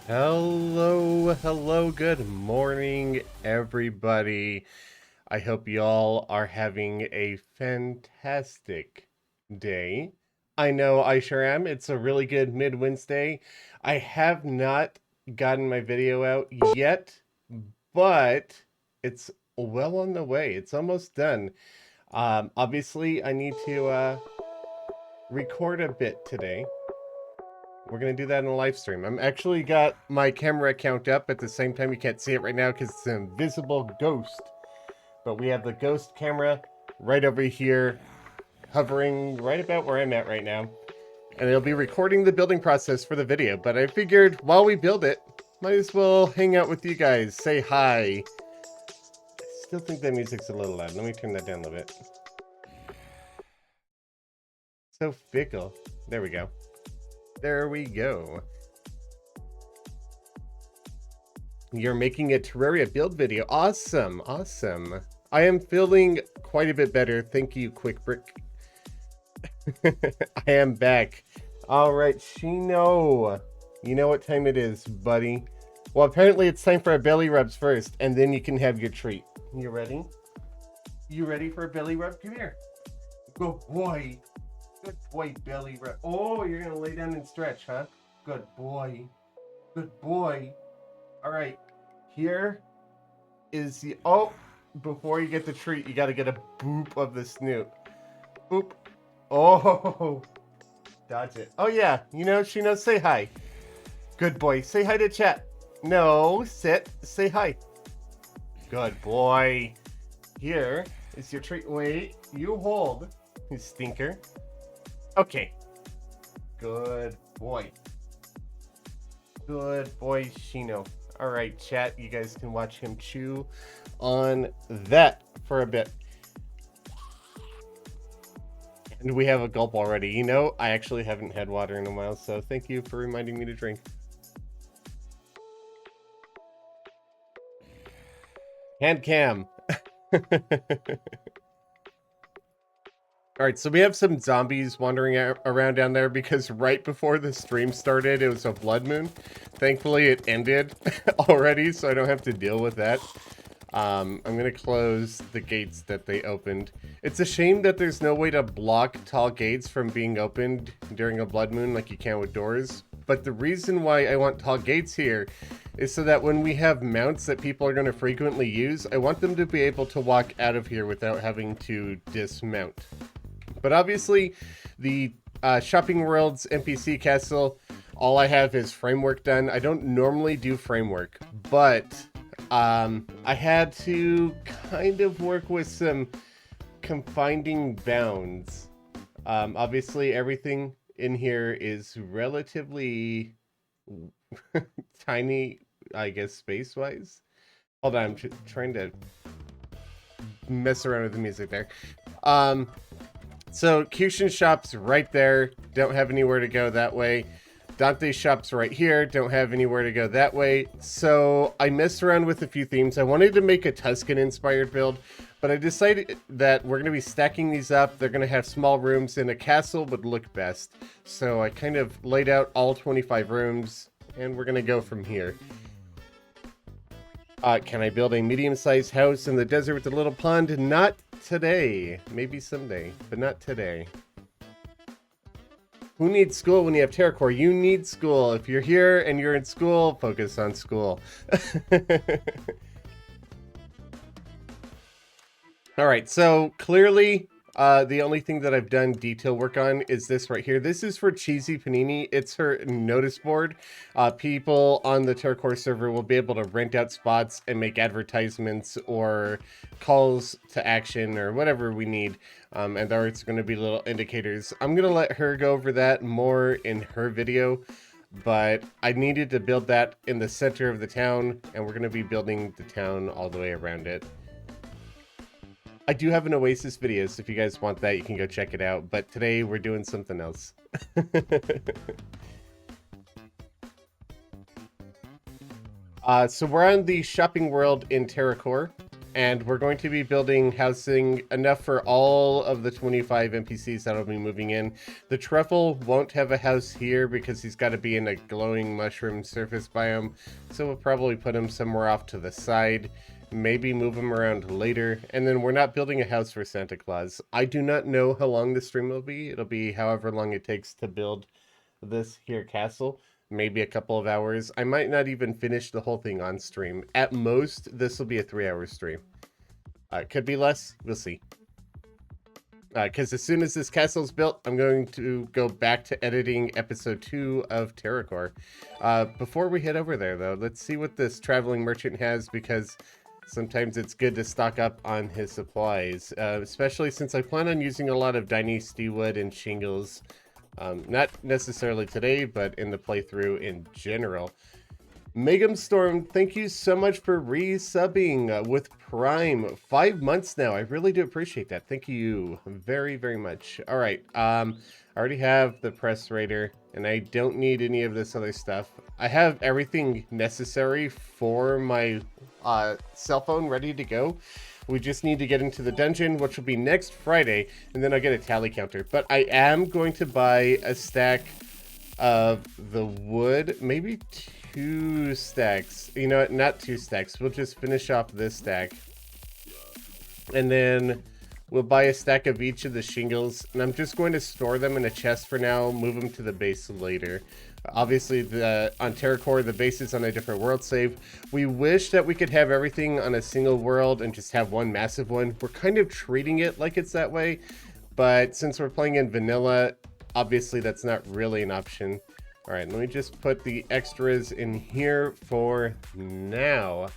Hello, good morning, everybody. I hope y'all are having a fantastic day. I know I sure am. It's a really good mid-Wednesday. I have not gotten my video out yet, but it's well on the way. It's almost done. Obviously, I need to record a bit today. We're gonna do that in a live stream. I'm actually got my camera account up at the same time. You can't see it right now because it's an invisible ghost. But we have the ghost camera right over here, hovering right about where I'm at right now. And it'll be recording the building process for the video. But I figured while we build it, might as well hang out with you guys, say hi. I still think that music's a little loud. Let me turn that down a little bit. So fickle. There we go. There we go. You're making a Terraria build video. Awesome. I am feeling quite a bit better. Thank you, Quick Brick. I am back. All right, Shino. You know what time it is, buddy. Well, apparently it's time for a belly rubs first, and then you can have your treat. You ready? You ready for a belly rub? Come here. Good boy. Good boy, belly rub. Oh, you're going to lay down and stretch, huh? Good boy. Good boy. All right. Here is the... Oh, before you get the treat, you got to get a boop of the snoot. Boop. Oh, dodge it. Oh, yeah. You know, Shino, say hi. Good boy. Say hi to chat. No, sit. Say hi. Good boy. Here is your treat. Wait, you hold. You stinker. Okay. Good boy. Good boy, Shino. All right, chat. You guys can watch him chew on that for a bit. And we have a gulp already. You know, I actually haven't had water in a while, so thank you for reminding me to drink. Hand cam. All right, so we have some zombies wandering around down there because right before the stream started, it was a blood moon. Thankfully, it ended already, so I don't have to deal with that. I'm going to close the gates that they opened. It's a shame that there's no way to block tall gates from being opened during a blood moon like you can with doors. But the reason why I want tall gates here is so that when we have mounts that people are going to frequently use, I want them to be able to walk out of here without having to dismount. But obviously, the Shopping World's NPC castle, all I have is framework done. I don't normally do framework, but I had to kind of work with some confining bounds. Obviously, everything in here is relatively tiny, I guess, space-wise. Hold on, I'm trying to mess around with the music there. So Kyushin shop's right there. Don't have anywhere to go that way. Dante's shop's right here. Don't have anywhere to go that way. So I messed around with a few themes. I wanted to make a Tuscan-inspired build, but I decided that we're going to be stacking these up. They're going to have small rooms, and a castle would look best. So I kind of laid out all 25 rooms, and we're going to go from here. Can I build a medium-sized house in the desert with a little pond? Not today. Maybe someday, but not today. Who needs school when you have TerraCorps? You need school. If you're here and you're in school, focus on school. All right, so clearly the only thing that I've done detail work on is this right here. This is for Cheesy Panini. It's her notice board. People on the TerraCorps server will be able to rent out spots and make advertisements or calls to action or whatever we need. And there's going to be little indicators. I'm going to let her go over that more in her video. But I needed to build that in the center of the town, and we're going to be building the town all the way around it. I do have an Oasis video, so if you guys want that, you can go check it out. But today, we're doing something else. So we're on the Shopping World in TerraCorps, And we're going to be building housing enough for all of the 25 NPCs that'll be moving in. The truffle won't have a house here because he's got to be in a glowing mushroom surface biome. So we'll probably put him somewhere off to the side. Maybe move him around later. And then we're not building a house for Santa Claus. I do not know how long the stream will be. It'll be however long it takes to build this here castle. Maybe a couple of hours. I might not even finish the whole thing on stream. At most, this will be a 3-hour stream. Could be less. We'll see. Because as soon as this castle's built, I'm going to go back to editing episode 2 of TerraCorps. Before we head over there, though, let's see what this traveling merchant has, because sometimes it's good to stock up on his supplies, especially since I plan on using a lot of dynasty wood and shingles. Not necessarily today, but in the playthrough in general. Megam Storm, thank you so much for resubbing with Prime. 5 months now. I really do appreciate that. Thank you very, very much. All right. I already have the press raider, and I don't need any of this other stuff. I have everything necessary for my cell phone ready to go. We just need to get into the dungeon, which will be next Friday, and then I'll get a tally counter. But I am going to buy a stack of the wood, maybe 2 stacks. You know what? Not 2 stacks. We'll just finish off this stack. And then we'll buy a stack of each of the shingles, and I'm just going to store them in a chest for now, move them to the base later. Obviously, on TerraCorps, the base is on a different world save. We wish that we could have everything on a single world and just have one massive one. We're kind of treating it like it's that way, but since we're playing in vanilla, obviously that's not really an option. All right, let me just put the extras in here for now.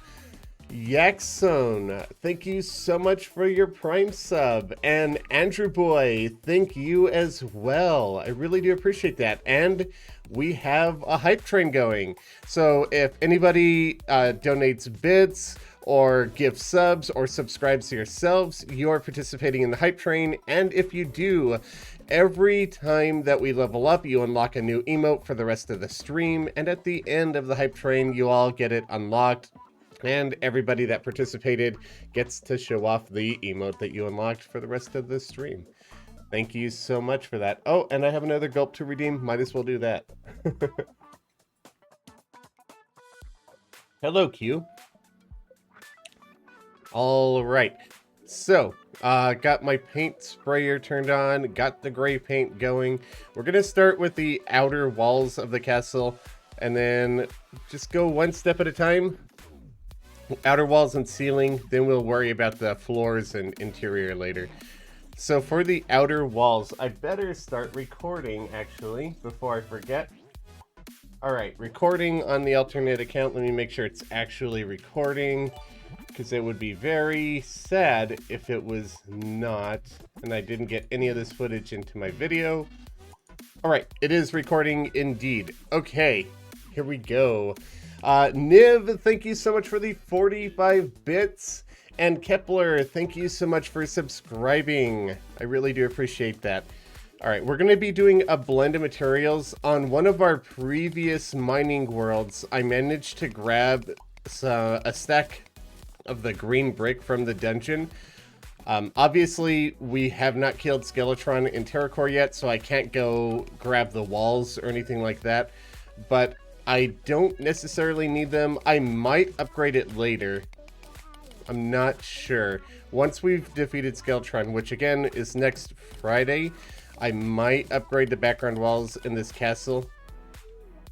Yaxone, thank you so much for your Prime sub. And Andrew Boy, thank you as well. I really do appreciate that. And we have a hype train going. So if anybody donates bits or gives subs or subscribes to yourselves, you are participating in the hype train. And if you do, every time that we level up, you unlock a new emote for the rest of the stream. And at the end of the hype train, you all get it unlocked. And everybody that participated gets to show off the emote that you unlocked for the rest of the stream. Thank you so much for that. Oh, and I have another gulp to redeem. Might as well do that. Hello, Q. All right. So, got my paint sprayer turned on. Got the gray paint going. We're going to start with the outer walls of the castle. And then just go one step at a time. Outer walls and ceiling, then we'll worry about the floors and interior later. So for the outer walls, I better start recording actually before I forget. All right, recording on the alternate account. Let me make sure it's actually recording, because it would be very sad if it was not and I didn't get any of this footage into my video. All right, it is recording indeed. Okay, here we go. Niv, thank you so much for the 45 bits. And Kepler, thank you so much for subscribing. I really do appreciate that. All right, we're going to be doing a blend of materials. On one of our previous mining worlds, I managed to grab a stack of the green brick from the dungeon. Obviously, we have not killed Skeletron in TerraCorps yet, so I can't go grab the walls or anything like that. But I don't necessarily need them. I might upgrade it later. I'm not sure. Once we've defeated Skeletron, which again is next Friday, I might upgrade the background walls in this castle.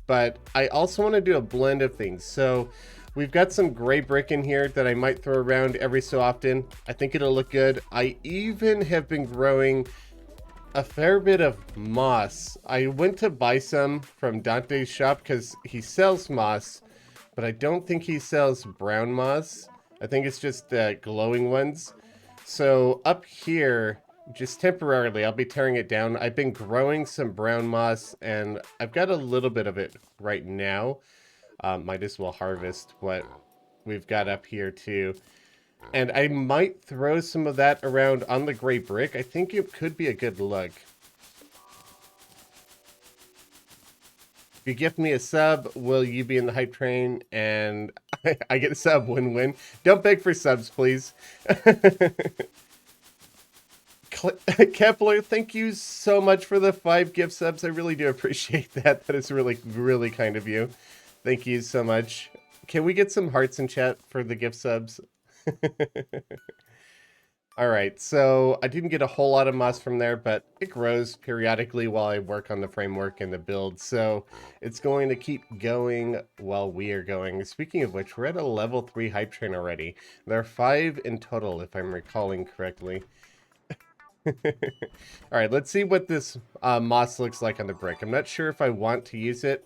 But I also want to do a blend of things. So we've got some gray brick in here that I might throw around every so often. I think it'll look good. I even have been growing a fair bit of moss. I went to buy some from Dante's shop because he sells moss, but I don't think he sells brown moss. I think it's just the glowing ones. So up here, just temporarily, I'll be tearing it down. I've been growing some brown moss, and I've got a little bit of it right now. Might as well harvest what we've got up here too. And I might throw some of that around on the gray brick. I think it could be a good look. you gift me a sub, will you be in the hype train? And I get a sub, win-win. Don't beg for subs, please. Kepler, thank you so much for the 5 gift subs. I really do appreciate that. That is really, really kind of you. Thank you so much. Can we get some hearts in chat for the gift subs? All right, so I didn't get a whole lot of moss from there, but it grows periodically while I work on the framework and the build, so it's going to keep going while we are going. Speaking of which, we're at a level 3 hype train already. There are 5 in total, if I'm recalling correctly. All right, let's see what this moss looks like on the brick. I'm not sure if I want to use it.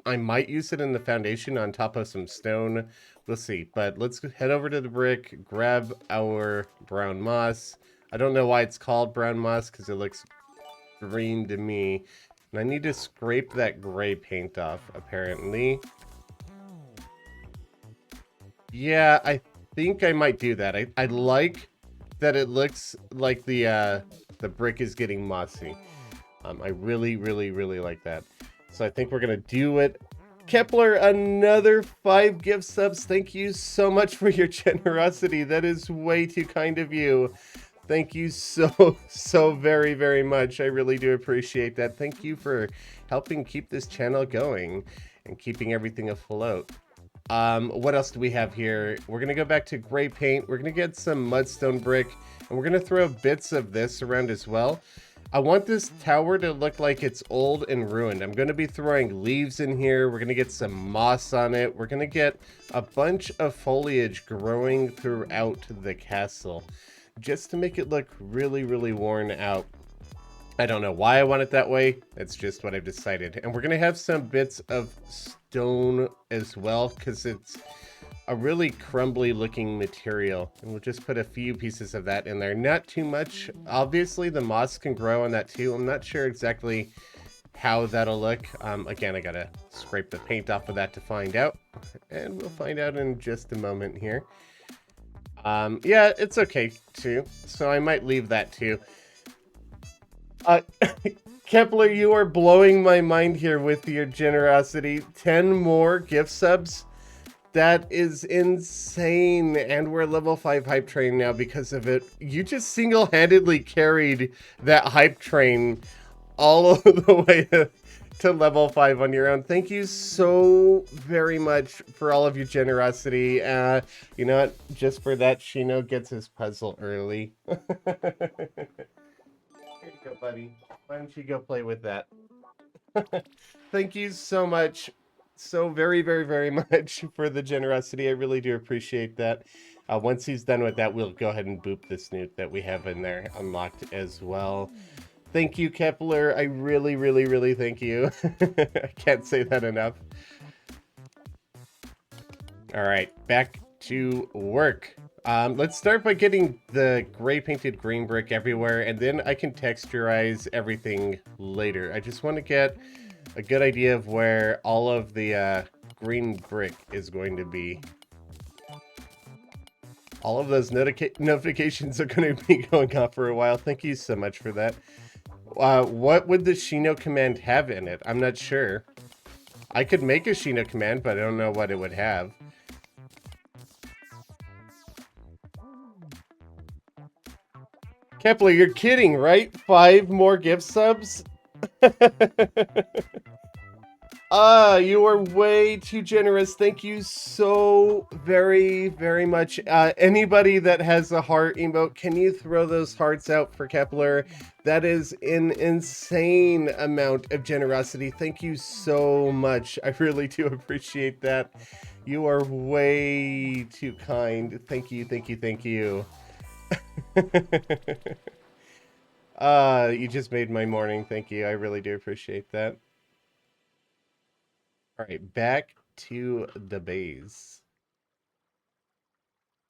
I might use it in the foundation on top of some stone. We'll see. But let's head over to the brick, grab our brown moss. I don't know why it's called brown moss because it looks green to me. And I need to scrape that gray paint off, apparently. Yeah, I think I might do that. I like that it looks like the brick is getting mossy. I really, really, really like that. So I think we're going to do it. Kepler, another 5 gift subs. Thank you so much for your generosity. That is way too kind of you. Thank you so very, very much. I really do appreciate that. Thank you for helping keep this channel going and keeping everything afloat. What else do we have here? We're going to go back to gray paint. We're going to get some mudstone brick, and we're going to throw bits of this around as well. I want this tower to look like it's old and ruined. I'm going to be throwing leaves in here. We're going to get some moss on it. We're going to get a bunch of foliage growing throughout the castle just to make it look really, really worn out. I don't know why I want it that way. It's just what I've decided. And we're going to have some bits of stone as well because it's a really crumbly looking material, and we'll just put a few pieces of that in there. Not too much. Obviously the moss can grow on that too. I'm not sure exactly how that'll look. Again, I gotta scrape the paint off of that to find out, and we'll find out in just a moment here. Yeah, it's okay too, so I might leave that too. Kepler, you are blowing my mind here with your generosity. 10 more gift subs. That is insane, and we're level 5 hype train now because of it. You just single-handedly carried that hype train all the way to level 5 on your own. Thank you so very much for all of your generosity. You know what? Just for that, Shino gets his puzzle early. Here you go, buddy. Why don't you go play with that? Thank you so much. So very, very, very much for the generosity. I really do appreciate that. Once he's done with that, we'll go ahead and boop the snoot that we have in there unlocked as well. Thank you, Kepler. I really, really, really thank you. I can't say that enough. All right, back to work. Let's start by getting the gray painted green brick everywhere, and then I can texturize everything later. I just want to get a good idea of where all of the green brick is going to be. All of those notifications are going to be going off for a while. Thank you so much for that. What would the Shino command have in it? I'm not sure. I could make a Shino command, but I don't know what it would have. Kepler, you're kidding, right? 5 more gift subs? You are way too generous. Thank you so very, very much. Anybody that has a heart emote, can you throw those hearts out for Kepler? That is an insane amount of generosity. Thank you so much. I really do appreciate that. You are way too kind. Thank you, thank you, thank you. You just made my morning. Thank you. I really do appreciate that. All right, back to the base.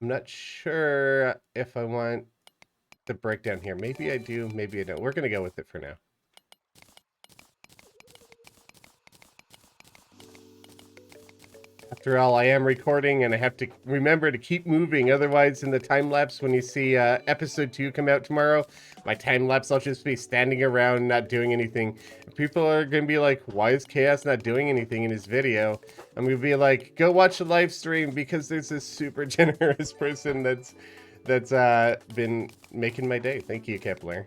I'm not sure if I want the breakdown here. Maybe I do, maybe I don't. We're going to go with it for now. After all, I am recording and I have to remember to keep moving. Otherwise, in the time lapse, when you see episode 2 come out tomorrow, my time lapse, I'll just be standing around not doing anything. People are going to be like, why is Chaos not doing anything in his video? I'm going to be like, go watch the live stream because there's this super generous person that's been making my day. Thank you, Kepler.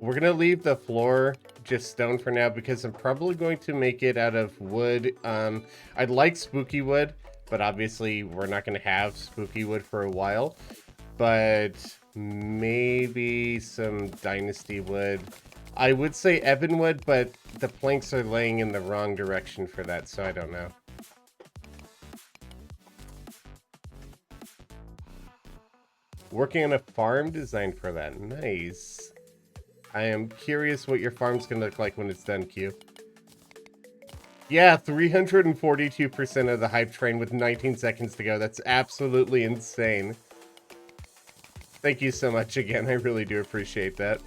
We're going to leave the floor just stone for now because I'm probably going to make it out of wood. I'd like spooky wood, but obviously we're not going to have spooky wood for a while. But maybe some dynasty wood. I would say ebon wood, but the planks are laying in the wrong direction for that, so I don't know. Working on a farm design for that. Nice. I am curious what your farm's gonna look like when it's done, Q. Yeah, 342% of the hype train with 19 seconds to go. That's absolutely insane. Thank you so much again. I really do appreciate that.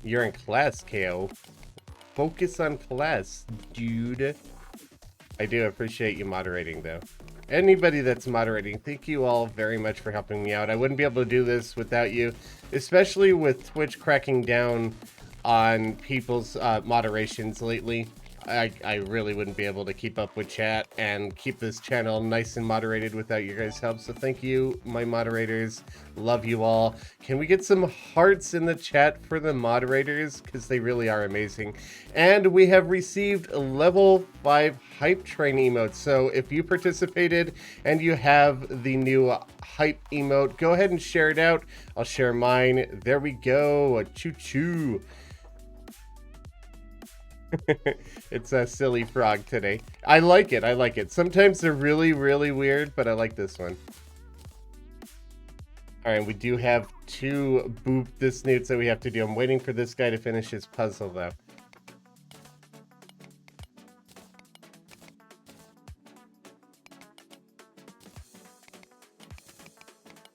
You're in class, KO. Focus on class, dude. I do appreciate you moderating, though. Anybody that's moderating, thank you all very much for helping me out. I wouldn't be able to do this without you, especially with Twitch cracking down on people's moderations lately. I really wouldn't be able to keep up with chat and keep this channel nice and moderated without your guys' help. So thank you, my moderators. Love you all. Can we get some hearts in the chat for the moderators? Because they really are amazing. And we have received level 5 hype train emotes. So if you participated and you have the new hype emote, go ahead and share it out. I'll share mine. There we go. A choo-choo. It's a silly frog today. I like it. I like it. Sometimes they're really, really weird, but I like this one. All right, we do have 2 boop the snoots that we have to do. I'm waiting for this guy to finish his puzzle, though.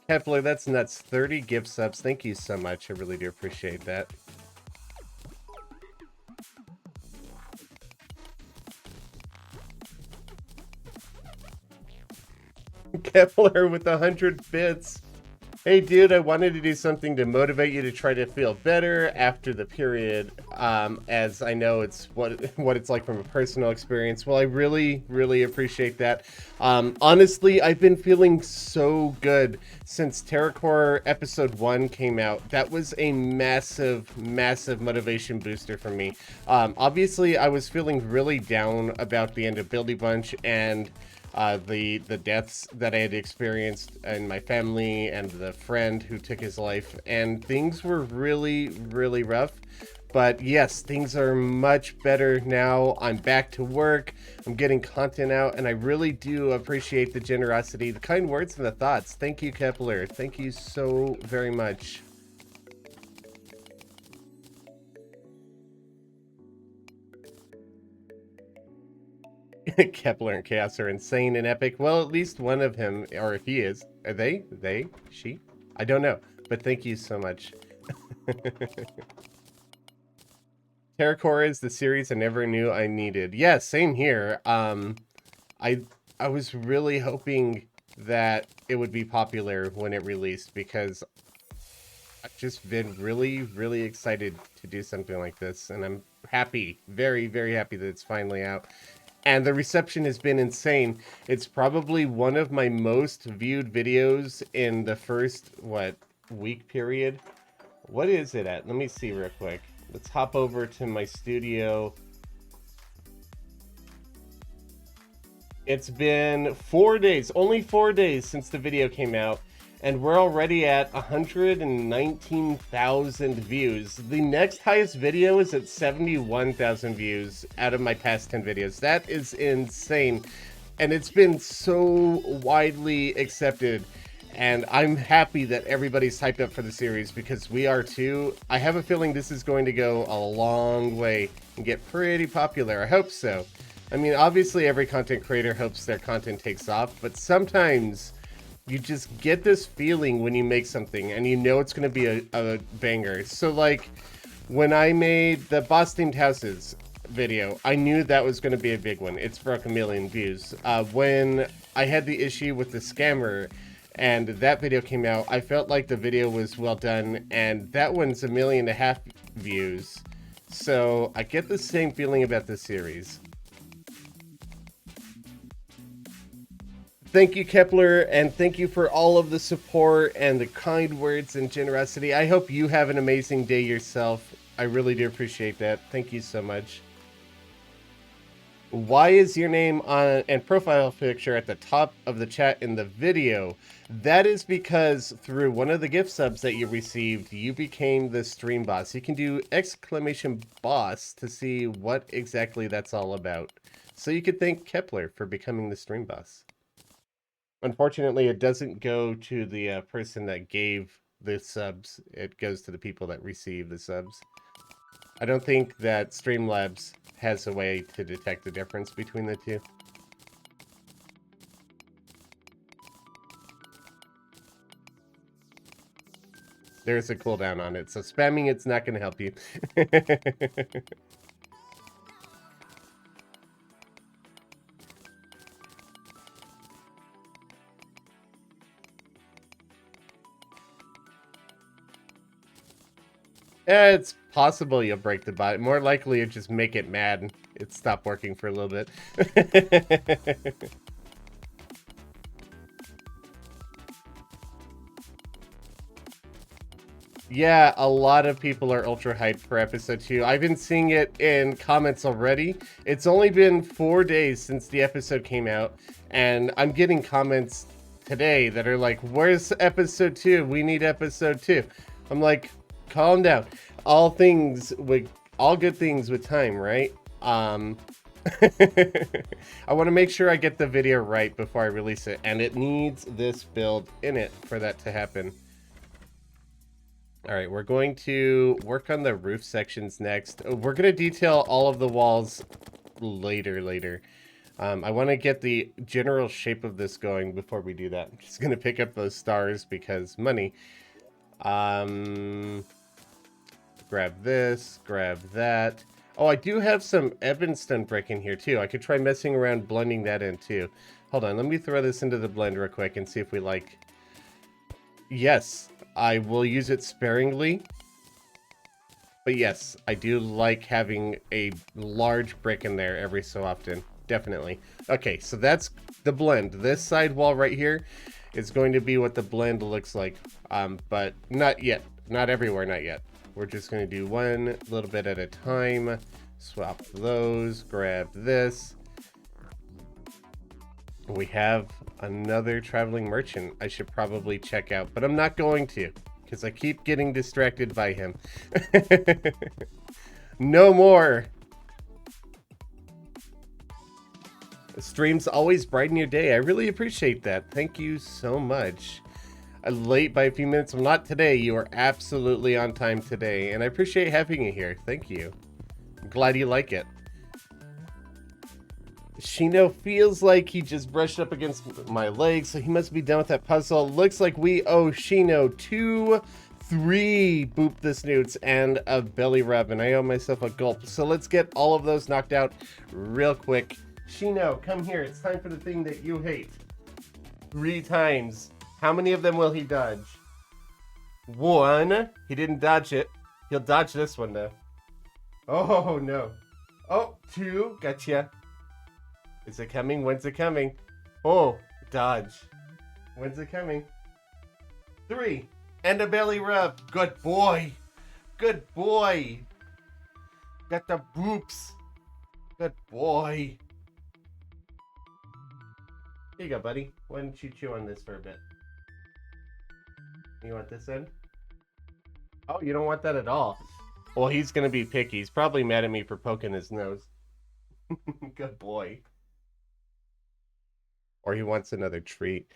Kepler, that's nuts. 30 gift subs. Thank you so much. I really do appreciate that. Kepler with 100 bits. Hey dude, I wanted to do something to motivate you to try to feel better after the period, as I know it's what it's like from a personal experience. Well, I really, really appreciate that. Honestly, I've been feeling so good since TerraCorps episode 1 came out. That was a massive, massive motivation booster for me. Obviously, I was feeling really down about the end of Buildy Bunch and the deaths that I had experienced in my family and the friend who took his life, and things were really, really rough. But yes, things are much better now. I'm back to work. I'm getting content out, and I really do appreciate the generosity, the kind words, and the thoughts. Thank you, Kepler. Thank you so very much. Kepler and Chaos are insane and epic. Well, at least one of him, or if he is. Are they? They? She? I don't know. But thank you so much. TerraCorps is the series I never knew I needed. Yeah, same here. I was really hoping that it would be popular when it released because I've just been really, really excited to do something like this. And I'm happy, very, very happy that it's finally out. And the reception has been insane. It's probably one of my most viewed videos in the first, week period? What is it at? Let me see real quick. Let's hop over to my studio. It's been 4 days, only 4 days since the video came out. And we're already at 119,000 views. The next highest video is at 71,000 views out of my past 10 videos. That is insane. And it's been so widely accepted. And I'm happy that everybody's hyped up for the series because we are too. I have a feeling this is going to go a long way and get pretty popular. I hope so. I mean, obviously every content creator hopes their content takes off, but sometimes you just get this feeling when you make something and you know it's going to be a banger. So like when I made the boss themed houses video, I knew that was going to be a big one. It's broke 1 million views. When I had the issue with the scammer and that video came out, I felt like the video was well done, and that one's 1.5 million views. So I get the same feeling about this series. Thank you, Kepler, and thank you for all of the support and the kind words and generosity. I hope you have an amazing day yourself. I really do appreciate that. Thank you so much. Why is your name on and profile picture at the top of the chat in the video? That is because through one of the gift subs that you received, you became the stream boss. You can do !boss to see what exactly that's all about. So you could thank Kepler for becoming the stream boss. Unfortunately, it doesn't go to the person that gave the subs. It goes to the people that receive the subs. I don't think that Streamlabs has a way to detect the difference between the two. There's a cooldown on it, so spamming it's not going to help you. It's possible you'll break the bot. More likely, it just make it mad and it stop working for a little bit. Yeah, a lot of people are ultra hyped for episode 2. I've been seeing it in comments already. It's only been 4 days since the episode came out, and I'm getting comments today that are like, where's episode 2? We need episode 2. I'm like, calm down. All good things with time, right? I want to make sure I get the video right before I release it, and it needs this build in it for that to happen. All right, we're going to work on the roof sections next. We're going to detail all of the walls later. I want to get the general shape of this going before we do that. I'm just going to pick up those stars because money. Grab this, grab that. Oh, I do have some Evanstone brick in here too. I could try messing around blending that in too. Hold on, let me throw this into the blend real quick and see if we like... Yes, I will use it sparingly. But yes, I do like having a large brick in there every so often. Definitely. Okay, so that's the blend. This side wall right here is going to be what the blend looks like. But not yet. Not everywhere, not yet. We're just going to do one little bit at a time. Swap those, grab this. We have another traveling merchant I should probably check out, but I'm not going to because I keep getting distracted by him. No more. Streams always brighten your day. I really appreciate that. Thank you so much. Late by a few minutes. Well, not today. You are absolutely on time today, and I appreciate having you here. Thank you. I'm glad you like it. Shino feels like he just brushed up against my leg, so he must be done with that puzzle. Looks like we owe Shino 3 boop the snoots and a belly rub, and I owe myself a gulp. So let's get all of those knocked out real quick. Shino, come here. It's time for the thing that you hate. 3 times. How many of them will he dodge? 1. He didn't dodge it. He'll dodge this one, though. Oh, no. Oh, 2. Gotcha. Is it coming? When's it coming? Oh, dodge. When's it coming? 3. And a belly rub. Good boy. Good boy. Got the boops. Good boy. Here you go, buddy. Why don't you chew on this for a bit? You want this in? Oh, you don't want that at all. Well, he's going to be picky. He's probably mad at me for poking his nose. Good boy. Or he wants another treat.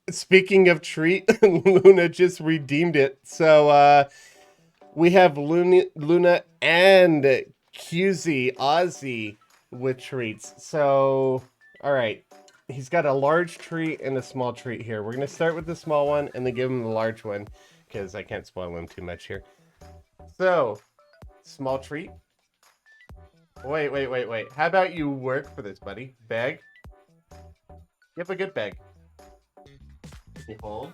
Speaking of treat, Luna just redeemed it. So, we have Luna and QZ, Ozzy, with treats. So, all right. He's got a large treat and a small treat here. We're going to start with the small one and then give him the large one because I can't spoil him too much here. So, small treat. Wait. How about you work for this, buddy? Bag. Give a good bag. You hold.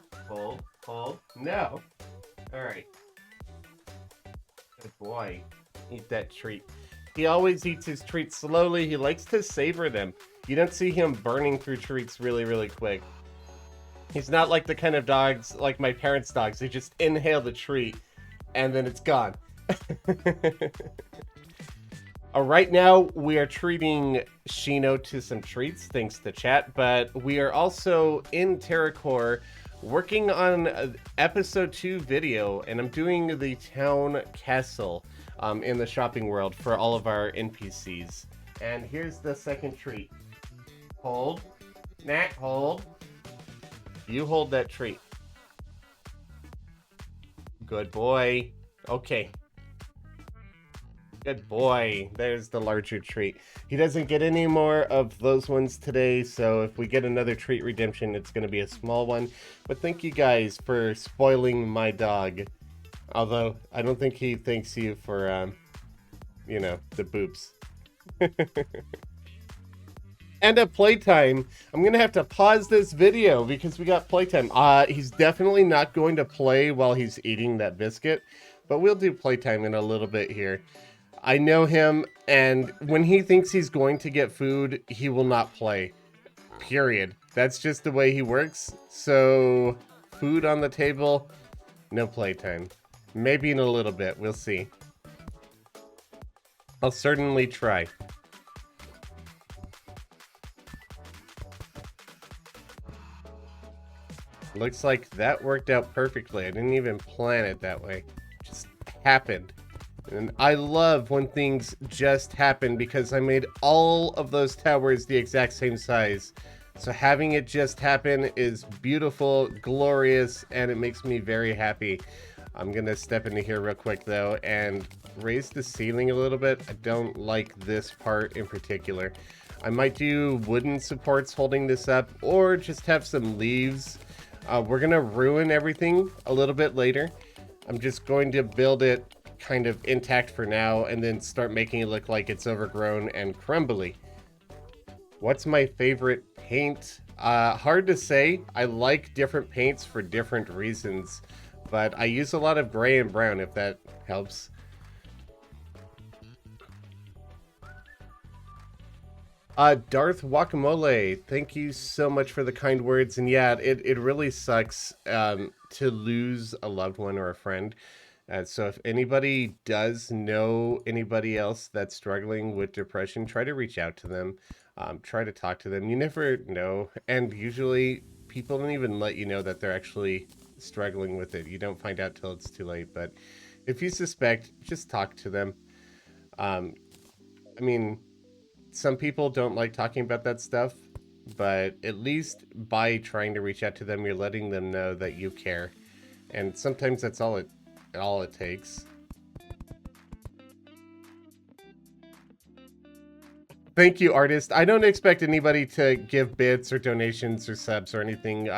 No. All right. Good boy. Eat that treat. He always eats his treats slowly. He likes to savor them. You don't see him burning through treats really quick. He's not like the kind of dogs, like my parents' dogs. They just inhale the treat and then it's gone. Right now, we are treating Shino to some treats, thanks to chat, but we are also in TerraCorps working on episode 2 video, and I'm doing the town castle in the shopping world for all of our NPCs. And here's the second treat. Hold. Nat, hold. You hold that treat. Good boy. Okay. Good boy. There's the larger treat. He doesn't get any more of those ones today, so if we get another treat redemption, it's going to be a small one. But thank you guys for spoiling my dog. Although, I don't think he thanks you for, you know, the boobs. And at playtime, I'm going to have to pause this video because we got playtime. He's definitely not going to play while he's eating that biscuit, but we'll do playtime in a little bit here. I know him, and when he thinks he's going to get food, he will not play. Period. That's just the way he works. So, food on the table, no playtime. Maybe in a little bit. We'll see. I'll certainly try. Looks like that worked out perfectly. I didn't even plan it that way. It just happened. And I love when things just happen because I made all of those towers the exact same size. So having it just happen is beautiful, glorious, and it makes me very happy. I'm gonna step into here real quick though and raise the ceiling a little bit. I don't like this part in particular. I might do wooden supports holding this up or just have some leaves. We're gonna ruin everything a little bit later. I'm just going to build it kind of intact for now and then start making it look like it's overgrown and crumbly. What's my favorite paint? Hard to say. I like different paints for different reasons, but I use a lot of gray and brown if that helps. Darth Guacamole, thank you so much for the kind words. And yeah, it really sucks to lose a loved one or a friend. So if anybody does know anybody else that's struggling with depression, try to reach out to them. Try to talk to them. You never know. And usually people don't even let you know that they're actually struggling with it. You don't find out till it's too late. But if you suspect, just talk to them. I mean, some people don't like talking about that stuff, but at least by trying to reach out to them, you're letting them know that you care. And sometimes that's all it takes. Thank you, artist. I don't expect anybody to give bits or donations or subs or anything,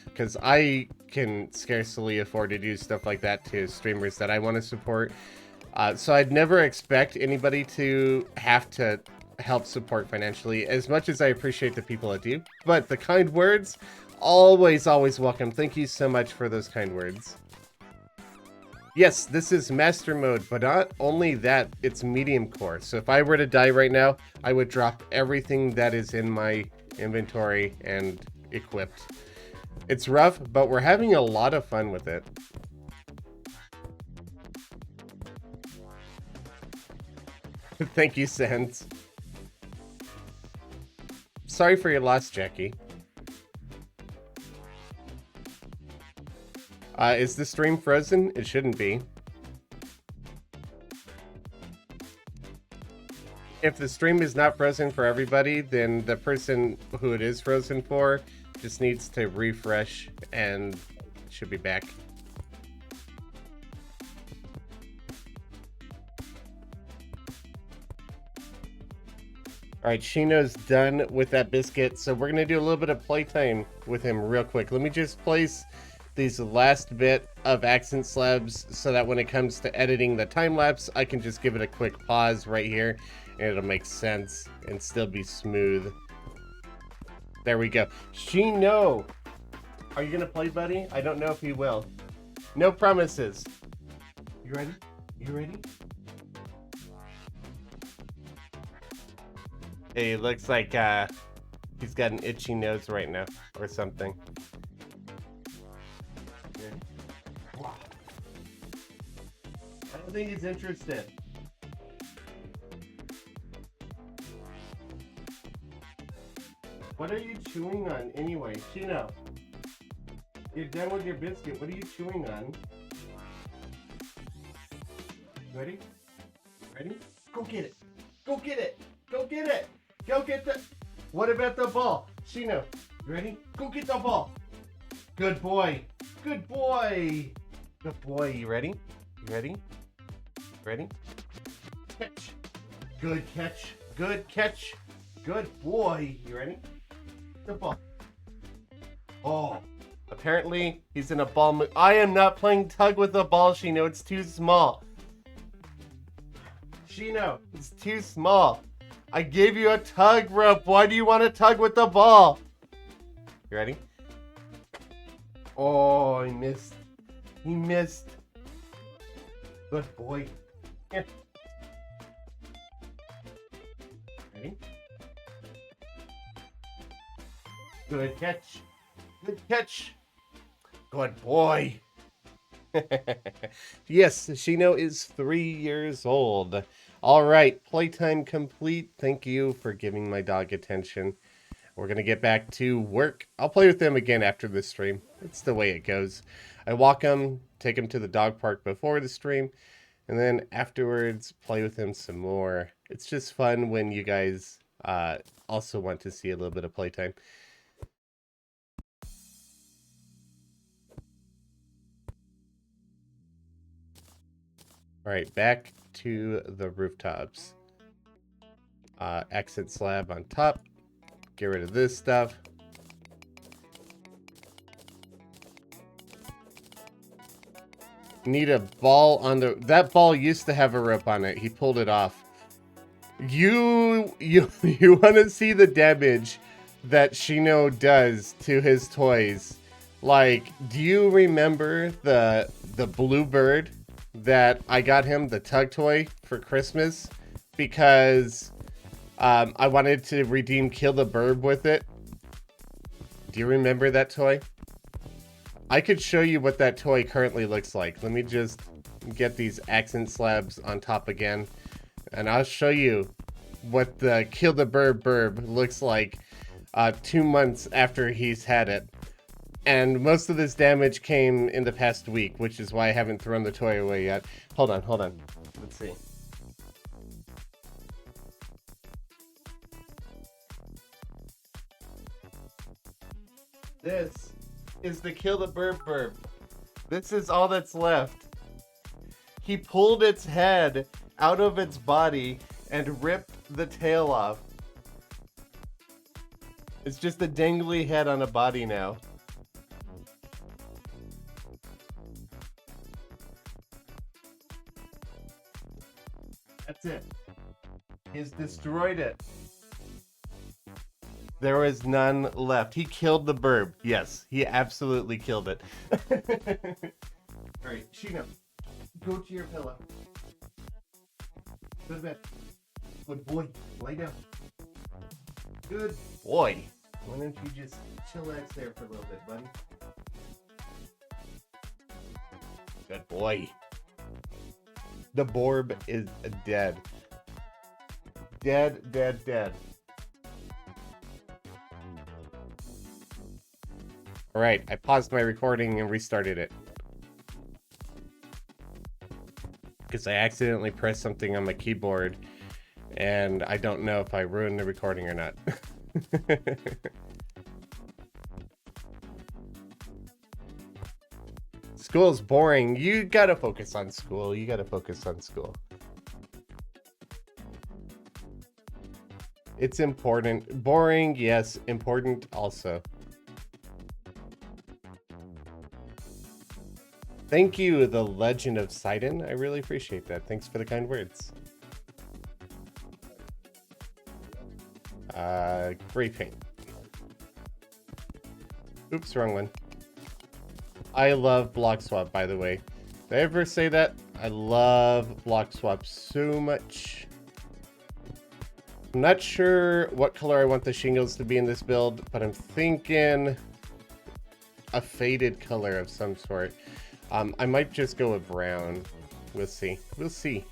because I can scarcely afford to do stuff like that to streamers that I want to support. So I'd never expect anybody to have to help support financially, as much as I appreciate the people that do. But the kind words, always welcome. Thank you so much for those kind words. Yes, this is master mode, but not only that, it's medium core. So if I were to die right now, I would drop everything that is in my inventory and equipped. It's rough, but we're having a lot of fun with it. Thank you, Sans. Sorry for your loss, Jackie. Is the stream frozen? It shouldn't be. If the stream is not frozen for everybody, then the person who it is frozen for just needs to refresh and should be back. All right, Shino's done with that biscuit, so we're gonna do a little bit of playtime with him real quick. Let me just place these last bit of accent slabs so that when it comes to editing the time lapse, I can just give it a quick pause right here, and it'll make sense and still be smooth. There we go. Shino, are you gonna play, buddy? I don't know if he will. No promises. You ready? You ready? Hey, looks like he's got an itchy nose right now or something. I don't think he's interested. What are you chewing on anyway? Shino, you're done with your biscuit. What are you chewing on? Ready? Ready? Go get it. Go get it. Go get it. Go get the... What about the ball? Shino, you ready? Go get the ball. Good boy. Good boy. Good boy. You ready? You ready? Ready? Catch. Good catch. Good catch. Good boy. You ready? The ball. Oh. Apparently, he's in a ball... I am not playing tug with the ball, Shino. It's too small. Shino, it's too small. I gave you a tug rope. Why do you want to tug with the ball? You ready? Oh, he missed. He missed. Good boy. Here. Ready? Good catch. Good catch. Good boy. Yes, Shino is 3 years old. All right, playtime complete. Thank you for giving my dog attention. We're going to get back to work. I'll play with them again after the stream. It's the way it goes. I walk him, take him to the dog park before the stream, and then afterwards play with him some more. It's just fun when you guys also want to see a little bit of playtime. All right, back to the rooftops. Accent slab on top. Get rid of this stuff. Need a ball on the... That ball used to have a rope on it. He pulled it off. You want to see the damage that Shino does to his toys. Like, do you remember the blue bird that I got him, the tug toy, for Christmas? Because I wanted to redeem Kill the Burb with it. Do you remember that toy? I could show you what that toy currently looks like. Let me just get these accent slabs on top again. And I'll show you what the Kill the Burb looks like 2 months after he's had it. And most of this damage came in the past week, which is why I haven't thrown the toy away yet. Hold on, hold on. Let's see. This is the Kill the Burb. This is all that's left. He pulled its head out of its body and ripped the tail off. It's just a dangly head on a body now. That's it. He's destroyed it. There was none left. He killed the burb. Yes, he absolutely killed it. Alright, Shino, go to your pillow. Go to bed. Good boy. Lay down. Good boy. Why don't you just chillax there for a little bit, buddy? Good boy. The Borb is dead. Dead, dead, dead. Alright, I paused my recording and restarted it. Because I accidentally pressed something on my keyboard, and I don't know if I ruined the recording or not. School's boring. You gotta focus on school. You gotta focus on school. It's important. Boring, yes. Important also. Thank you, the Legend of Sidon. I really appreciate that. Thanks for the kind words. Gray paint. Oops, wrong one. I love block swap, by the way. Did I ever say that? I love block swap so much. I'm not sure what color I want the shingles to be in this build, but I'm thinking a faded color of some sort. I might just go with brown. We'll see. We'll see.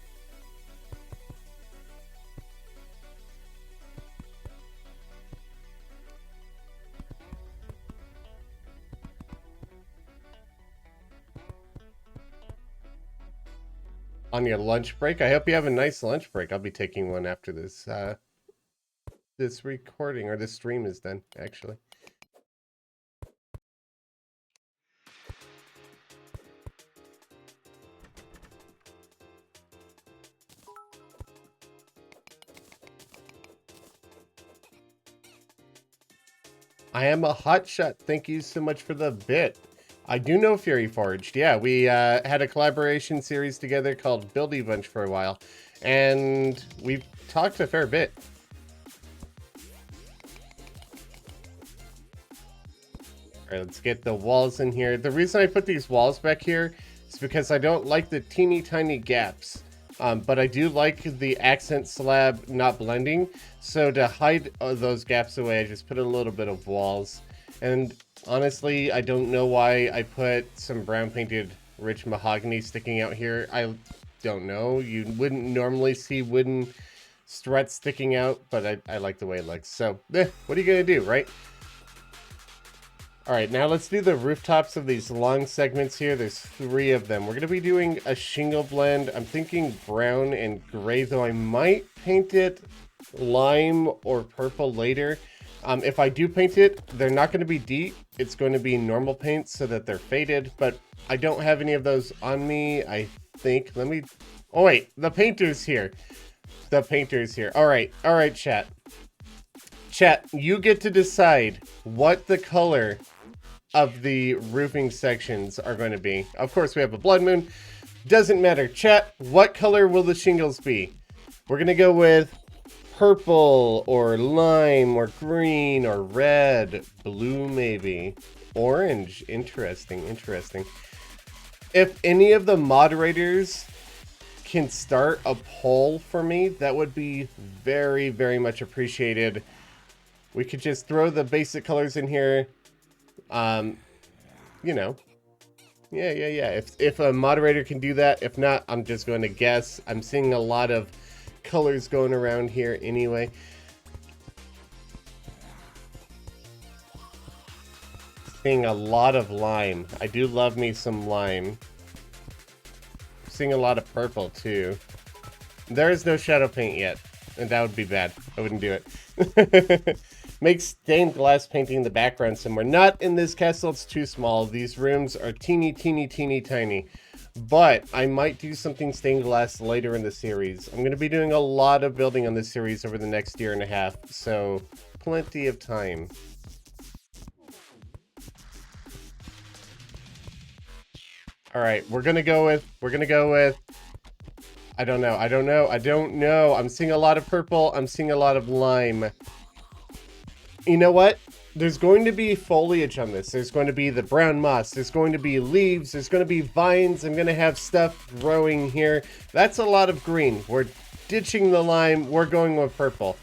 On your lunch break? I hope you have a nice lunch break. I'll be taking one after this this recording, or this stream is done, actually. I am a hotshot. Thank you so much for the bit. I do know Fury Forged. Yeah, we had a collaboration series together called Buildy Bunch for a while, and we've talked a fair bit. All right, let's get the walls in here. The reason I put these walls back here is because I don't like the teeny tiny gaps. But I do like the accent slab not blending. So to hide those gaps away, I just put a little bit of walls. And honestly, I don't know why I put some brown painted rich mahogany sticking out here. I don't know. You wouldn't normally see wooden struts sticking out, but I like the way it looks. So, what are you going to do, right? All right, now let's do the rooftops of these long segments here. There's 3 of them. We're going to be doing a shingle blend. I'm thinking brown and gray, though I might paint it lime or purple later. If I do paint it, they're not going to be deep. It's going to be normal paint so that they're faded, but I don't have any of those on me, I think. Let me... Oh, wait, the painter's here. The painter's here. All right, chat. Chat, you get to decide what the color of the roofing sections are going to be. Of course, we have a blood moon. Doesn't matter. Chat, what color will the shingles be? We're going to go with purple or lime or green or red, blue maybe, orange. Interesting, interesting. If any of the moderators can start a poll for me, that would be very, very much appreciated. We could just throw the basic colors in here. You know. Yeah. If a moderator can do that, if not, I'm just going to guess. I'm seeing a lot of colors going around here anyway. Seeing a lot of lime. I do love me some lime. Seeing a lot of purple too. There is no shadow paint yet, and that would be bad. I wouldn't do it. Make stained glass painting the background somewhere. Not in this castle, it's too small. These rooms are teeny tiny. But I might do something stained glass later in the series. I'm going to be doing a lot of building on this series over the next year and a half, so plenty of time. All right, we're going to go with I don't know. I'm seeing a lot of purple. I'm seeing a lot of lime. You know what? There's going to be foliage on this. There's going to be the brown moss. There's going to be leaves. There's going to be vines. I'm going to have stuff growing here. That's a lot of green. We're ditching the lime. We're going with purple.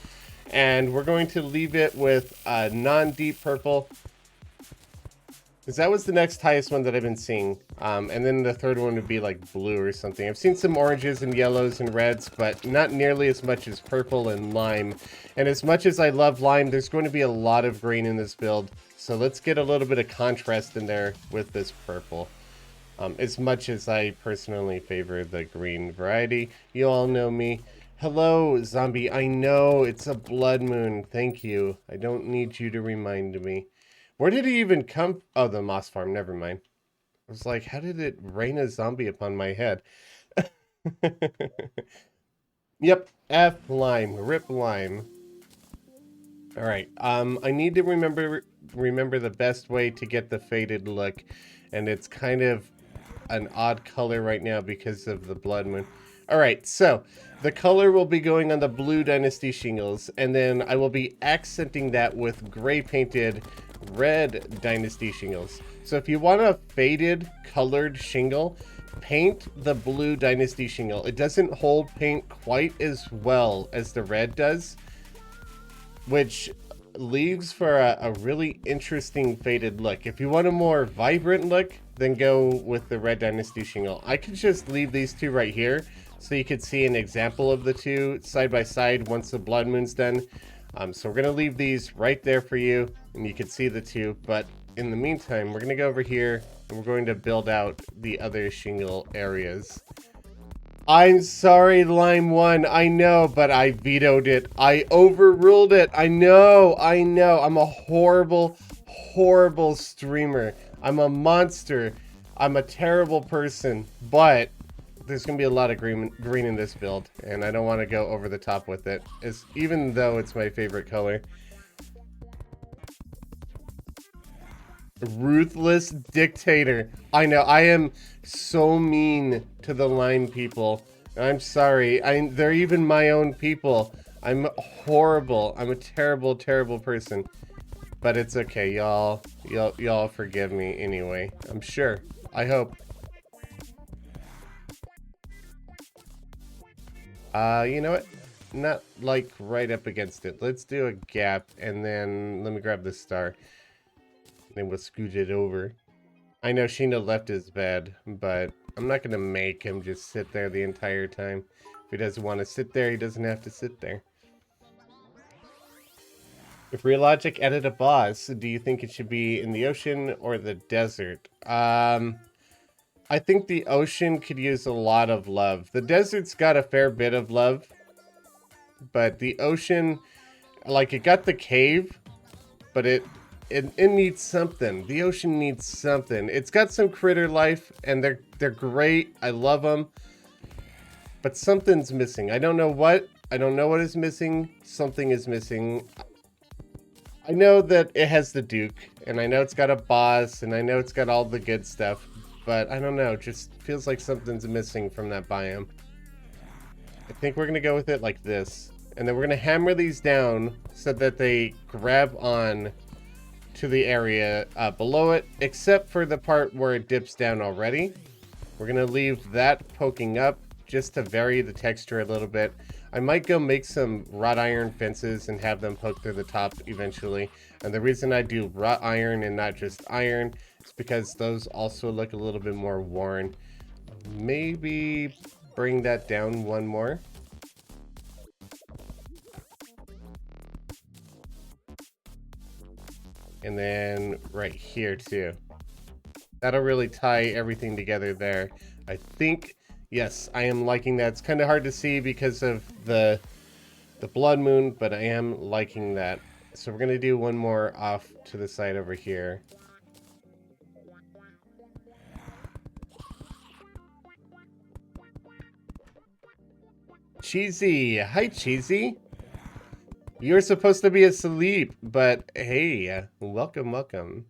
And we're going to leave it with non-deep purple. Because that was the next highest one that I've been seeing. And then the third one would be like blue or something. I've seen some oranges and yellows and reds, but not nearly as much as purple and lime. And as much as I love lime, there's going to be a lot of green in this build. So let's get a little bit of contrast in there with this purple. As much as I personally favor the green variety. You all know me. Hello, zombie. I know it's a blood moon. Thank you. I don't need you to remind me. Where did he even come? Oh, the moss farm. Never mind. I was like, how did it rain a zombie upon my head? Yep. F lime. Rip lime. All right. I need to remember the best way to get the faded look, and it's kind of an odd color right now because of the blood moon. All right, so the color will be going on the blue dynasty shingles, and then I will be accenting that with gray painted red dynasty shingles. So if you want a faded colored shingle, paint the blue dynasty shingle. It doesn't hold paint quite as well as the red does, which leaves for a really interesting faded look. If you want a more vibrant look, then go with the red dynasty shingle. I could just leave these two right here so you could see an example of the two side by side once the blood moon's done. So we're gonna leave these right there for you and you can see the two, but in the meantime, we're gonna go over here and we're going to build out the other shingle areas. I'm sorry, Lime 1. I know, but I vetoed it. I overruled it. I know. I'm a horrible, horrible streamer. I'm a monster. I'm a terrible person. But there's going to be a lot of green in this build, and I don't want to go over the top with it, even though it's my favorite color. Ruthless dictator. I know, I am so mean to the Lime people. I'm sorry. They're even my own people. I'm horrible. I'm a terrible, terrible person. But it's okay, y'all. Y'all forgive me anyway. I'm sure. I hope. You know what? Not like right up against it. Let's do a gap and then let me grab the star. Then we'll scoot it over. I know Sheena left his bed, but I'm not going to make him just sit there the entire time. If he doesn't want to sit there, he doesn't have to sit there. If Real Logic added a boss, do you think it should be in the ocean or the desert? I think the ocean could use a lot of love. The desert's got a fair bit of love, but the ocean, like, it got the cave, but it needs something. The ocean needs something. It's got some critter life, and they're great. I love them. But something's missing. I don't know what. I don't know what is missing. Something is missing. I know that it has the Duke, and I know it's got a boss, and I know it's got all the good stuff, but I don't know. It just feels like something's missing from that biome. I think we're going to go with it like this. And then we're going to hammer these down so that they grab on to the area below it, except for the part where it dips down already. We're going to leave that poking up just to vary the texture a little bit. I might go make some wrought iron fences and have them poke through the top eventually. And the reason I do wrought iron and not just iron is because those also look a little bit more worn. Maybe bring that down one more. And then right here too. That'll really tie everything together there. I think, yes, I am liking that. It's kind of hard to see because of the blood moon, but I am liking that. So we're going to do one more off to the side over here. Cheesy. Hi, Cheesy. You're supposed to be asleep, but hey, welcome, welcome.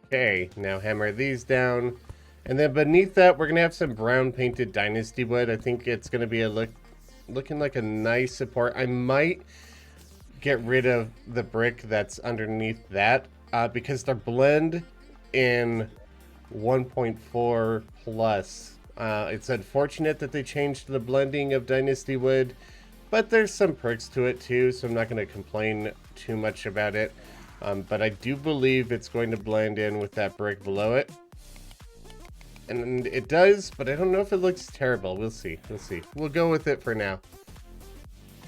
Okay, now hammer these down. And then beneath that, we're going to have some brown painted dynasty wood. I think it's going to be looking like a nice support. I might get rid of the brick that's underneath that because they're blend in 1.4 plus. It's unfortunate that they changed the blending of dynasty wood, but there's some perks to it too, so I'm not going to complain too much about it. But I do believe it's going to blend in with that brick below it. And it does, but I don't know if it looks terrible. We'll see. We'll see. We'll go with it for now.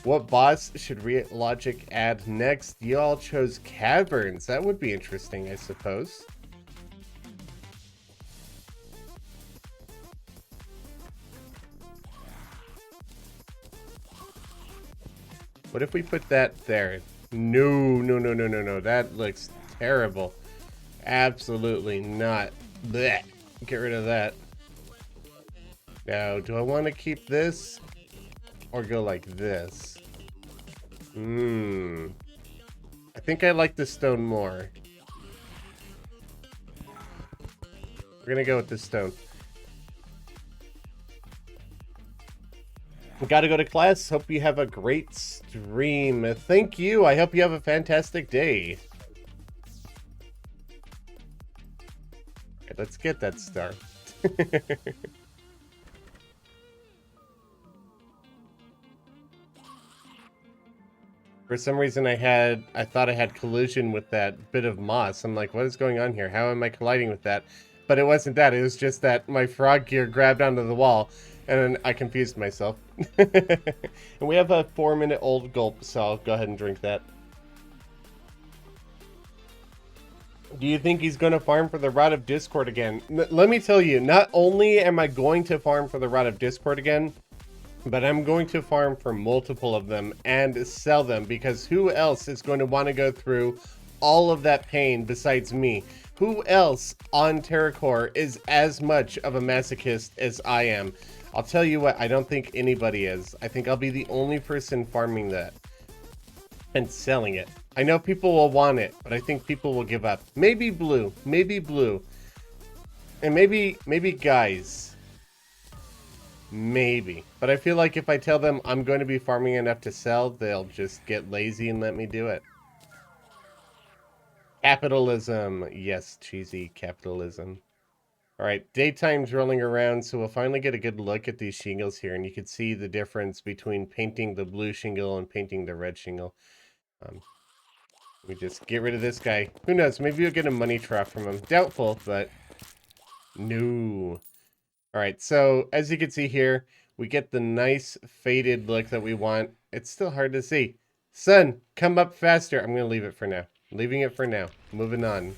What boss should Logic add next? You all chose caverns. That would be interesting, I suppose. What if we put that there? No, no, no, no, no, no. That looks terrible. Absolutely not. Blech. Get rid of that. Now, do I want to keep this or go like this? I think I like the stone more. We're gonna go with the stone. We gotta go to class. Hope you have a great stream. Thank you. I hope you have a fantastic day. Okay, let's get that star. For some reason I thought I had collision with that bit of moss. I'm like, what is going on here? How am I colliding with that? But it wasn't that. It was just that my frog gear grabbed onto the wall and I confused myself. And we have a 4-minute-old gulp, so I'll go ahead and drink that. Do you think he's going to farm for the Rod of Discord again? Let me tell you, not only am I going to farm for the Rod of Discord again, but I'm going to farm for multiple of them and sell them, because who else is going to want to go through all of that pain besides me? Who else on TerraCorps is as much of a masochist as I am? I'll tell you what, I don't think anybody is. I think I'll be the only person farming that and selling it. I know people will want it, but I think people will give up. Maybe blue, and maybe guys. Maybe. But I feel like if I tell them I'm going to be farming enough to sell, they'll just get lazy and let me do it. Capitalism. Yes, cheesy capitalism. Alright, daytime's rolling around, so we'll finally get a good look at these shingles here, and you can see the difference between painting the blue shingle and painting the red shingle. We just get rid of this guy. Who knows, maybe we'll get a money trough from him. Doubtful, but no. Alright, so as you can see here, we get the nice faded look that we want. It's still hard to see. Sun, come up faster. I'm going to leave it for now. Leaving it for now. Moving on.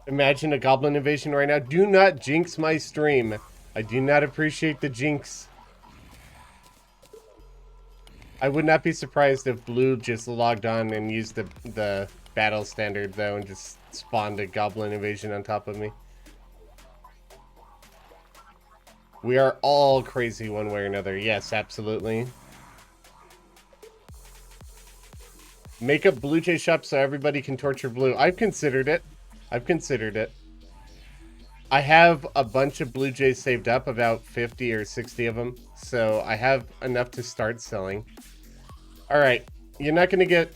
Imagine a goblin invasion right now. Do not jinx my stream. I do not appreciate the jinx. I would not be surprised if Blue just logged on and used the battle standard, though, and just spawned a goblin invasion on top of me. We are all crazy one way or another. Yes, absolutely. Make a Blue Jay shop so everybody can torture Blue. I've considered it. I've considered it. I have a bunch of Blue Jays saved up, about 50 or 60 of them. So I have enough to start selling. Alright, you're not going to get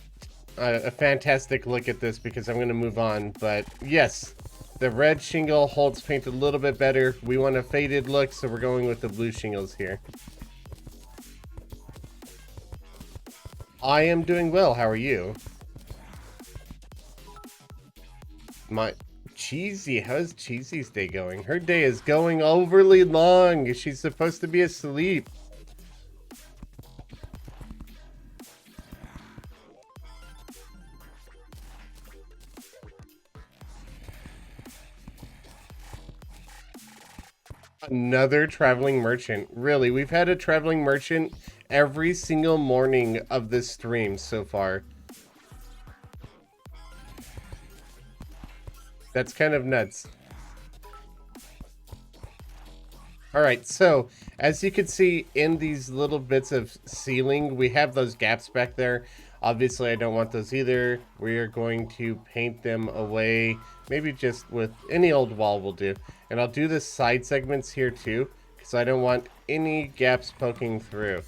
a fantastic look at this because I'm going to move on. But yes, the red shingle holds paint a little bit better. We want a faded look, so we're going with the blue shingles here. I am doing well. How are you? My Cheesy, how's Cheesy's day going? Her day is going overly long. She's supposed to be asleep. Another traveling merchant. Really, we've had a traveling merchant every single morning of this stream so far. That's kind of nuts. Alright, so as you can see in these little bits of ceiling, we have those gaps back there. Obviously, I don't want those either. We are going to paint them away. Maybe just with any old wall will do. And I'll do the side segments here too, because I don't want any gaps poking through.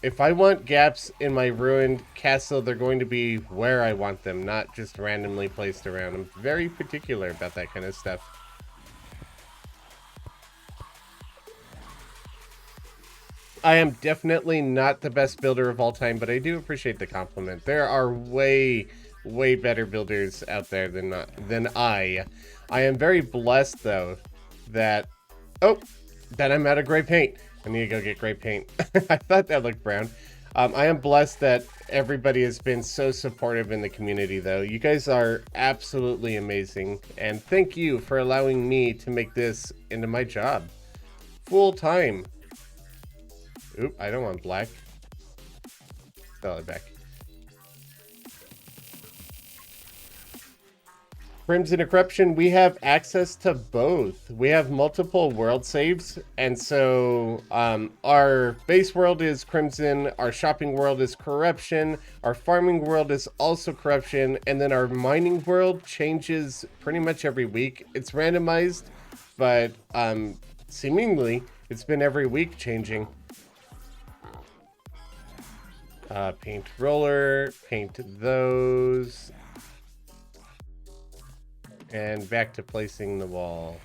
If I want gaps in my ruined castle, they're going to be where I want them, not just randomly placed around. I'm very particular about that kind of stuff. I am definitely not the best builder of all time, but I do appreciate the compliment. There are way better builders out there than I. I am very blessed, though, that I'm out of gray paint. I need to go get gray paint. I thought that looked brown. I am blessed that everybody has been so supportive in the community, though. You guys are absolutely amazing, and thank you for allowing me to make this into my job. Full time. Oop, I don't want black. Sell it back. Crimson and Corruption, we have access to both. We have multiple world saves, and so our base world is Crimson, our shopping world is Corruption, our farming world is also Corruption, and then our mining world changes pretty much every week. It's randomized, but seemingly it's been every week changing. Paint roller, paint those. And back to placing the wall.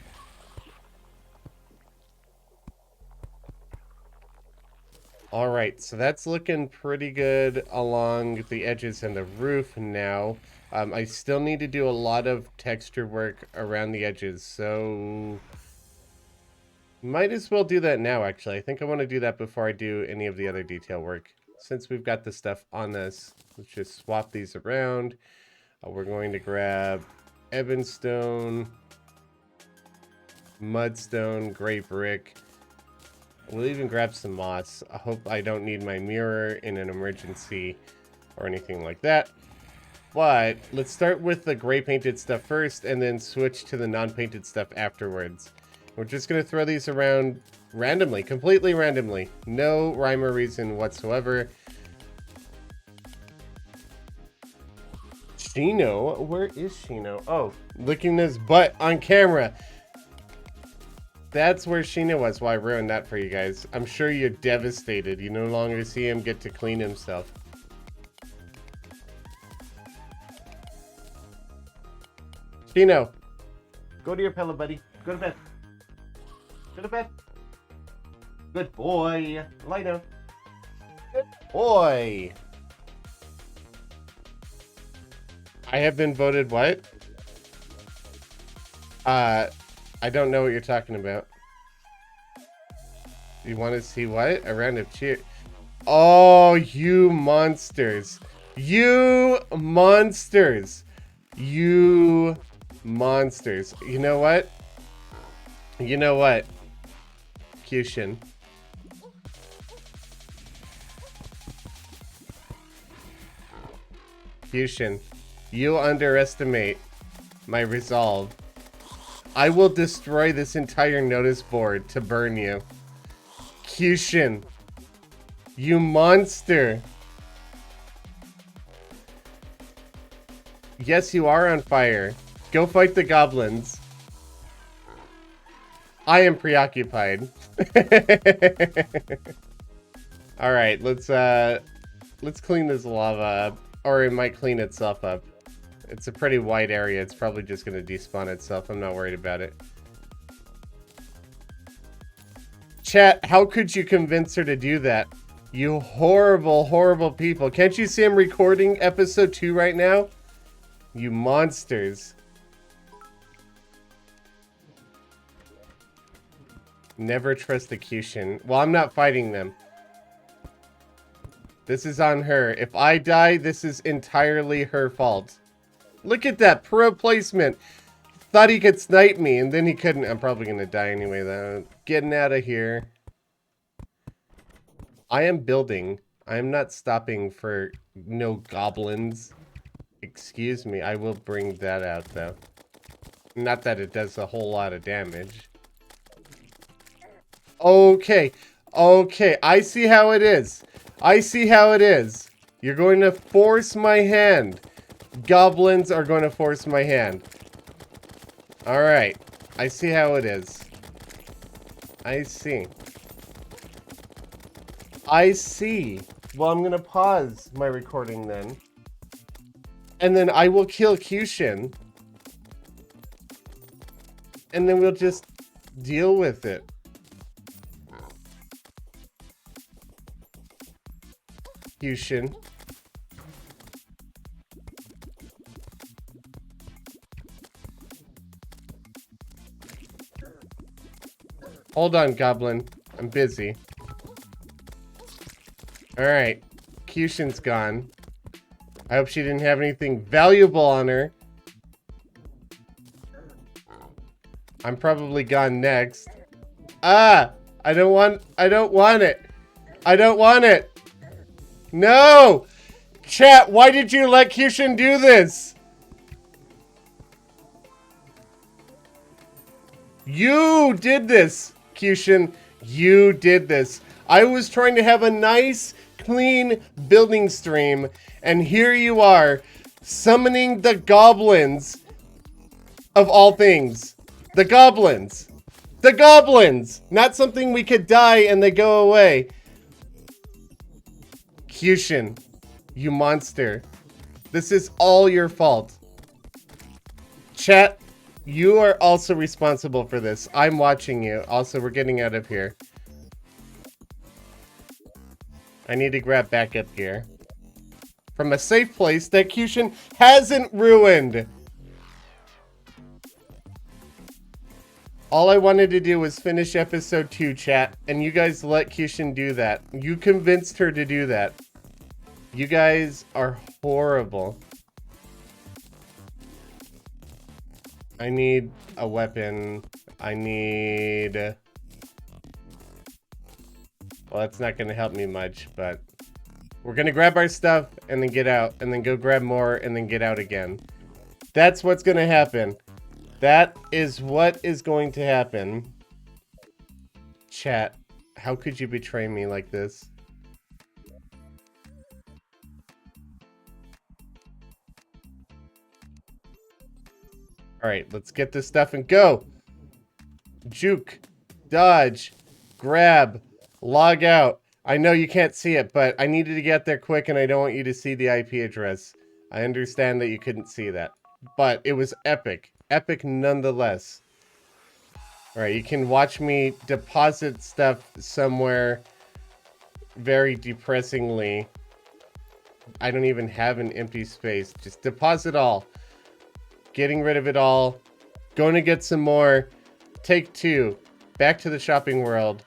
All right, so that's looking pretty good along the edges and the roof now. I still need to do a lot of texture work around the edges, so might as well do that now, actually. I think I want to do that before I do any of the other detail work. Since we've got the stuff on this, let's just swap these around. We're going to grab Ebonstone, Mudstone, Gray Brick. We'll even grab some moss. I hope I don't need my mirror in an emergency or anything like that. But let's start with the gray painted stuff first and then switch to the non-painted stuff afterwards. We're just going to throw these around randomly, completely randomly. No rhyme or reason whatsoever. Shino? Where is Shino? Oh, licking his butt on camera. That's where Shino was. Well, I ruined that for you guys. I'm sure you're devastated. You no longer see him get to clean himself. Shino, go to your pillow, buddy. Go to bed. Go to bed. Good boy. Lie down. Good boy. I have been voted what? I don't know what you're talking about. You want to see what? A round of cheer. Oh, you monsters. You monsters. You monsters. You know what? You know what? Cushion. Cushion. You underestimate my resolve. I will destroy this entire notice board to burn you. Cushion. You monster. Yes, you are on fire. Go fight the goblins. I am preoccupied. Alright, let's clean this lava up. Or it might clean itself up. It's a pretty wide area. It's probably just going to despawn itself. I'm not worried about it. Chat, how could you convince her to do that? You horrible, horrible people. Can't you see I'm recording episode 2 right now? You monsters. Never trust the Cushion. Well, I'm not fighting them. This is on her. If I die, this is entirely her fault. Look at that pro placement. Thought he could snipe me, and then he couldn't. I'm probably going to die anyway, though. Getting out of here. I am building. I am not stopping for no goblins. Excuse me. I will bring that out, though. Not that it does a whole lot of damage. Okay. Okay. I see how it is. I see how it is. You're going to force my hand. Goblins are going to force my hand. Alright. I see how it is. I see. I see. Well, I'm going to pause my recording then. And then I will kill Cushion. And then we'll just deal with it. Cushion. Hold on, Goblin. I'm busy. Alright. Cushin's gone. I hope she didn't have anything valuable on her. I'm probably gone next. Ah! I don't want it. I don't want it. No! Chat, why did you let Kyushin do this? You did this, Kyushin. You did this. I was trying to have a nice, clean building stream, and here you are, summoning the goblins of all things. The goblins. The goblins! Not something we could die and they go away. Kyushin, you monster. This is all your fault. Chat, you are also responsible for this. I'm watching you. Also, we're getting out of here. I need to grab backup gear from a safe place that Kyushin hasn't ruined. All I wanted to do was finish episode 2, chat, and you guys let Kyushin do that. You convinced her to do that. You guys are horrible. I need a weapon. I need... Well, that's not going to help me much, but... We're going to grab our stuff and then get out, and then go grab more and then get out again. That's what's going to happen. That is what is going to happen. Chat, how could you betray me like this? Alright, let's get this stuff and go! Juke, dodge, grab, log out. I know you can't see it, but I needed to get there quick and I don't want you to see the IP address. I understand that you couldn't see that. But it was epic. Epic nonetheless. Alright, you can watch me deposit stuff somewhere very depressingly. I don't even have an empty space. Just deposit all. Getting rid of it all. Going to get some more. Take 2. Back to the shopping world.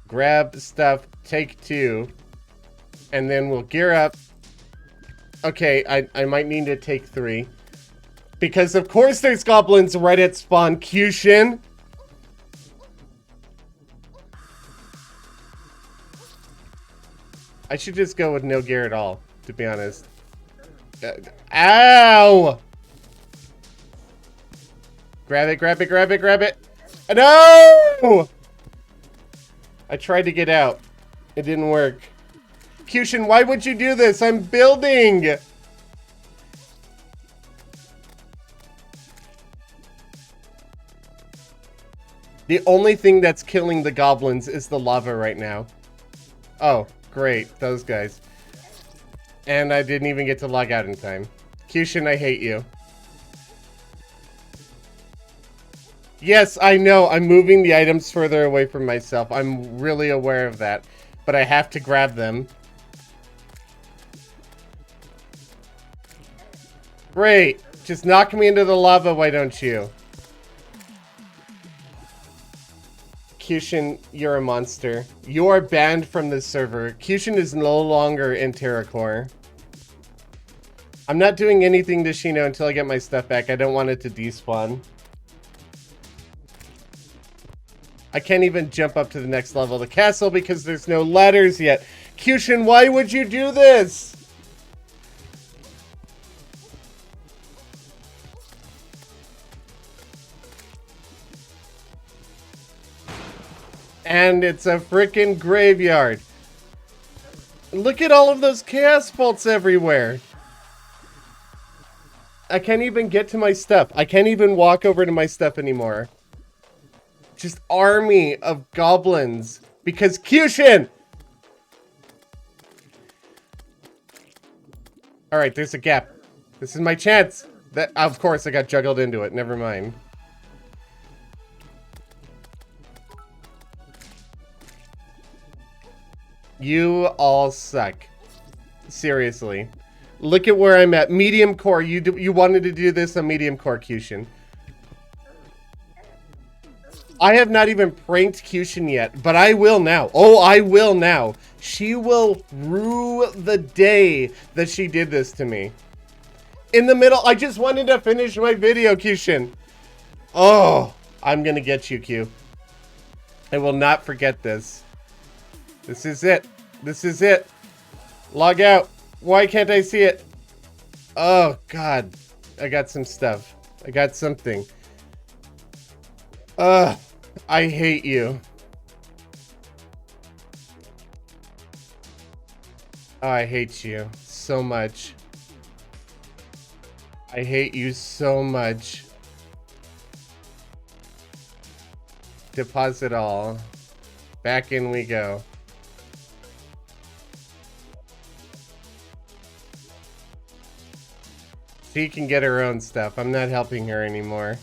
Grab stuff. Take 2. And then we'll gear up. Okay, I might need to take 3. Because of course there's goblins right at spawn, Kyushin. I should just go with no gear at all, to be honest. Ow! Grab it, grab it, grab it, grab it. No! I tried to get out. It didn't work. Kyushin, why would you do this? I'm building! The only thing that's killing the goblins is the lava right now. Oh, great. Those guys. And I didn't even get to log out in time. Kyushin, I hate you. Yes, I know. I'm moving the items further away from myself. I'm really aware of that. But I have to grab them. Great. Just knock me into the lava, why don't you? Kyushin, you're a monster. You are banned from this server. Kyushin is no longer in TerraCorps. I'm not doing anything to Shino until I get my stuff back. I don't want it to despawn. I can't even jump up to the next level of the castle because there's no ladders yet. Kyushin, why would you do this? And it's a frickin' graveyard. Look at all of those chaos bolts everywhere. I can't even get to my stuff. I can't even walk over to my stuff anymore. Just army of goblins. Because Kyushin! Alright, there's a gap. This is my chance. That, of course, I got juggled into it. Never mind. You all suck. Seriously. Look at where I'm at. Medium core. You wanted to do this on medium core, Kyushin. I have not even pranked Kyushin yet, but I will now. Oh, I will now. She will rue the day that she did this to me. In the middle, I just wanted to finish my video, Kyushin. Oh, I'm gonna get you, Q. I will not forget this. This is it. This is it. Log out. Why can't I see it? Oh, God. I got some stuff. I got something. Ugh. I hate you. Oh, I hate you so much. I hate you so much. Deposit all. Back in we go. She can get her own stuff. I'm not helping her anymore.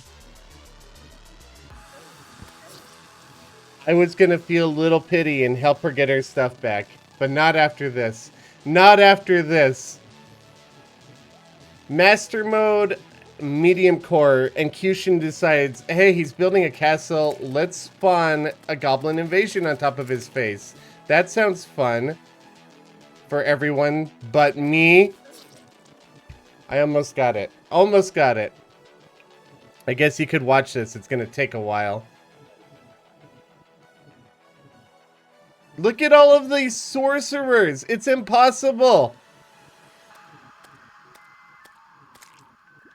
I was gonna feel a little pity and help her get her stuff back. But not after this. Not after this. Master mode, medium core, and Kyushin decides, hey, he's building a castle. Let's spawn a goblin invasion on top of his face. That sounds fun for everyone but me. I almost got it. Almost got it. I guess you could watch this. It's going to take a while. Look at all of these sorcerers. It's impossible.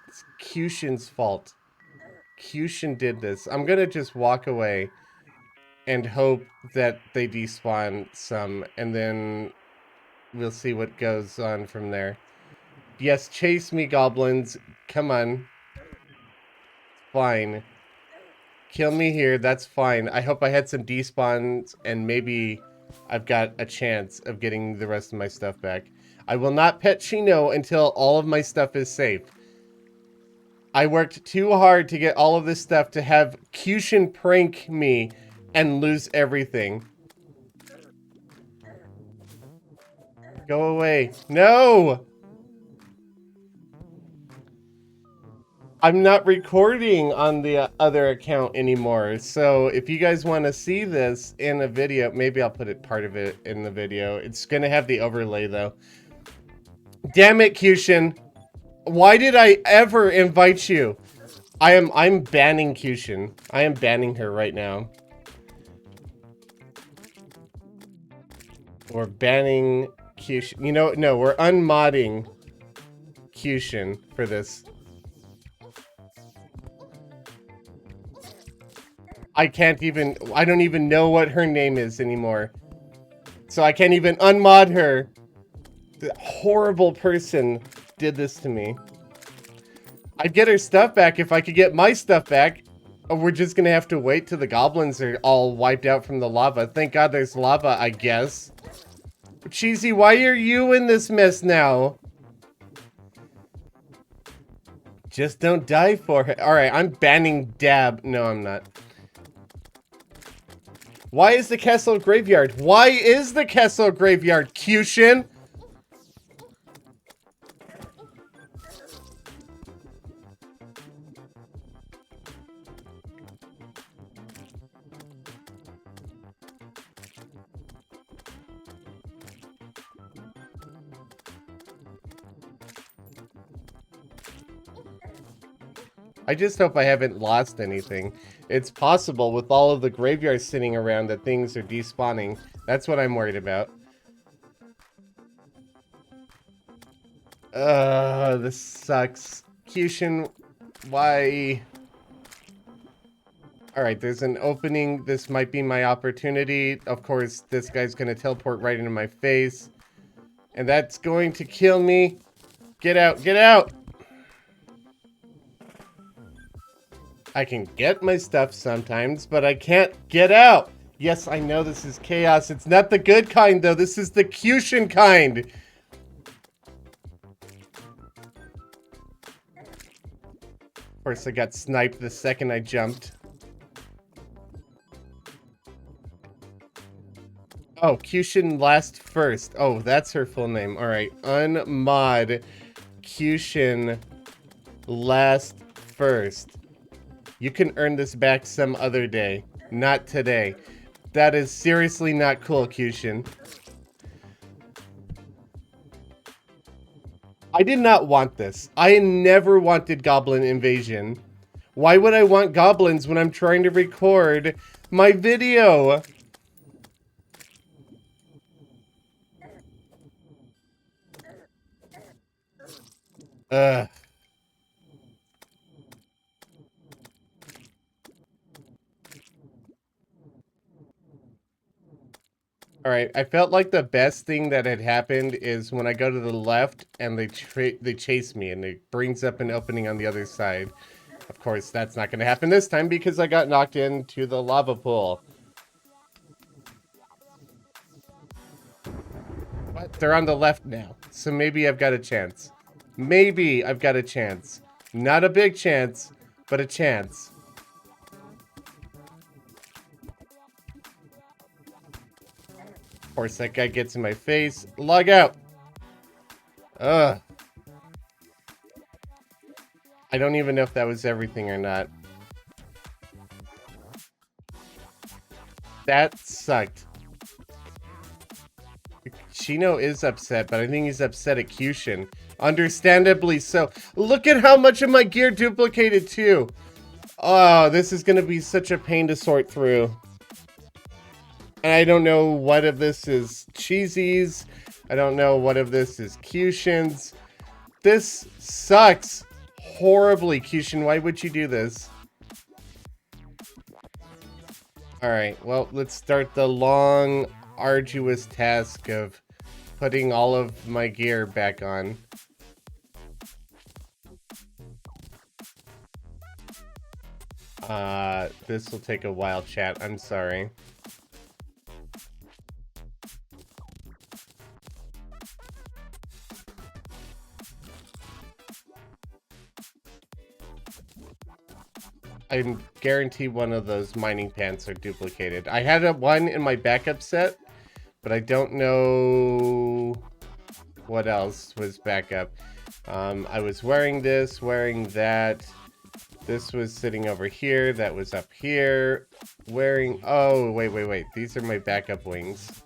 It's Kyushin's fault. Kyushin did this. I'm going to just walk away and hope that they despawn some, and then we'll see what goes on from there. Yes, chase me, goblins. Come on. Fine. Kill me here, that's fine. I hope I had some despawns, and maybe I've got a chance of getting the rest of my stuff back. I will not pet Chino until all of my stuff is safe. I worked too hard to get all of this stuff to have Kyushin prank me and lose everything. Go away. No! I'm not recording on the other account anymore, so if you guys want to see this in a video, maybe I'll put part of it in the video. It's gonna have the overlay though. Damn it, Kyushin! Why did I ever invite you? I'm banning Kyushin. I am banning her right now. We're banning Kyushin. You know, no, we're unmodding Kyushin for this. I don't even know what her name is anymore. So I can't even unmod her. The horrible person did this to me. I'd get her stuff back if I could get my stuff back. Or we're just gonna have to wait till the goblins are all wiped out from the lava. Thank God there's lava, I guess. Cheesy, why are you in this mess now? Just don't die for her. Alright, I'm banning Dab. No, I'm not. Why is the castle graveyard? Why is the castle graveyard, Kyushin? I just hope I haven't lost anything. It's possible with all of the graveyards sitting around that things are despawning. That's what I'm worried about. This sucks. Kyushin, why? Alright, there's an opening. This might be my opportunity. Of course, this guy's gonna teleport right into my face. And that's going to kill me. Get out, get out! I can get my stuff sometimes, but I can't get out. Yes, I know this is chaos. It's not the good kind, though. This is the Kyushin kind. Of course, I got sniped the second I jumped. Oh, Kyushin last first. Oh, that's her full name. All right, unmod Kyushin last first. You can earn this back some other day. Not today. That is seriously not cool, Kyushin. I did not want this. I never wanted Goblin Invasion. Why would I want goblins when I'm trying to record my video? Ugh. Alright, I felt like the best thing that had happened is when I go to the left and they chase me and it brings up an opening on the other side. Of course, that's not going to happen this time because I got knocked into the lava pool. But they're on the left now, so maybe I've got a chance. Maybe I've got a chance. Not a big chance, but a chance. Of course, that guy gets in my face. Log out. Ugh. I don't even know if that was everything or not. That sucked. Chino is upset, but I think he's upset at Cushion. Understandably so. Look at how much of my gear duplicated too. Oh, this is going to be such a pain to sort through. And I don't know what of this is Cheesies. I don't know what of this is Cushions. This sucks horribly, Cushion. Why would you do this? Alright, well, let's start the long, arduous task of putting all of my gear back on. This will take a while, chat. I'm sorry. I guarantee one of those mining pants are duplicated. I had one in my backup set, but I don't know what else was backup. I was wearing this, wearing that. This was sitting over here. That was up here. Wearing... Oh, wait. These are my backup wings.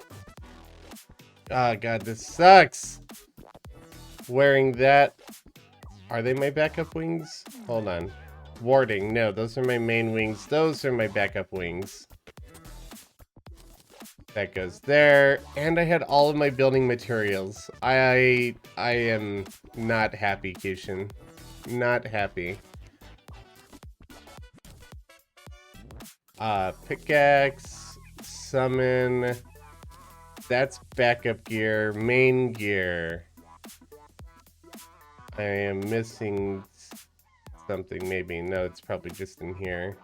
Oh, God, this sucks. Wearing that. Are they my backup wings? Hold on. Warding. No, those are my main wings. Those are my backup wings. That goes there. And I had all of my building materials. I am not happy, Kishin. Not happy. Pickaxe, summon, that's backup gear, main gear. I am missing something, maybe. No, it's probably just in here.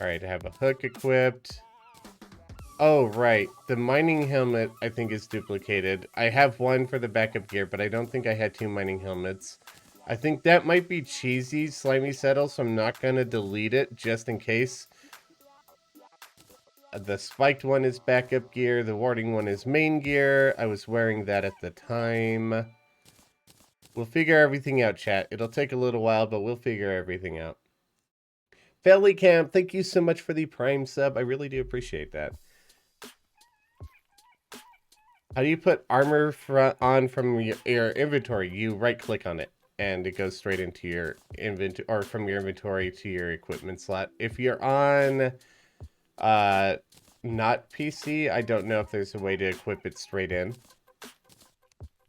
Alright, I have a hook equipped. Oh, right. The mining helmet, I think, is duplicated. I have one for the backup gear, but I don't think I had two mining helmets. I think that might be Cheesy Slimy Settle, so I'm not going to delete it, just in case. The spiked one is backup gear. The warding one is main gear. I was wearing that at the time. We'll figure everything out, chat. It'll take a little while, but we'll figure everything out. Felly Camp, thank you so much for the Prime sub. I really do appreciate that. How do you put armor on from your inventory? You right-click on it, and it goes straight into your inventory, or from your inventory to your equipment slot. If you're on not PC, I don't know if there's a way to equip it straight in.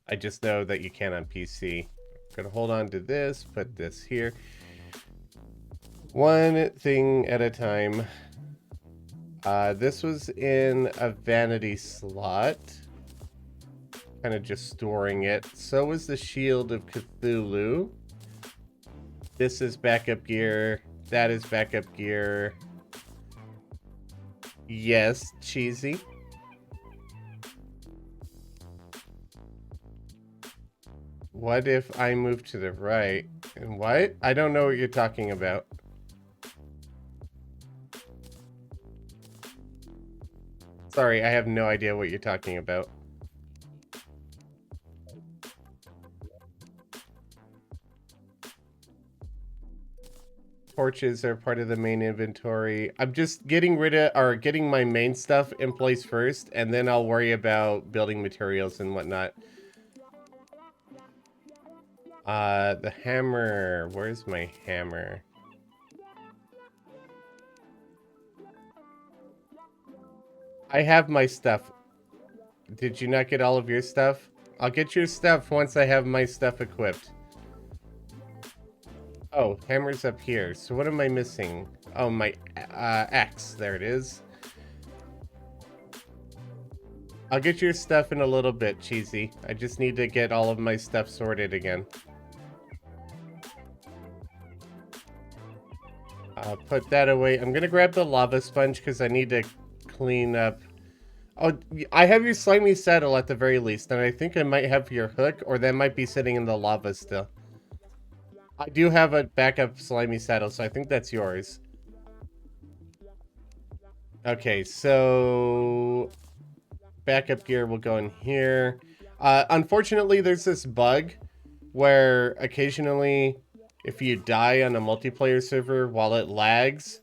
I just know that you can on PC. I'm gonna hold on to this, put this here. One thing at a time. This was in a vanity slot. Kind of just storing it. So was the Shield of Cthulhu. This is backup gear. That is backup gear. Yes, Cheesy. What if I move to the right? And what? I don't know what you're talking about. Sorry, I have no idea what you're talking about. Torches are part of the main inventory. I'm just getting rid of, or getting my main stuff in place first, and then I'll worry about building materials and whatnot. The hammer. Where's my hammer? I have my stuff. Did you not get all of your stuff? I'll get your stuff once I have my stuff equipped. Oh, hammer's up here. So what am I missing? Oh, my axe. There it is. I'll get your stuff in a little bit, Cheesy. I just need to get all of my stuff sorted again. Put that away. I'm gonna grab the lava sponge because I need to clean up. Oh, I have your slimy saddle at the very least, and I think I might have your hook, or that might be sitting in the lava still. I do have a backup slimy saddle, so I think that's yours. Okay, so backup gear will go in here. Unfortunately, there's this bug where occasionally, if you die on a multiplayer server while it lags,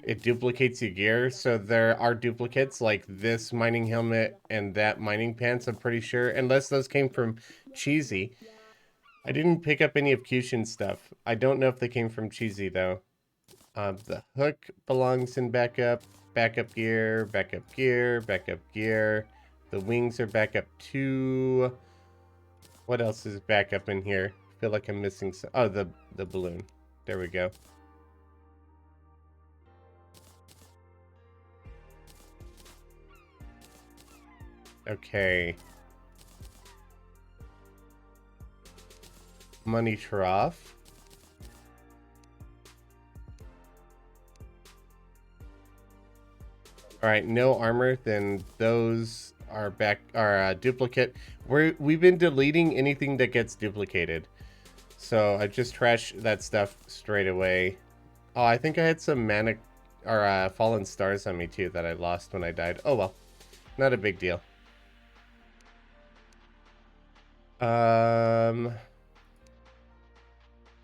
it duplicates your gear. So there are duplicates like this mining helmet and that mining pants, I'm pretty sure, unless those came from Cheesy. I didn't pick up any of Cushin's stuff. I don't know if they came from Cheesy though. The hook belongs in backup. Backup gear, backup gear, backup gear. The wings are backup too. What else is backup in here? I feel like I'm missing some. Oh, the balloon. There we go. Okay. Money trough. All right, no armor. Then those are duplicate. We've been deleting anything that gets duplicated. So I just trashed that stuff straight away. Oh, I think I had some manic or fallen stars on me too that I lost when I died. Oh well, not a big deal.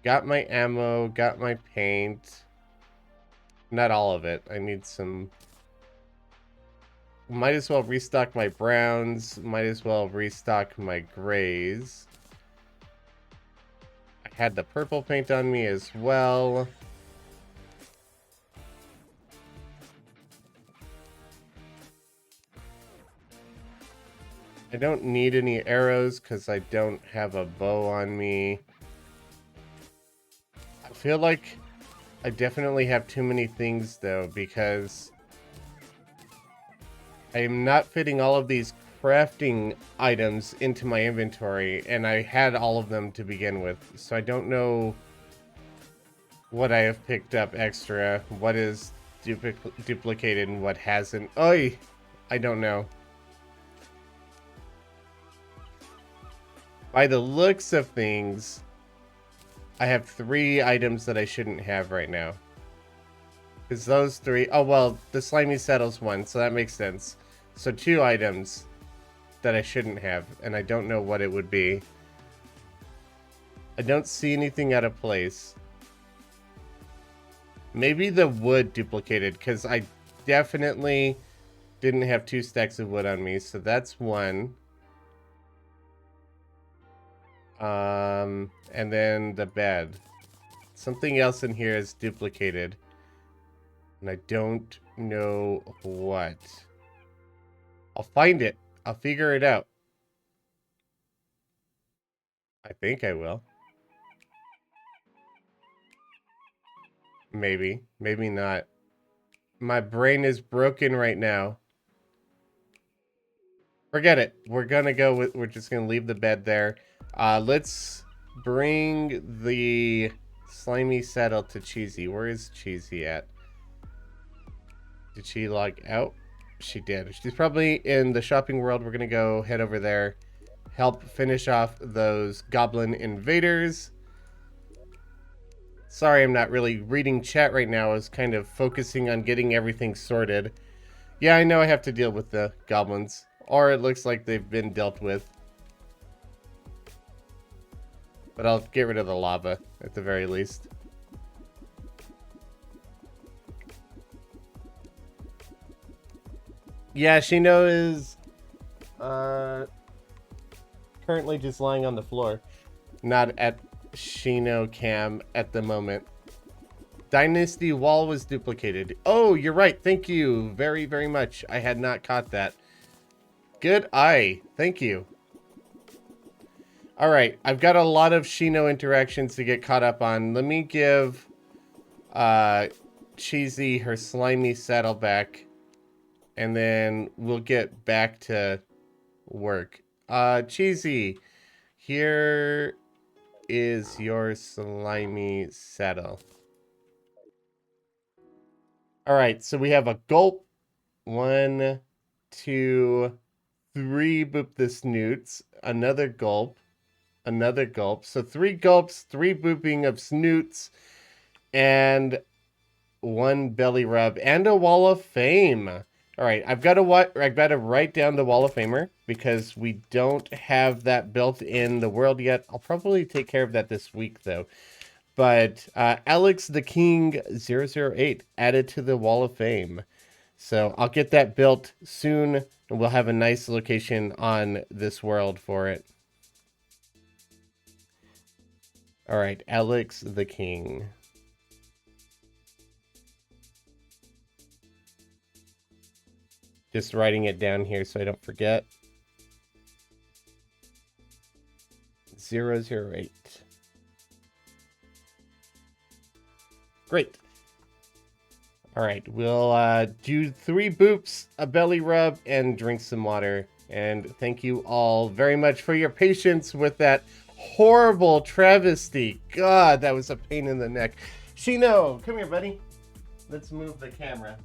Got my ammo, got my paint. Not all of it. I need some. Might as well restock my browns. Might as well restock my grays. I had the purple paint on me as well. I don't need any arrows because I don't have a bow on me. I feel like I definitely have too many things though because I am not fitting all of these crafting items into my inventory, and I had all of them to begin with, so I don't know what I have picked up extra, what is duplicated and what hasn't. Oy! I don't know. By the looks of things, I have 3 items that I shouldn't have right now. Because those 3... Oh, well, the slimy saddle's 1, so that makes sense. So 2 items that I shouldn't have, and I don't know what it would be. I don't see anything out of place. Maybe the wood duplicated, because I definitely didn't have 2 stacks of wood on me, so that's 1. And then the bed. Something else in here is duplicated. And I don't know what. I'll find it. I'll figure it out. I think I will. Maybe. Maybe not. My brain is broken right now. Forget it. We're gonna go with... We're just gonna leave the bed there. Let's bring the slimy saddle to Cheesy. Where is Cheesy at? Did she log out? She did. She's probably in the shopping world. We're gonna go head over there, help finish off those goblin invaders. Sorry, I'm not really reading chat right now. I was kind of focusing on getting everything sorted. Yeah, I know I have to deal with the goblins, or it looks like they've been dealt with. But I'll get rid of the lava, at the very least. Yeah, Shino is currently just lying on the floor. Not at Shino cam at the moment. Dynasty wall was duplicated. Oh, you're right. Thank you very, very much. I had not caught that. Good eye. Thank you. All right. I've got a lot of Shino interactions to get caught up on. Let me give Cheesy her slimy saddle back, and then we'll get back to work. Cheesy, here is your slimy saddle. All right, so we have a gulp. 1, 2, 3. Boop the snoots. Another gulp. Another gulp. So 3 gulps, 3 booping of snoots, and 1 belly rub, and a wall of fame. All right, I've got to write down the wall of famer because we don't have that built in the world yet. I'll probably take care of that this week though. But Alex the King 008 added to the wall of fame. So I'll get that built soon, and we'll have a nice location on this world for it. All right, Alex the King. Just writing it down here so I don't forget. 008. Great. All right, we'll do 3 boops, a belly rub, and drink some water. And thank you all very much for your patience with that horrible travesty. God, that was a pain in the neck. Shino, come here, buddy. Let's move the camera.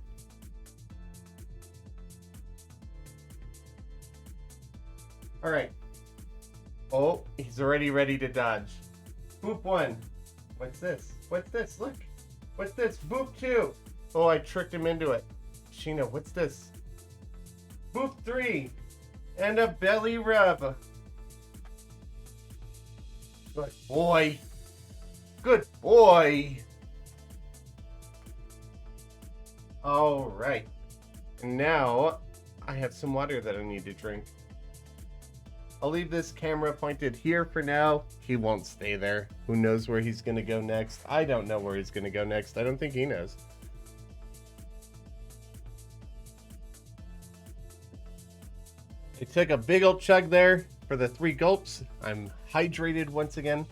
All right. Oh, he's already ready to dodge. Boop 1. What's this? What's this? Look. What's this? Boop 2. Oh, I tricked him into it. Shino, what's this? Boop 3. And a belly rub. Good boy. Good boy. All right. Now, I have some water that I need to drink. I'll leave this camera pointed here for now. He won't stay there. Who knows where he's going to go next? I don't know where he's going to go next. I don't think he knows. I took a big old chug there for the 3 gulps. I'm hydrated once again.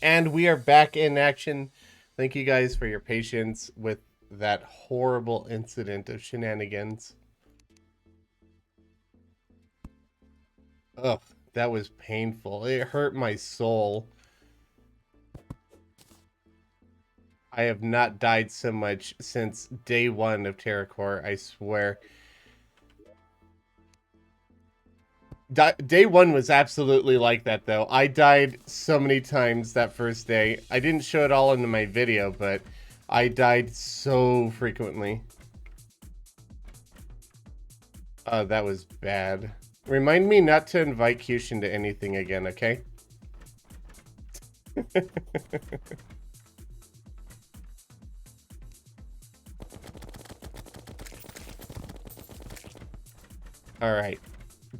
And we are back in action. Thank you guys for your patience with that horrible incident of shenanigans. Ugh, that was painful. It hurt my soul. I have not died so much since day 1 of TerraCorps, I swear. Day 1 was absolutely like that, though. I died so many times that first day. I didn't show it all in my video, but I died so frequently. Oh, that was bad. Remind me not to invite Kyushin to anything again, okay? Alright.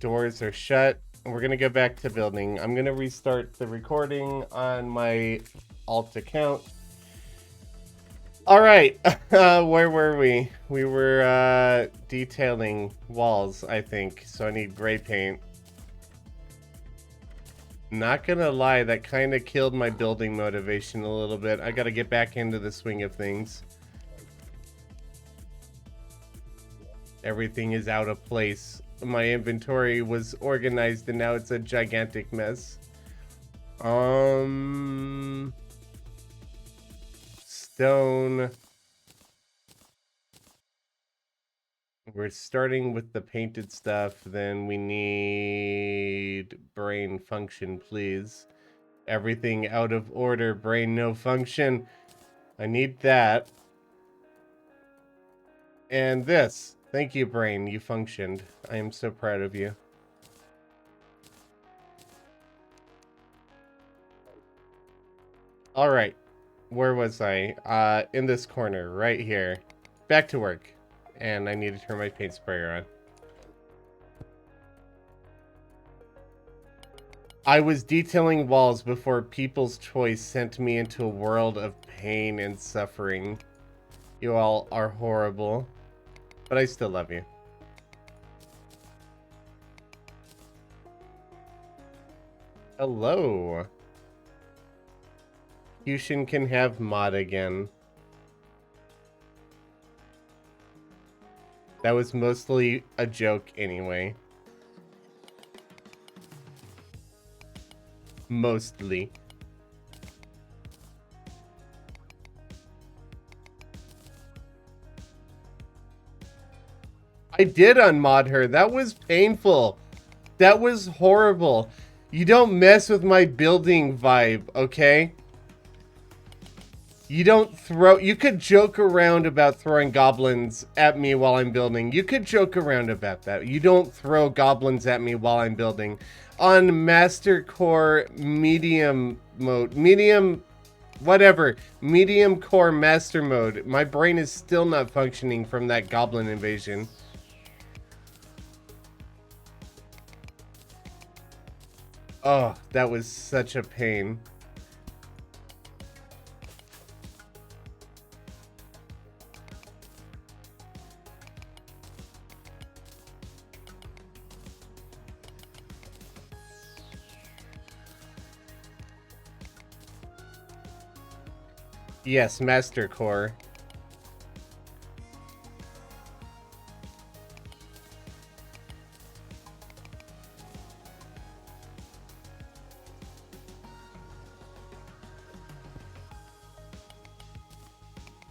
Doors are shut. We're gonna go back to building. I'm gonna restart the recording on my alt account. Alright. Where were we? We were detailing walls, I think. So I need gray paint. Not gonna lie, that kind of killed my building motivation a little bit. I gotta get back into the swing of things. Everything is out of place. My inventory was organized and now it's a gigantic mess. Stone. We're starting with the painted stuff. Then we need brain function, please. Everything out of order. Brain no function. I need that. And this. Thank you, brain. You functioned. I am so proud of you. All right. Where was I? In this corner, right here. Back to work. And I need to turn my paint sprayer on. I was detailing walls before People's Choice sent me into a world of pain and suffering. You all are horrible, but I still love you. Hello. Fusion can have mod again. That was mostly a joke anyway. Mostly. I did unmod her. That was painful. That was horrible. You don't mess with my building vibe, okay? You don't throw... You could joke around about throwing goblins at me while I'm building. You could joke around about that. You don't throw goblins at me while I'm building. On Master Core Medium mode. Medium... Whatever. Medium Core Master mode. My brain is still not functioning from that goblin invasion. Oh, that was such a pain. Yes, Master Core.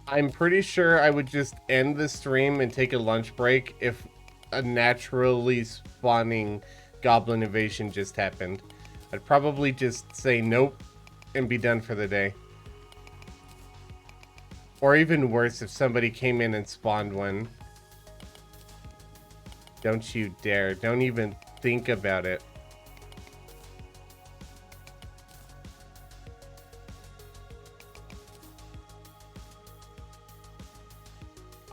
I'm pretty sure I would just end the stream and take a lunch break if a naturally spawning goblin invasion just happened. I'd probably just say nope and be done for the day. Or even worse, if somebody came in and spawned one. Don't you dare. Don't even think about it.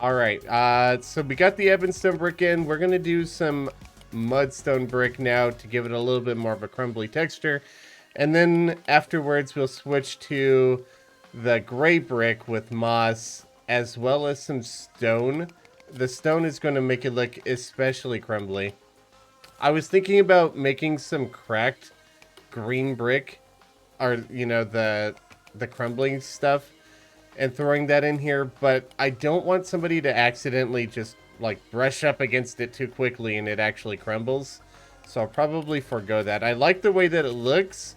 Alright, so we got the Ebonstone brick in. We're going to do some mudstone brick now to give it a little bit more of a crumbly texture. And then afterwards, we'll switch to the gray brick with moss, as well as some stone. The stone is going to make it look especially crumbly. I was thinking about making some cracked green brick, or, you know, the crumbling stuff, and throwing that in here, but I don't want somebody to accidentally just, like, brush up against it too quickly and it actually crumbles. So I'll probably forego that. I like the way that it looks.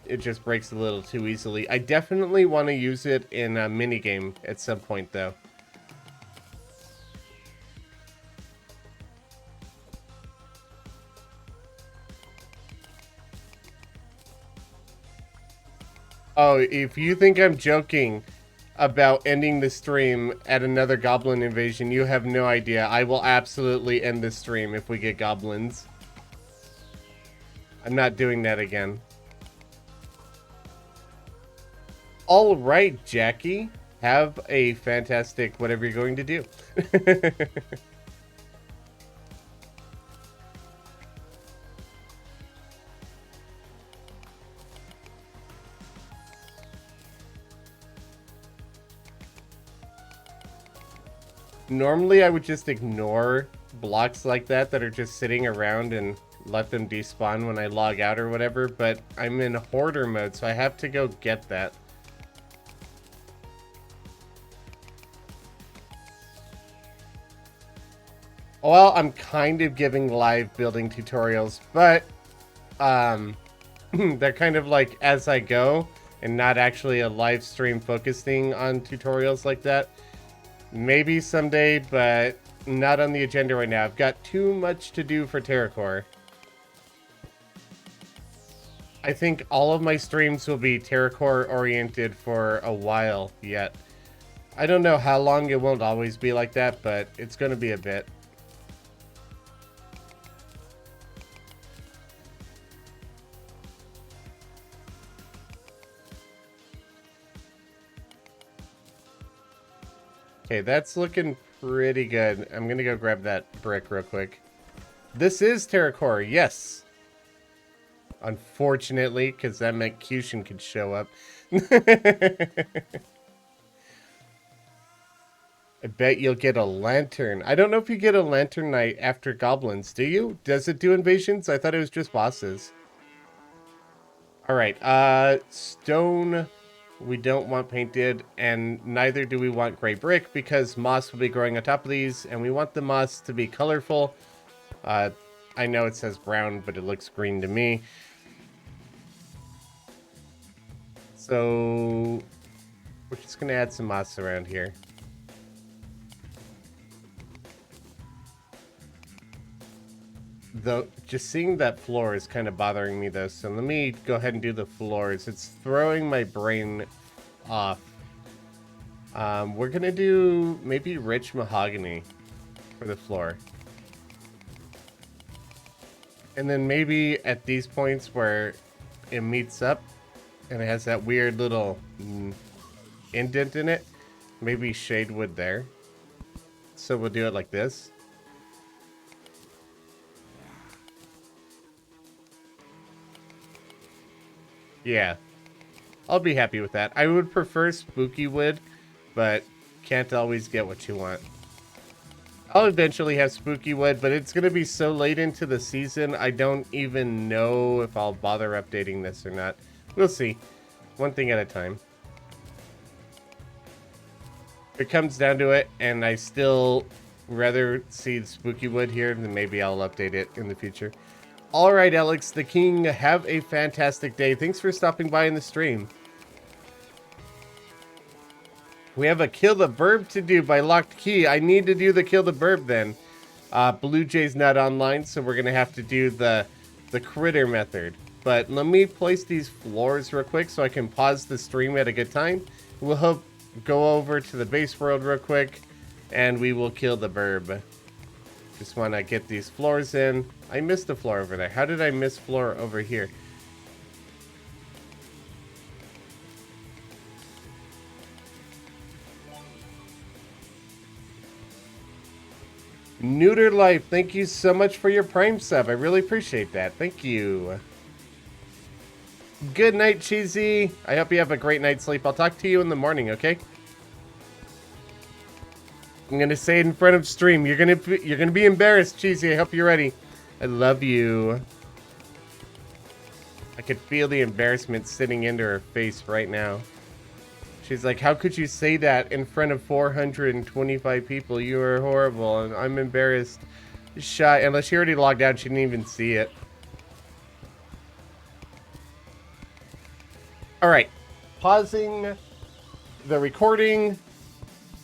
It just breaks a little too easily. I definitely want to use it in a minigame at some point, though. Oh, if you think I'm joking about ending the stream at another goblin invasion, you have no idea. I will absolutely end the stream if we get goblins. I'm not doing that again. All right, Jackie. Have a fantastic whatever you're going to do. Normally, I would just ignore blocks like that are just sitting around and let them despawn when I log out or whatever, but I'm in hoarder mode, so I have to go get that. Well, I'm kind of giving live building tutorials, but they're kind of like as I go and not actually a live stream focusing on tutorials like that. Maybe someday, but not on the agenda right now. I've got too much to do for TerraCorps. I think all of my streams will be TerraCorps oriented for a while yet. I don't know how long. It won't always be like that, but it's going to be a bit. Okay, that's looking pretty good. I'm gonna go grab that brick real quick. This is TerraCorps, yes. Unfortunately, because that meant Cushion could show up. I bet you'll get a lantern. I don't know if you get a lantern night after goblins, do you? Does it do invasions? I thought it was just bosses. Alright, stone we don't want painted, and neither do we want gray brick because moss will be growing on top of these, and we want the moss to be colorful. I know it says brown, but it looks green to me. So we're just gonna add some moss around here. Though, just seeing that floor is kind of bothering me though, so let me go ahead and do the floors. It's throwing my brain off. We're gonna do maybe rich mahogany for the floor. And then maybe at these points where it meets up and it has that weird little indent in it, maybe shade wood there. So we'll do it like this. Yeah, I'll be happy with that. I would prefer spooky wood, but can't always get what you want. I'll eventually have spooky wood, but it's going to be so late into the season, I don't even know if I'll bother updating this or not. We'll see. One thing at a time. If it comes down to it, and I still rather see spooky wood here, then maybe I'll update it in the future. All right, Alex the King, have a fantastic day. Thanks for stopping by in the stream. We have a Kill the Burb to do by Locked Key. I need to do the Kill the Burb then. Blue Jay's not online, so we're going to have to do the critter method. But let me place these floors real quick so I can pause the stream at a good time. We'll go over to the base world real quick, and we will kill the burb. Just want to get these floors in. I missed a floor over there. How did I miss floor over here? Neuter Life, thank you so much for your Prime sub. I really appreciate that. Thank you. Good night, Cheesy. I hope you have a great night's sleep. I'll talk to you in the morning, okay? I'm gonna say it in front of stream. You're gonna be embarrassed, Cheesy. I hope you're ready. I love you. I could feel the embarrassment sitting into her face right now. She's like, how could you say that in front of 425 people? You are horrible, and I'm embarrassed. Shy. Unless she already logged out, she didn't even see it. Alright. Pausing the recording.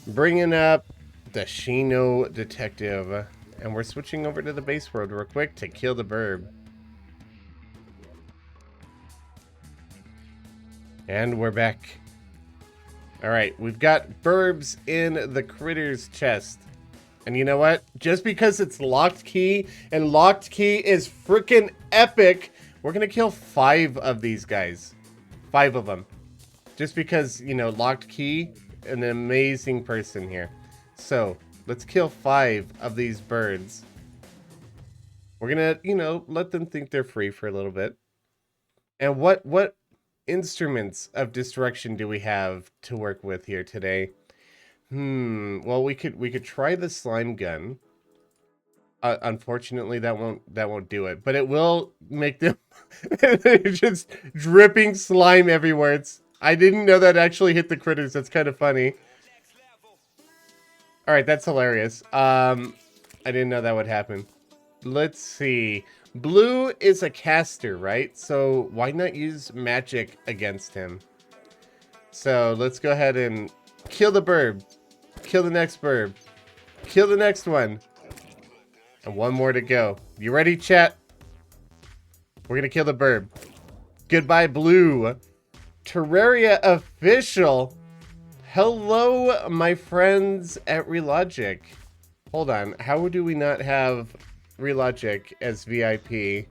Bringing up the Shino Detective. And we're switching over to the base world real quick to kill the burb. And we're back. Alright, we've got burbs in the critter's chest. And you know what? Just because it's Locked Key, and Locked Key is freaking epic, we're gonna kill 5 of these guys. 5 of them. Just because, you know, Locked Key, an amazing person here. So, let's kill 5 of these birds. We're gonna, you know, let them think they're free for a little bit. And what instruments of destruction do we have to work with here today? Well, we could try the slime gun. Unfortunately, that won't do it, but it will make them just dripping slime everywhere. I didn't know that actually hit the critters. That's kind of funny. All right, that's hilarious. I didn't know that would happen. Let's see. Blue is a caster, right? So why not use magic against him? So let's go ahead and kill the burb. Kill the next burb. Kill the next one. And one more to go. You ready, chat? We're gonna kill the burb. Goodbye, Blue. Terraria official. Hello, my friends at Relogic. Hold on. How do we not have Relogic as VIP?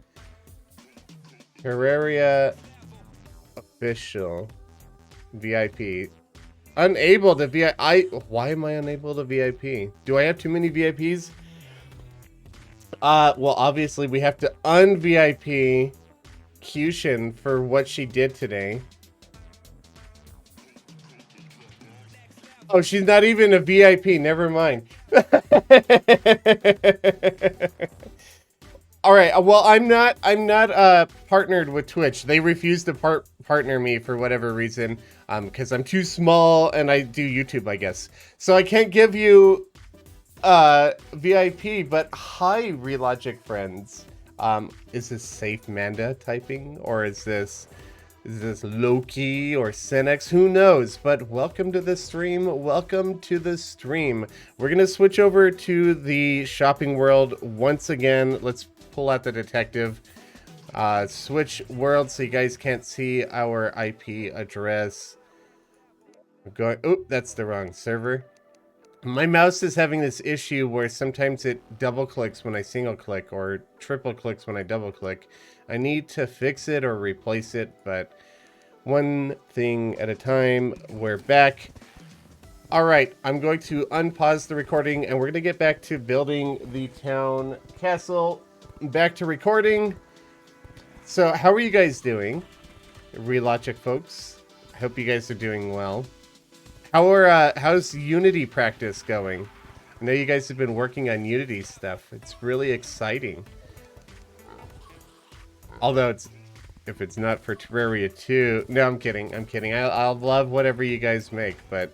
Terraria official VIP. Unable to VIP. Why am I unable to VIP? Do I have too many VIPs? Well, obviously we have to un-VIP Cushion for what she did today. Oh, she's not even a VIP. Never mind. All right. Well, I'm not partnered with Twitch. They refused to partner me for whatever reason. Because I'm too small and I do YouTube, I guess. So I can't give you VIP. But hi, Relogic friends. Is this Safe Manda typing, or is this Loki or Senex? Who knows? But welcome to the stream. Welcome to the stream. We're gonna switch over to the shopping world once again. Let's pull out the detective. Switch world so you guys can't see our IP address. I'm going. Oh, that's the wrong server. My mouse is having this issue where sometimes it double clicks when I single click or triple clicks when I double click. I need to fix it or replace it, but one thing at a time. We're back. All right, I'm going to unpause the recording and we're going to get back to building the town castle. Back to recording. So how are you guys doing? Relogic folks. I hope you guys are doing well. How's Unity practice going? I know you guys have been working on Unity stuff. It's really exciting. Although if it's not for Terraria 2... No, I'm kidding. I'm kidding. I'll love whatever you guys make, but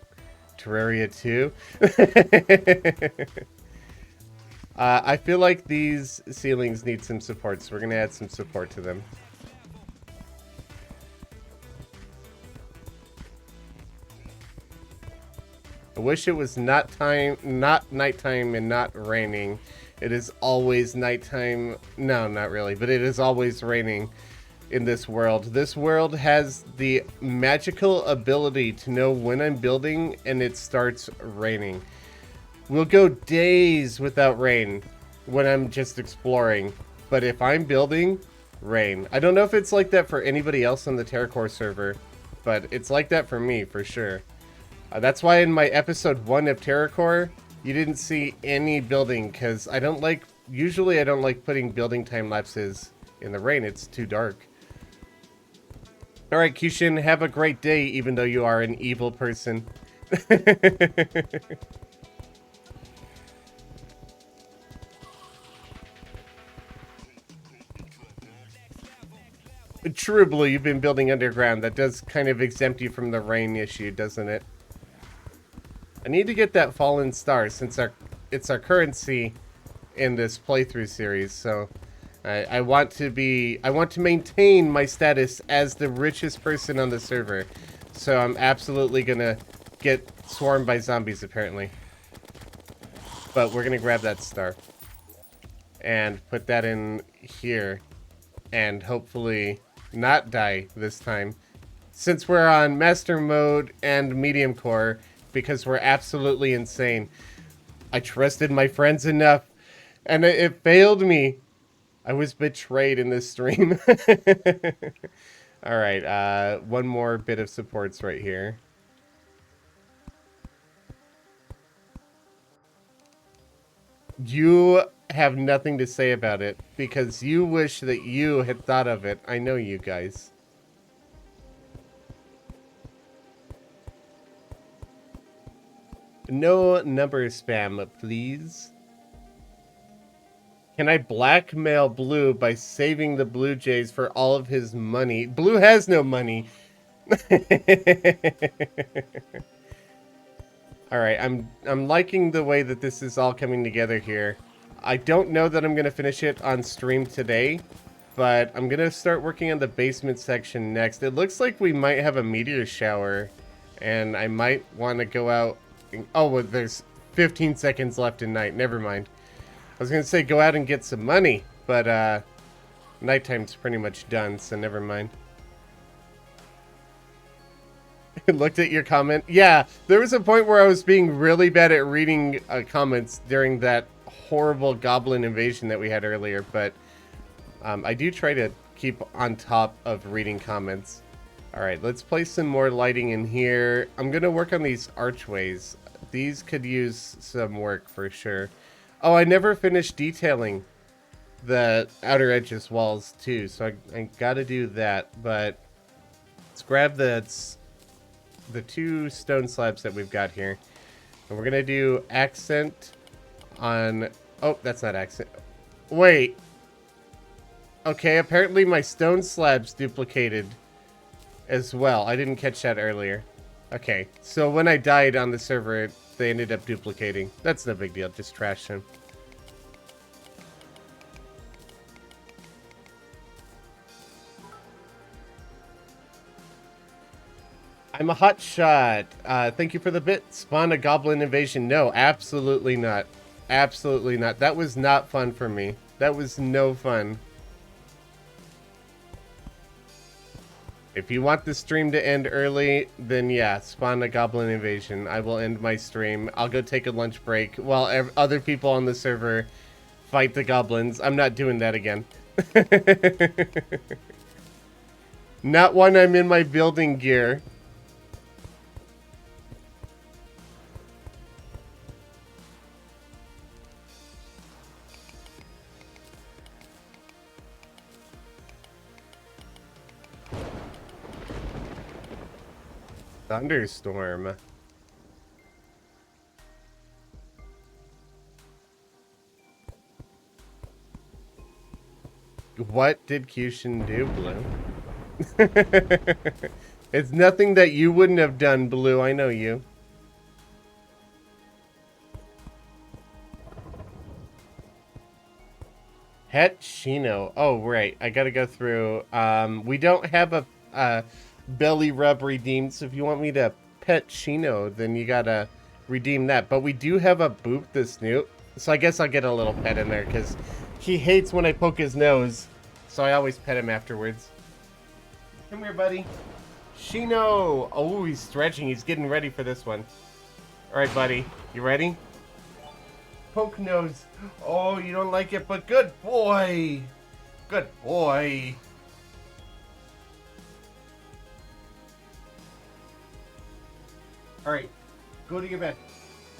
Terraria 2? I feel like these ceilings need some support, so we're going to add some support to them. I wish it was not nighttime and not raining. It is always nighttime. No, not really, but it is always raining in this world. This world has the magical ability to know when I'm building and it starts raining. We'll go days without rain when I'm just exploring, but if I'm building, rain. I don't know if it's like that for anybody else on the TerraCorps server, but it's like that for me for sure. That's why in my episode 1 of TerraCorps, you didn't see any building, because usually I don't like putting building time lapses in the rain. It's too dark. Alright, Kishin, have a great day, even though you are an evil person. True, Blue, you've been building underground. That does kind of exempt you from the rain issue, doesn't it? I need to get that fallen star since it's our currency in this playthrough series. So I want to maintain my status as the richest person on the server. So I'm absolutely gonna get swarmed by zombies apparently. But we're gonna grab that star and put that in here and hopefully not die this time. Since we're on master mode and medium core, because we're absolutely insane. I trusted my friends enough, and it failed me. I was betrayed in this stream. Alright, one more bit of supports right here. You have nothing to say about it, because you wish that you had thought of it. I know you guys. No number spam, please. Can I blackmail Blue by saving the Blue Jays for all of his money? Blue has no money. Alright, I'm liking the way that this is all coming together here. I don't know that I'm going to finish it on stream today, but I'm going to start working on the basement section next. It looks like we might have a meteor shower, and I might want to go out. Oh, well, there's 15 seconds left in night. Never mind. I was going to say go out and get some money, but nighttime's pretty much done, so never mind. Looked at your comment. Yeah, there was a point where I was being really bad at reading comments during that horrible goblin invasion that we had earlier, but I do try to keep on top of reading comments. Alright, let's place some more lighting in here. I'm going to work on these archways. These could use some work for sure. Oh, I never finished detailing. the outer edges walls too, so I gotta do that. But let's grab the 2 stone slabs that we've got here, and we're gonna do accent on. Oh, that's not accent. Wait. Okay, apparently my stone slabs duplicated as well. I didn't catch that earlier. Okay, so when I died on the server, they ended up duplicating. That's no big deal, just trash them. I'm a hot shot. Thank you for the bit. Spawn a goblin invasion. No, absolutely not. Absolutely not. That was not fun for me. That was no fun. If you want the stream to end early, then yeah, spawn a goblin invasion. I will end my stream. I'll go take a lunch break while other people on the server fight the goblins. I'm not doing that again. Not when I'm in my building gear. Thunderstorm. What did Cushion do, Blue? It's nothing that you wouldn't have done, Blue. I know you. Het Shino. Oh, right. I gotta go through. We don't have a belly rub redeemed, so if you want me to pet Shino, then you gotta redeem that. But we do have a Boop the Snoot, so I guess I'll get a little pet in there, because he hates when I poke his nose, so I always pet him afterwards. Come here, buddy. Shino! Oh, he's stretching. He's getting ready for this one. Alright, buddy. You ready? Poke nose. Oh, you don't like it, but good boy. Good boy. All right, go to your bed.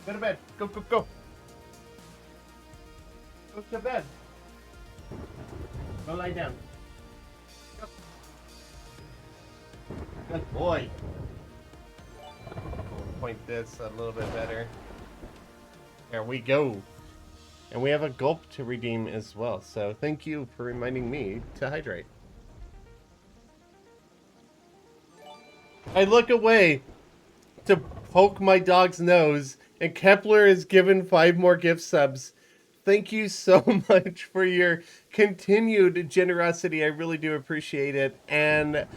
Go to bed. Go, go, go. Go to bed. Go lie down. Go. Good boy. We'll point this a little bit better. There we go. And we have a gulp to redeem as well. So thank you for reminding me to hydrate. I look away to poke my dog's nose, and Kepler is given 5 more gift subs. Thank you so much for your continued generosity. I really do appreciate it. And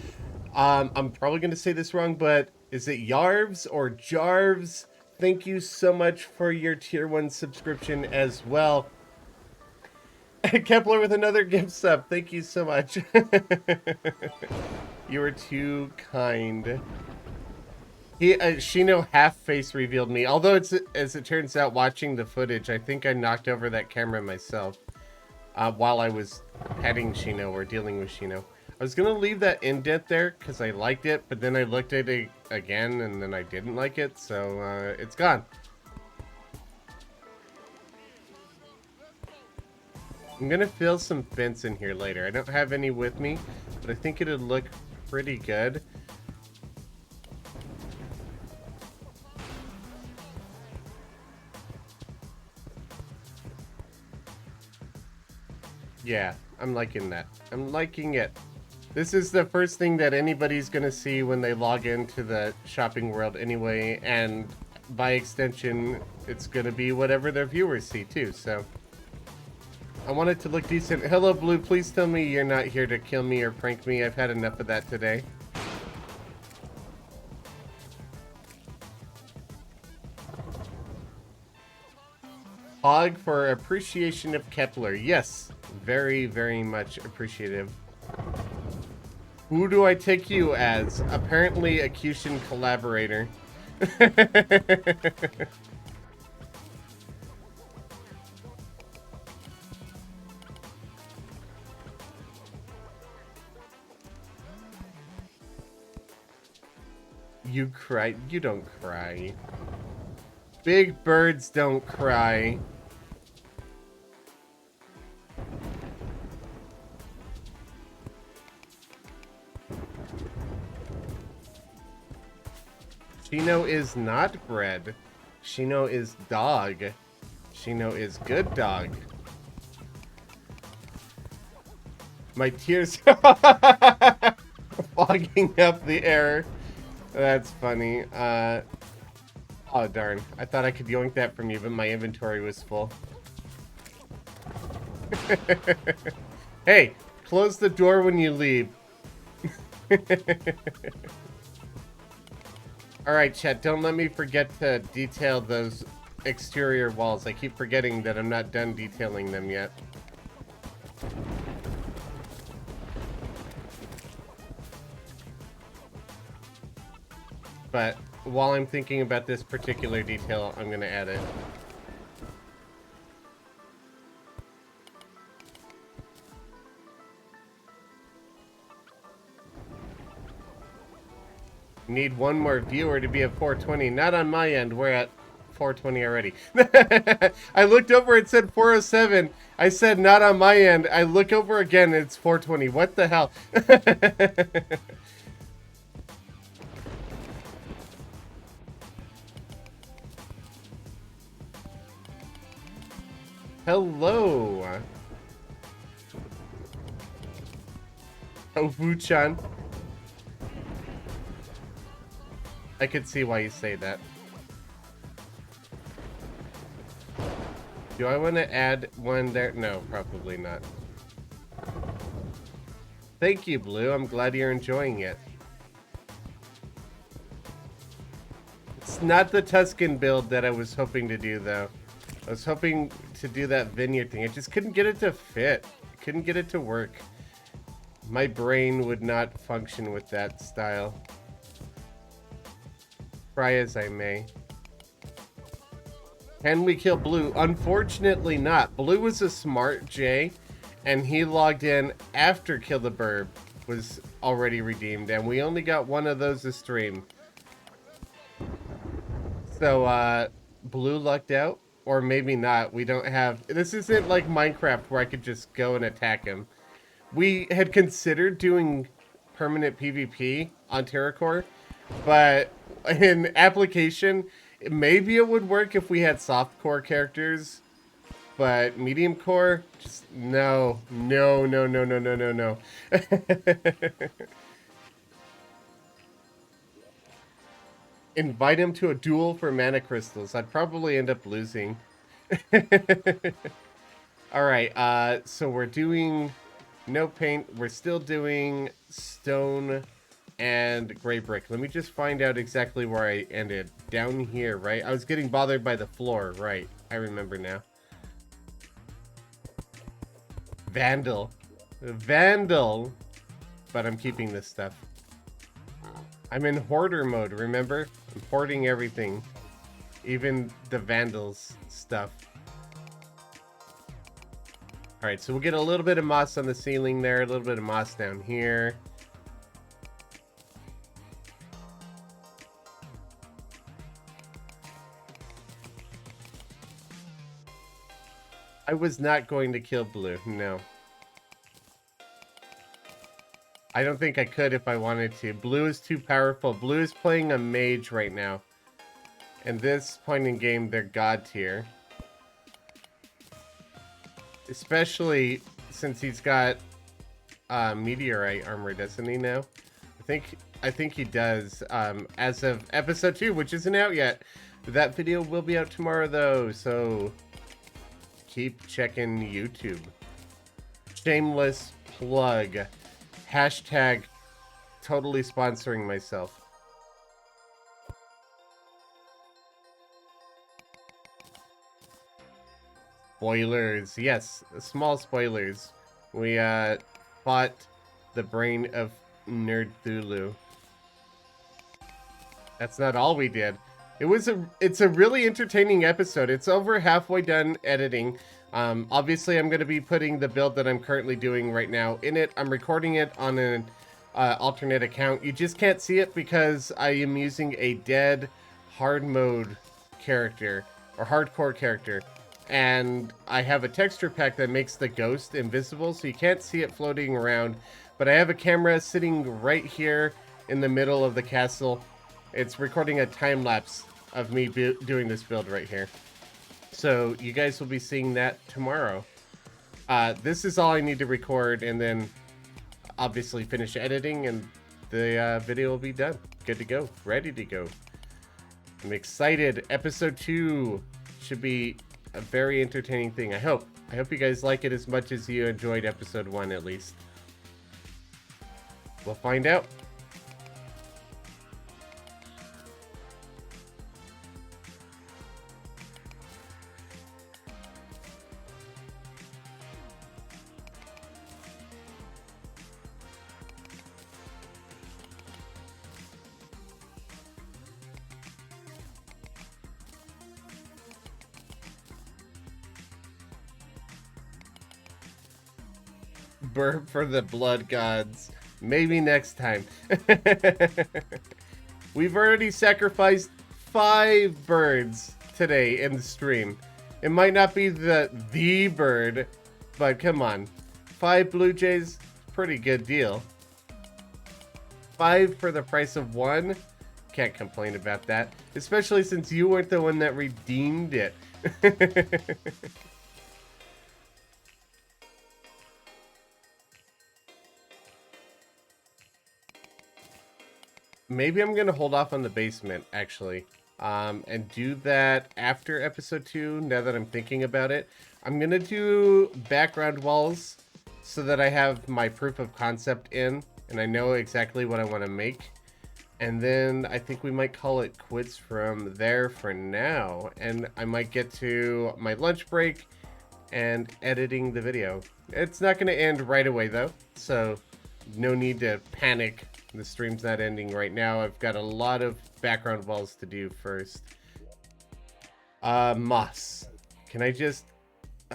I'm probably going to say this wrong, but is it Yarvs or Jarvs? Thank you so much for your tier 1 subscription as well. Kepler with another gift sub. Thank you so much. You are too kind. Shino half face revealed me. Although it's, as it turns out, watching the footage, I think I knocked over that camera myself while I was petting Shino or dealing with Shino. I was gonna leave that indent there because I liked it, but then I looked at it again and then I didn't like it, so it's gone. I'm gonna fill some fence in here later. I don't have any with me, but I think it'd look pretty good. Yeah, I'm liking that. I'm liking it. This is the first thing that anybody's gonna see when they log into the shopping world anyway, and by extension, it's gonna be whatever their viewers see too, so. I want it to look decent. Hello, Blue, please tell me you're not here to kill me or prank me. I've had enough of that today. Hog for appreciation of Kepler. Yes, very, very much appreciative. Who do I take you as? Apparently a Cushion collaborator. You cry. You don't cry. Big birds don't cry. Shino is not bread. Shino is dog. Shino is good dog. My tears fogging up the air. That's funny. Oh, darn. I thought I could yoink that from you, but my inventory was full. Hey, close the door when you leave. Alright, chat, don't let me forget to detail those exterior walls. I keep forgetting that I'm not done detailing them yet. But while I'm thinking about this particular detail, I'm gonna add it. Need one more viewer to be at 420. Not on my end. We're at 420 already. I looked over, it said 407. I said not on my end. I look over again, it's 420. What the hell? Hello. Oh, Wu-chan. I could see why you say that. Do I want to add one there? No, probably not. Thank you, Blue. I'm glad you're enjoying it. It's not the Tuscan build that I was hoping to do, though. I was hoping to do that vineyard thing. I just couldn't get it to fit. I couldn't get it to work. My brain would not function with that style. Try as I may. Can we kill Blue? Unfortunately not. Blue was a smart J, and he logged in after Kill the Burb was already redeemed, and we only got one of those to stream. So, Blue lucked out, or maybe not. We don't have... This isn't like Minecraft where I could just go and attack him. We had considered doing permanent PvP on TerraCorps, but in application, maybe it would work if we had soft core characters, but medium core, just no. Invite him to a duel for mana crystals. I'd probably end up losing. Alright, so we're doing no paint. We're still doing stone and gray brick. Let me just find out exactly where I ended. Down here, right? I was getting bothered by the floor, right? I remember now. Vandal. Vandal. But I'm keeping this stuff. I'm in hoarder mode, remember? I'm hoarding everything. Even the Vandals stuff. Alright, so we'll get a little bit of moss on the ceiling there, a little bit of moss down here. I was not going to kill Blue, no. I don't think I could if I wanted to. Blue is too powerful. Blue is playing a mage right now. And this point in game, they're god tier. Especially since he's got meteorite armor, doesn't he now? I think he does. As of episode 2, which isn't out yet. That video will be out tomorrow though, so keep checking YouTube. Shameless plug. Hashtag totally sponsoring myself. Spoilers. Yes, small spoilers. We fought the brain of Nerd Thulu. That's not all we did. It's a really entertaining episode. It's over halfway done editing. Obviously, I'm going to be putting the build that I'm currently doing right now in it. I'm recording it on an alternate account. You just can't see it because I am using a dead hard mode character or hardcore character. And I have a texture pack that makes the ghost invisible, so you can't see it floating around. But I have a camera sitting right here in the middle of the castle. It's recording a time lapse of me doing this build right here. So you guys will be seeing that tomorrow. This is all I need to record, and then obviously finish editing, and the video will be done. Good to go. Ready to go. I'm excited. Episode 2 should be a very entertaining thing. I hope. I hope you guys like it as much as you enjoyed episode 1, at least. We'll find out. Burp for the blood gods. Maybe next time. We've already sacrificed 5 birds today in the stream. It might not be the bird, but come on. 5 blue jays, pretty good deal. 5 for the price of 1? Can't complain about that. Especially since you weren't the one that redeemed it. Maybe I'm going to hold off on the basement, actually. And do that after episode 2, now that I'm thinking about it. I'm going to do background walls so that I have my proof of concept in, and I know exactly what I want to make. And then I think we might call it quits from there for now. And I might get to my lunch break and editing the video. It's not going to end right away, though, so no need to panic. The stream's not ending right now. I've got a lot of background walls to do first. Moss. Can I just...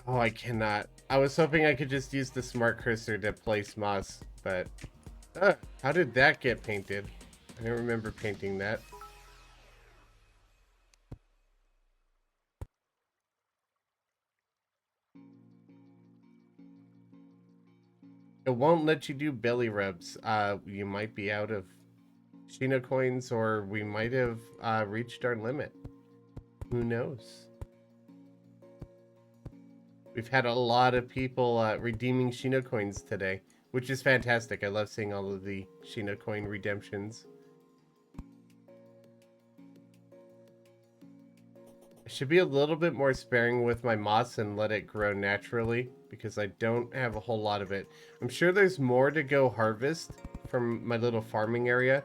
Oh, I cannot. I was hoping I could just use the smart cursor to place moss, but... how did that get painted? I don't remember painting that. It won't let you do belly rubs. You might be out of Shino coins, or we might have reached our limit. Who knows? We've had a lot of people redeeming Shino coins today, which is fantastic. I love seeing all of the Shino coin redemptions. I should be a little bit more sparing with my moss and let it grow naturally, because I don't have a whole lot of it. I'm sure there's more to go harvest from my little farming area,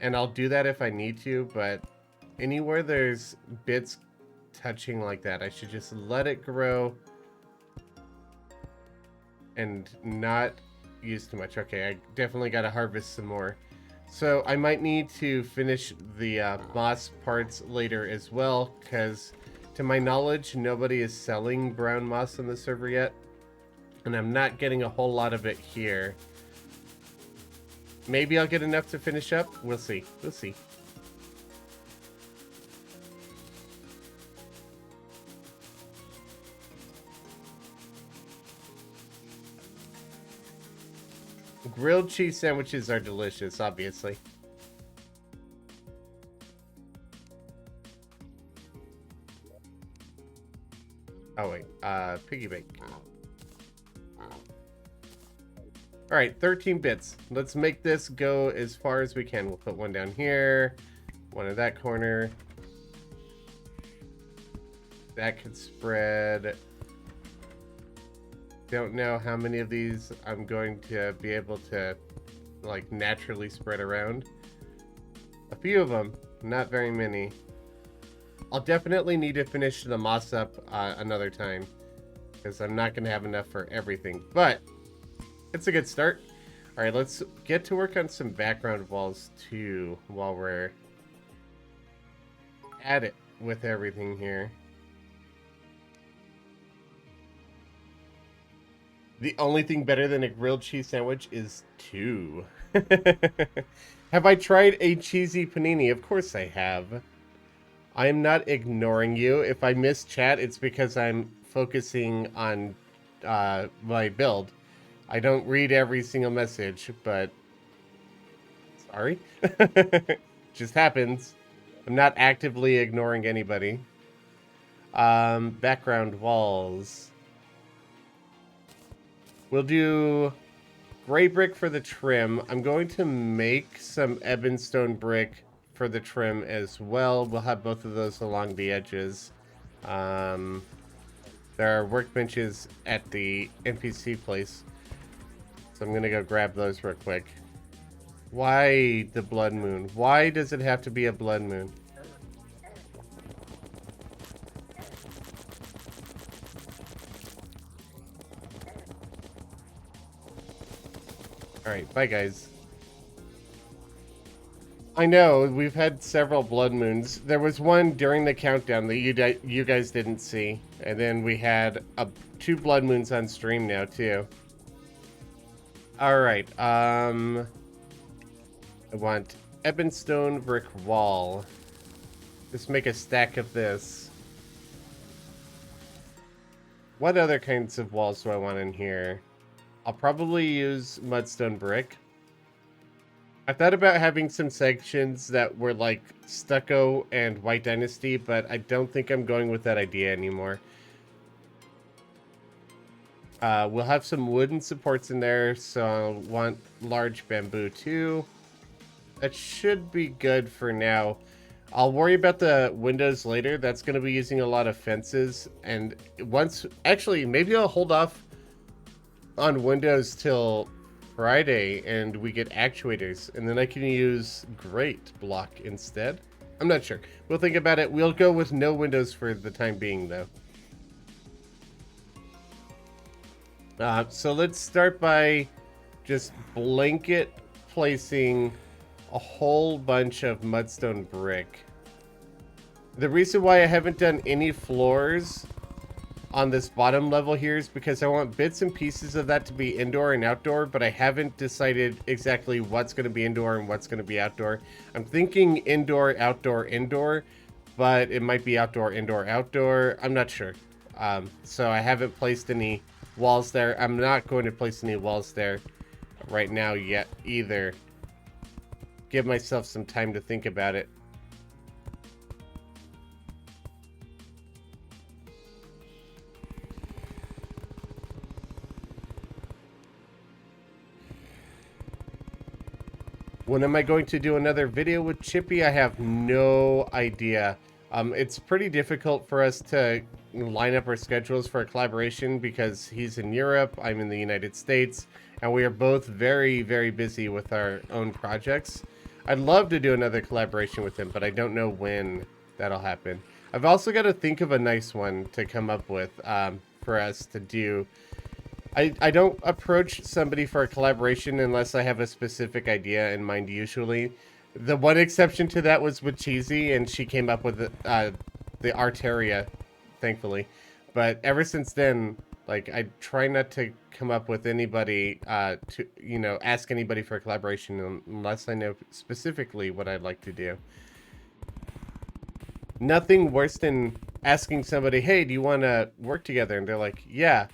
and I'll do that if I need to, but anywhere there's bits touching like that, I should just let it grow and not use too much. Okay, I definitely got to harvest some more. So I might need to finish the moss parts later as well, because to my knowledge, nobody is selling brown moss on the server yet, and I'm not getting a whole lot of it here. Maybe I'll get enough to finish up. We'll see. We'll see. Grilled cheese sandwiches are delicious, obviously. Oh wait, piggy bank. Alright, 13 bits. Let's make this go as far as we can. We'll put one down here, one in that corner. That could spread. Don't know how many of these I'm going to be able to like naturally spread around. A few of them, not very many. I'll definitely need to finish the moss up another time, because I'm not going to have enough for everything, but it's a good start. All right, let's get to work on some background walls too while we're at it with everything here. The only thing better than a grilled cheese sandwich is 2. Have I tried a cheesy panini? Of course I have. I am not ignoring you. If I miss chat, it's because I'm focusing on my build. I don't read every single message, but... Sorry. Just happens. I'm not actively ignoring anybody. Background walls. We'll do gray brick for the trim. I'm going to make some ebonstone brick for the trim as well. We'll have both of those along the edges. There are workbenches at the NPC place, so I'm going to go grab those real quick. Why the blood moon? Why does it have to be a blood moon? Alright, bye guys. I know, we've had several blood moons. There was one during the countdown that you guys didn't see. And then we had 2 blood moons on stream now, too. Alright, I want ebonstone brick wall. Just make a stack of this. What other kinds of walls do I want in here? I'll probably use mudstone brick. I thought about having some sections that were like stucco and white dynasty, but I don't think I'm going with that idea anymore. We'll have some wooden supports in there, so I'll want large bamboo too. That should be good for now. I'll worry about the windows later. That's going to be using a lot of fences. And actually, maybe I'll hold off on windows till Friday and we get actuators. And then I can use grate block instead. I'm not sure. We'll think about it. We'll go with no windows for the time being, though. So let's start by just blanket placing a whole bunch of mudstone brick. The reason why I haven't done any floors on this bottom level here is because I want bits and pieces of that to be indoor and outdoor, but I haven't decided exactly what's going to be indoor and what's going to be outdoor. I'm thinking indoor, outdoor, indoor, but it might be outdoor, indoor, outdoor. I'm not sure. So I haven't placed any walls there. I'm not going to place any walls there right now yet either. Give myself some time to think about it. When am I going to do another video with Chippy? I have no idea. It's pretty difficult for us to line up our schedules for a collaboration because he's in Europe, I'm in the United States, and we are both very, very busy with our own projects. I'd love to do another collaboration with him, but I don't know when that'll happen. I've also got to think of a nice one to come up with for us to do. I don't approach somebody for a collaboration unless I have a specific idea in mind usually. The one exception to that was with Cheesy, and she came up with the Terraria, thankfully. But ever since then, like, I try not to come up with anybody to, you know, ask anybody for a collaboration unless I know specifically what I'd like to do. Nothing worse than asking somebody, hey, do you want to work together? And they're like, yeah.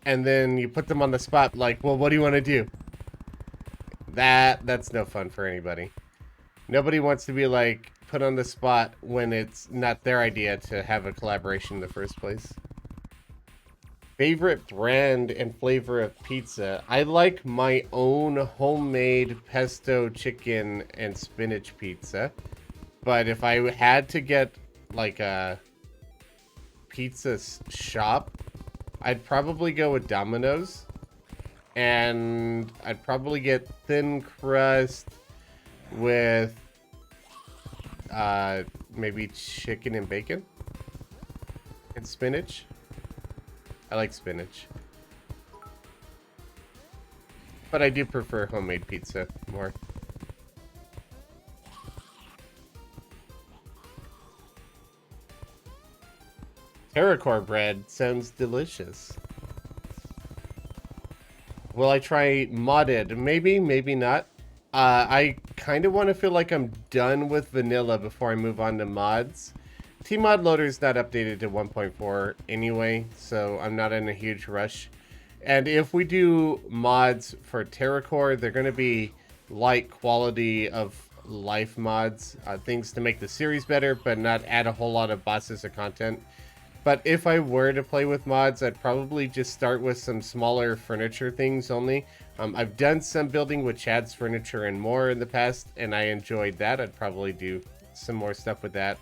And then you put them on the spot, like, well, what do you want to do? That's no fun for anybody. Nobody wants to be, like, put on the spot when it's not their idea to have a collaboration in the first place. Favorite brand and flavor of pizza? I like my own homemade pesto chicken and spinach pizza. But if I had to get, like, a pizza shop, I'd probably go with Domino's, and I'd probably get thin crust with maybe chicken and bacon and spinach. I like spinach, but I do prefer homemade pizza more. TerraCorps bread sounds delicious. Will I try modded? Maybe, maybe not. I kind of want to feel like I'm done with vanilla before I move on to mods. Tmod loader is not updated to 1.4 anyway, so I'm not in a huge rush. And if we do mods for TerraCorps, they're going to be light quality of life mods, things to make the series better, but not add a whole lot of bosses or content. But if I were to play with mods, I'd probably just start with some smaller furniture things only. I've done some building with Chad's Furniture and More in the past, and I enjoyed that. I'd probably do some more stuff with that,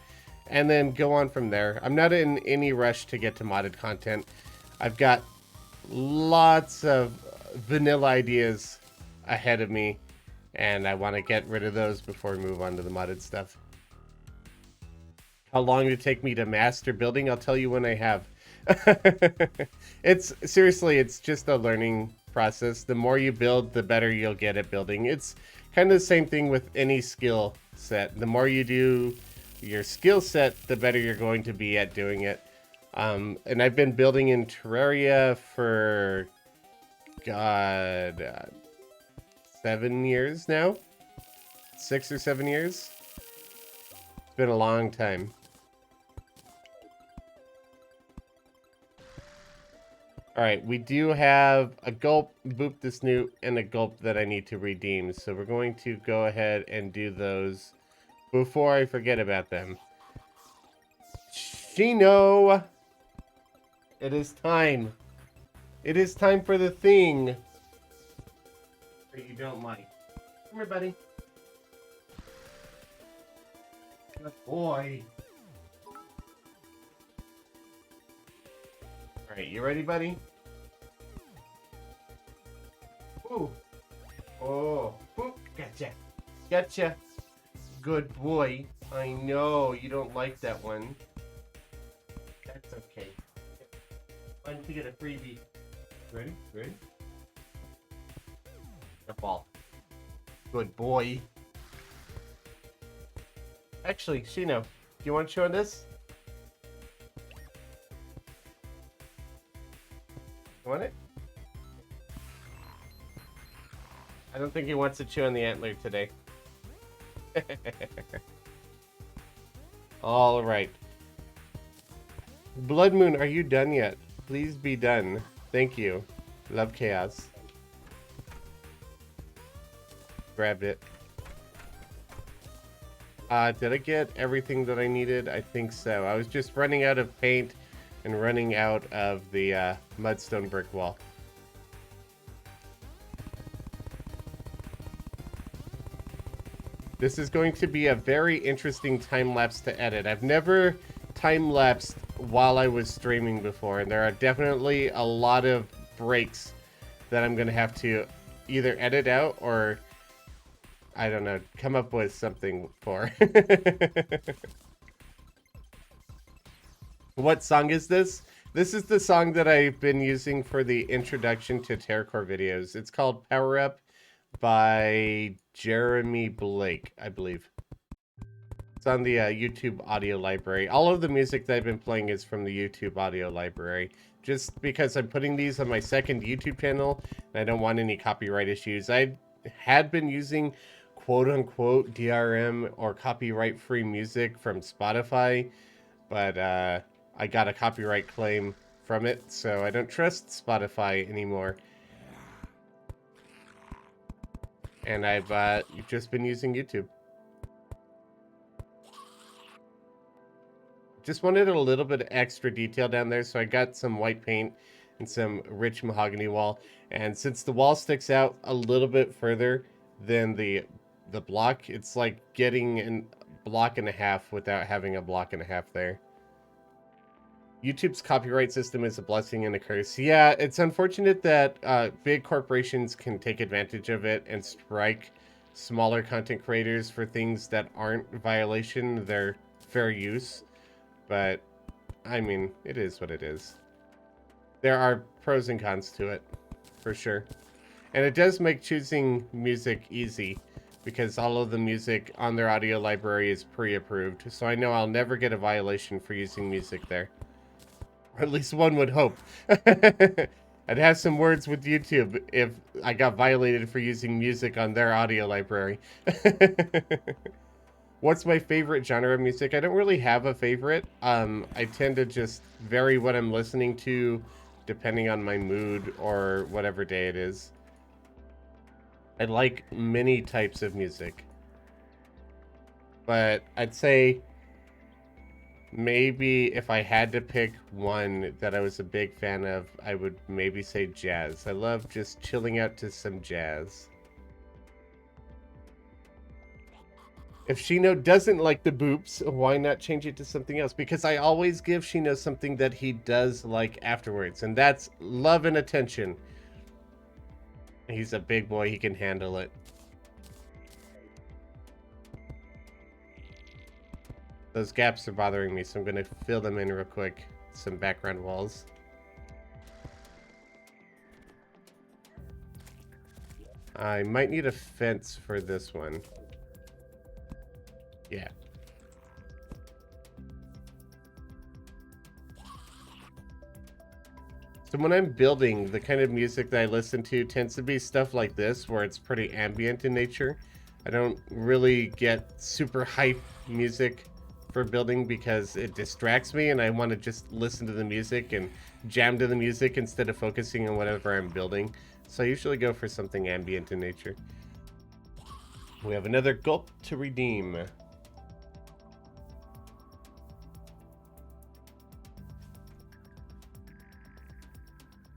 and then go on from there. I'm not in any rush to get to modded content. I've got lots of vanilla ideas ahead of me, and I want to get rid of those before we move on to the modded stuff. How long did it take me to master building? I'll tell you when I have. It's seriously, it's just a learning process. The more you build, the better you'll get at building. It's kind of the same thing with any skill set. The more you do your skill set, the better you're going to be at doing it. And I've been building in Terraria for, God, 7 years now? 6 or 7 years? It's been a long time. Alright, we do have a gulp, boop the snoot, and a gulp that I need to redeem. So we're going to go ahead and do those before I forget about them. Shino! It is time. It is time for the thing that you don't like. Come here, buddy. Good boy. Alright, you ready, buddy? Ooh. Oh. Ooh. Gotcha. Gotcha. Good boy. I know you don't like that one. That's okay. Why don't you get a freebie? Ready? Ready? A ball. Good boy. Actually, Shino, do you want to show this? You want it? I don't think he wants to chew on the antler today. All right. Blood Moon, are you done yet? Please be done. Thank you. Love chaos. Grabbed it. Did I get everything that I needed? I think so. I was just running out of paint and running out of the mudstone brick wall. This is going to be a very interesting time-lapse to edit. I've never time-lapsed while I was streaming before, and there are definitely a lot of breaks that I'm going to have to either edit out or, I don't know, come up with something for. What song is this? This is the song that I've been using for the introduction to TerraCorps videos. It's called Power Up by Jeremy Blake, I believe. It's on the YouTube audio library. All of the music that I've been playing is from the YouTube audio library. Just because I'm putting these on my second YouTube channel, and I don't want any copyright issues. I had been using quote-unquote DRM or copyright-free music from Spotify, but I got a copyright claim from it, so I don't trust Spotify anymore. And I've just been using YouTube. Just wanted a little bit of extra detail down there, so I got some white paint and some rich mahogany wall. And since the wall sticks out a little bit further than the block, it's like getting a block and a half without having a block and a half there. YouTube's copyright system is a blessing and a curse. Yeah, it's unfortunate that big corporations can take advantage of it and strike smaller content creators for things that aren't violation of their fair use. But, I mean, it is what it is. There are pros and cons to it, for sure. And it does make choosing music easy, because all of the music on their audio library is pre-approved. So I know I'll never get a violation for using music there. Or at least one would hope. I'd have some words with YouTube if I got violated for using music on their audio library. What's my favorite genre of music? I don't really have a favorite. I tend to just vary what I'm listening to depending on my mood or whatever day it is. I like many types of music. But I'd say maybe if I had to pick one that I was a big fan of, I would maybe say jazz. I love just chilling out to some jazz. If Shino doesn't like the boops, why not change it to something else? Because I always give Shino something that he does like afterwards, and that's love and attention. He's a big boy, he can handle it. Those gaps are bothering me, so I'm gonna fill them in real quick. Some background walls. I might need a fence for this one. Yeah. So when I'm building, the kind of music that I listen to tends to be stuff like this, where it's pretty ambient in nature. I don't really get super hype music for building because it distracts me and I want to just listen to the music and jam to the music instead of focusing on whatever I'm building. So I usually go for something ambient in nature. We have another gulp to redeem.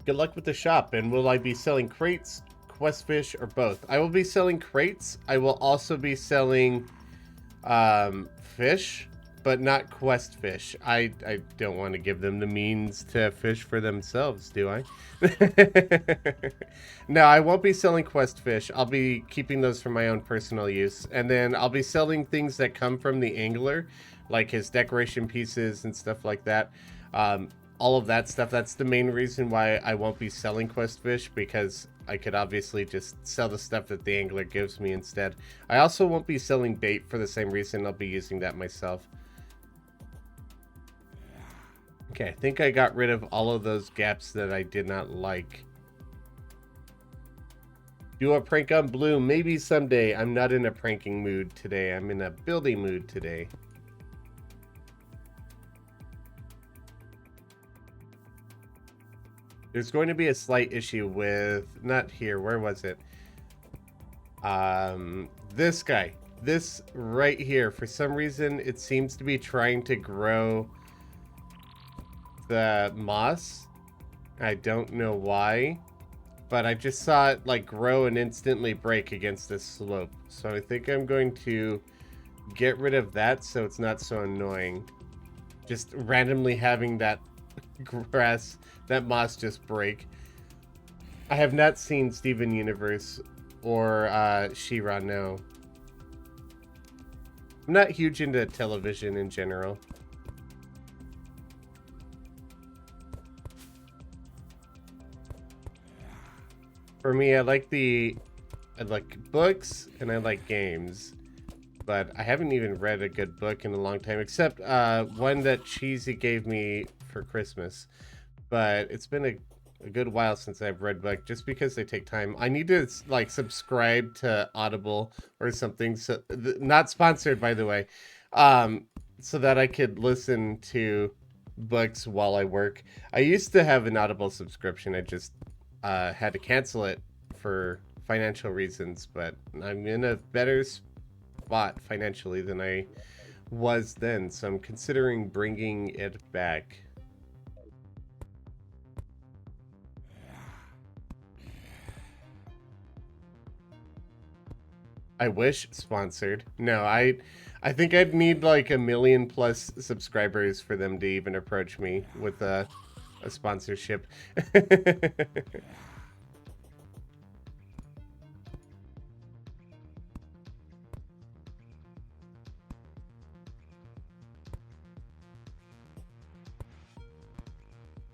Good luck with the shop. And will I be selling crates, quest fish, or both? I will be selling crates. I will also be selling fish, but not quest fish. I don't want to give them the means to fish for themselves, do I? No, I won't be selling quest fish. I'll be keeping those for my own personal use. And then I'll be selling things that come from the angler, like his decoration pieces and stuff like that. All of that stuff. That's the main reason why I won't be selling quest fish, because I could obviously just sell the stuff that the angler gives me instead. I also won't be selling bait for the same reason. I'll be using that myself. Okay, I think I got rid of all of those gaps that I did not like. Do a prank on Blue, maybe someday. I'm not in a pranking mood today. I'm in a building mood today. There's going to be a slight issue with, not here, where was it? This guy. This right here. For some reason, it seems to be trying to grow the moss. I don't know why, but I just saw it like grow and instantly break against this slope. So I think I'm going to get rid of that so it's not so annoying. Just randomly having that grass, that moss just break. I have not seen Steven Universe or She-Ra, no. I'm not huge into television in general. For me, I like books and I like games, but I haven't even read a good book in a long time, except one that Cheesy gave me for Christmas. But it's been a good while since I've read book, just because they take time. I need to like subscribe to Audible or something. So not sponsored, by the way, so that I could listen to books while I work. I used to have an Audible subscription. I just had to cancel it for financial reasons, but I'm in a better spot financially than I was then, so I'm considering bringing it back. I wish sponsored. No, I think I'd need like 1 million plus subscribers for them to even approach me with a sponsorship.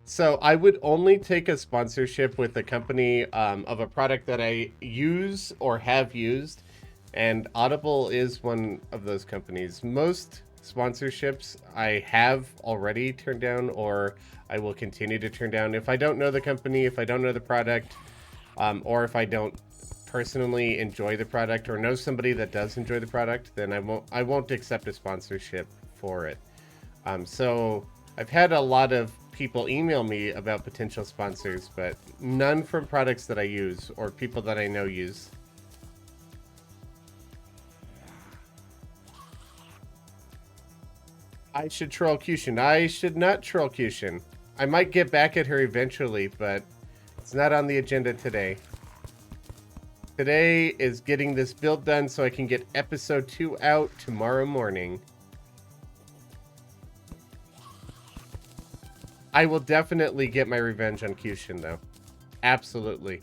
So I would only take a sponsorship with a company of a product that I use or have used, and Audible is one of those companies. Most sponsorships I have already turned down, or I will continue to turn down if I don't know the company, if I don't know the product, or if I don't personally enjoy the product or know somebody that does enjoy the product. Then I won't accept a sponsorship for it. So I've had a lot of people email me about potential sponsors, but none from products that I use or people that I know use. I should troll Cushion. I should not troll Cushion. I might get back at her eventually, but it's not on the agenda today. Today is getting this build done so I can get episode 2 out tomorrow morning. I will definitely get my revenge on Cushion, though. Absolutely.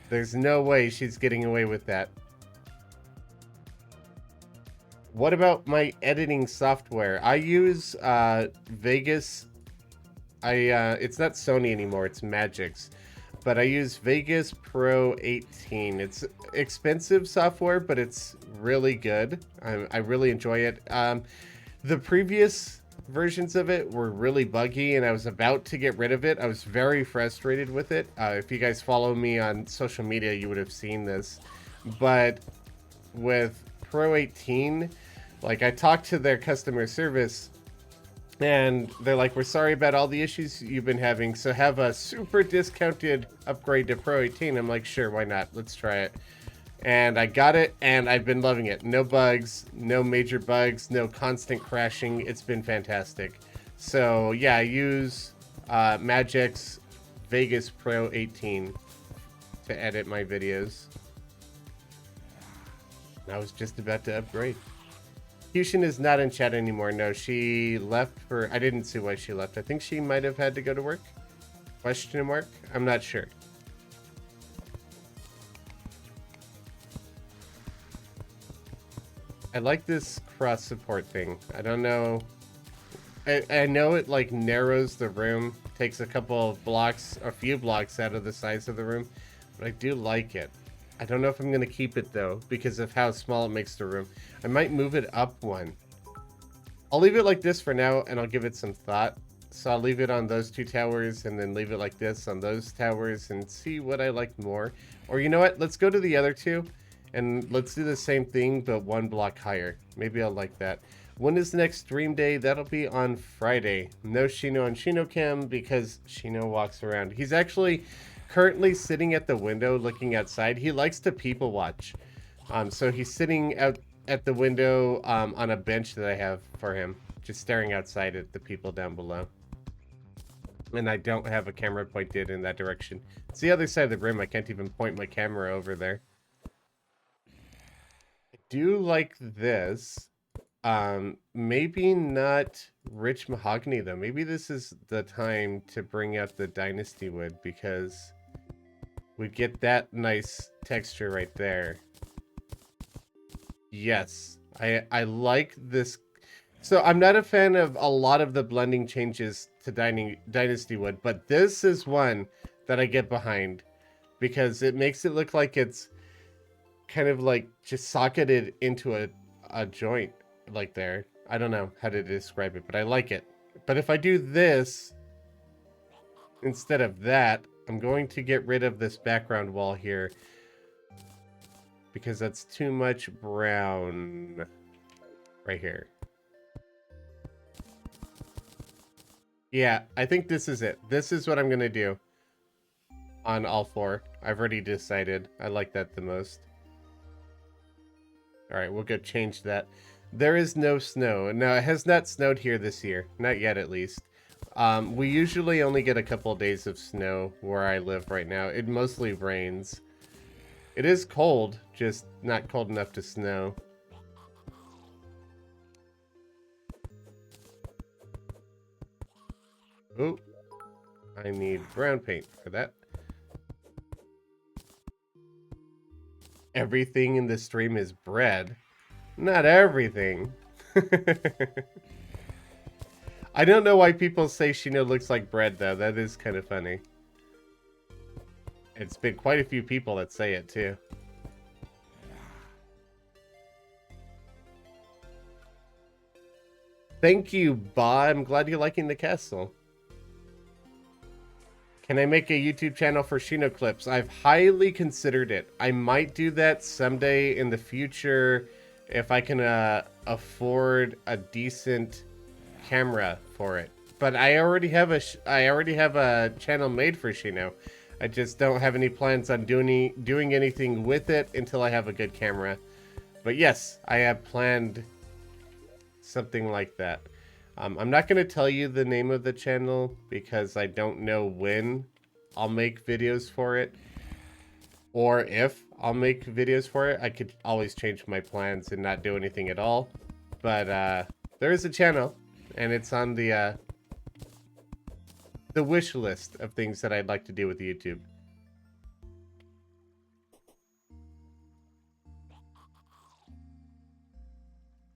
There's no way she's getting away with that. What about my editing software? I use Vegas. It's not Sony anymore, it's Magix. But I use Vegas Pro 18. It's expensive software, but it's really good. I really enjoy it. The previous versions of it were really buggy, and I was about to get rid of it. I was very frustrated with it. If you guys follow me on social media, you would have seen this. But with Pro 18, like, I talked to their customer service, and they're like, we're sorry about all the issues you've been having, so have a super discounted upgrade to Pro 18. I'm like, sure, why not? Let's try it. And I got it, and I've been loving it. No bugs, no major bugs, no constant crashing. It's been fantastic. So, yeah, I use Magix Vegas Pro 18 to edit my videos. I was just about to upgrade. Cushion is not in chat anymore. No, she left for... I didn't see why she left. I think she might have had to go to work. Question mark? I'm not sure. I like this cross support thing. I don't know. I know it like narrows the room, takes a few blocks out of the size of the room, but I do like it. I don't know if I'm going to keep it though, because of how small it makes the room. I might move it up one. I'll leave it like this for now, and I'll give it some thought. So I'll leave it on those two towers, and then leave it like this on those towers, and see what I like more. Or you know what? Let's go to the other two, and let's do the same thing, but one block higher. Maybe I'll like that. When is the next stream day? That'll be on Friday. No Shino on ShinoCam, because Shino walks around. He's actually currently sitting at the window looking outside. He likes to people watch. So he's sitting out at the window on a bench that I have for him, just staring outside at the people down below. And I don't have a camera pointed in that direction. It's the other side of the room. I can't even point my camera over there. I do like this. Maybe not rich mahogany though. Maybe this is the time to bring out the dynasty wood, because we get that nice texture right there. Yes, I like this. So I'm not a fan of a lot of the blending changes to dynasty wood, but this is one that I get behind, because it makes it look like it's kind of like just socketed into a joint like there. I don't know how to describe it, but I like it. But if I do this instead of that, I'm going to get rid of this background wall here, because that's too much brown right here. Yeah, I think this is it. This is what I'm going to do on all four. I've already decided. I like that the most. All right, we'll go change that. There is no snow. No, it has not snowed here this year. Not yet, at least. We usually only get a couple of days of snow where I live right now. It mostly rains. It is cold, just not cold enough to snow. Oh, I need brown paint for that. Everything in the stream is bread. Not everything. I don't know why people say Shino looks like bread, though. That is kind of funny. It's been quite a few people that say it, too. Thank you, Ba. I'm glad you're liking the castle. Can I make a YouTube channel for Shino clips? I've highly considered it. I might do that someday in the future if I can afford a decent camera for it. But I already have a channel made for Shino. I just don't have any plans on doing anything with it until I have a good camera. But yes, I have planned something like that. I'm not going to tell you the name of the channel because I don't know when I'll make videos for it or if I'll make videos for it. I could always change my plans and not do anything at all. But there is a channel, and it's on the wish list of things that I'd like to do with YouTube.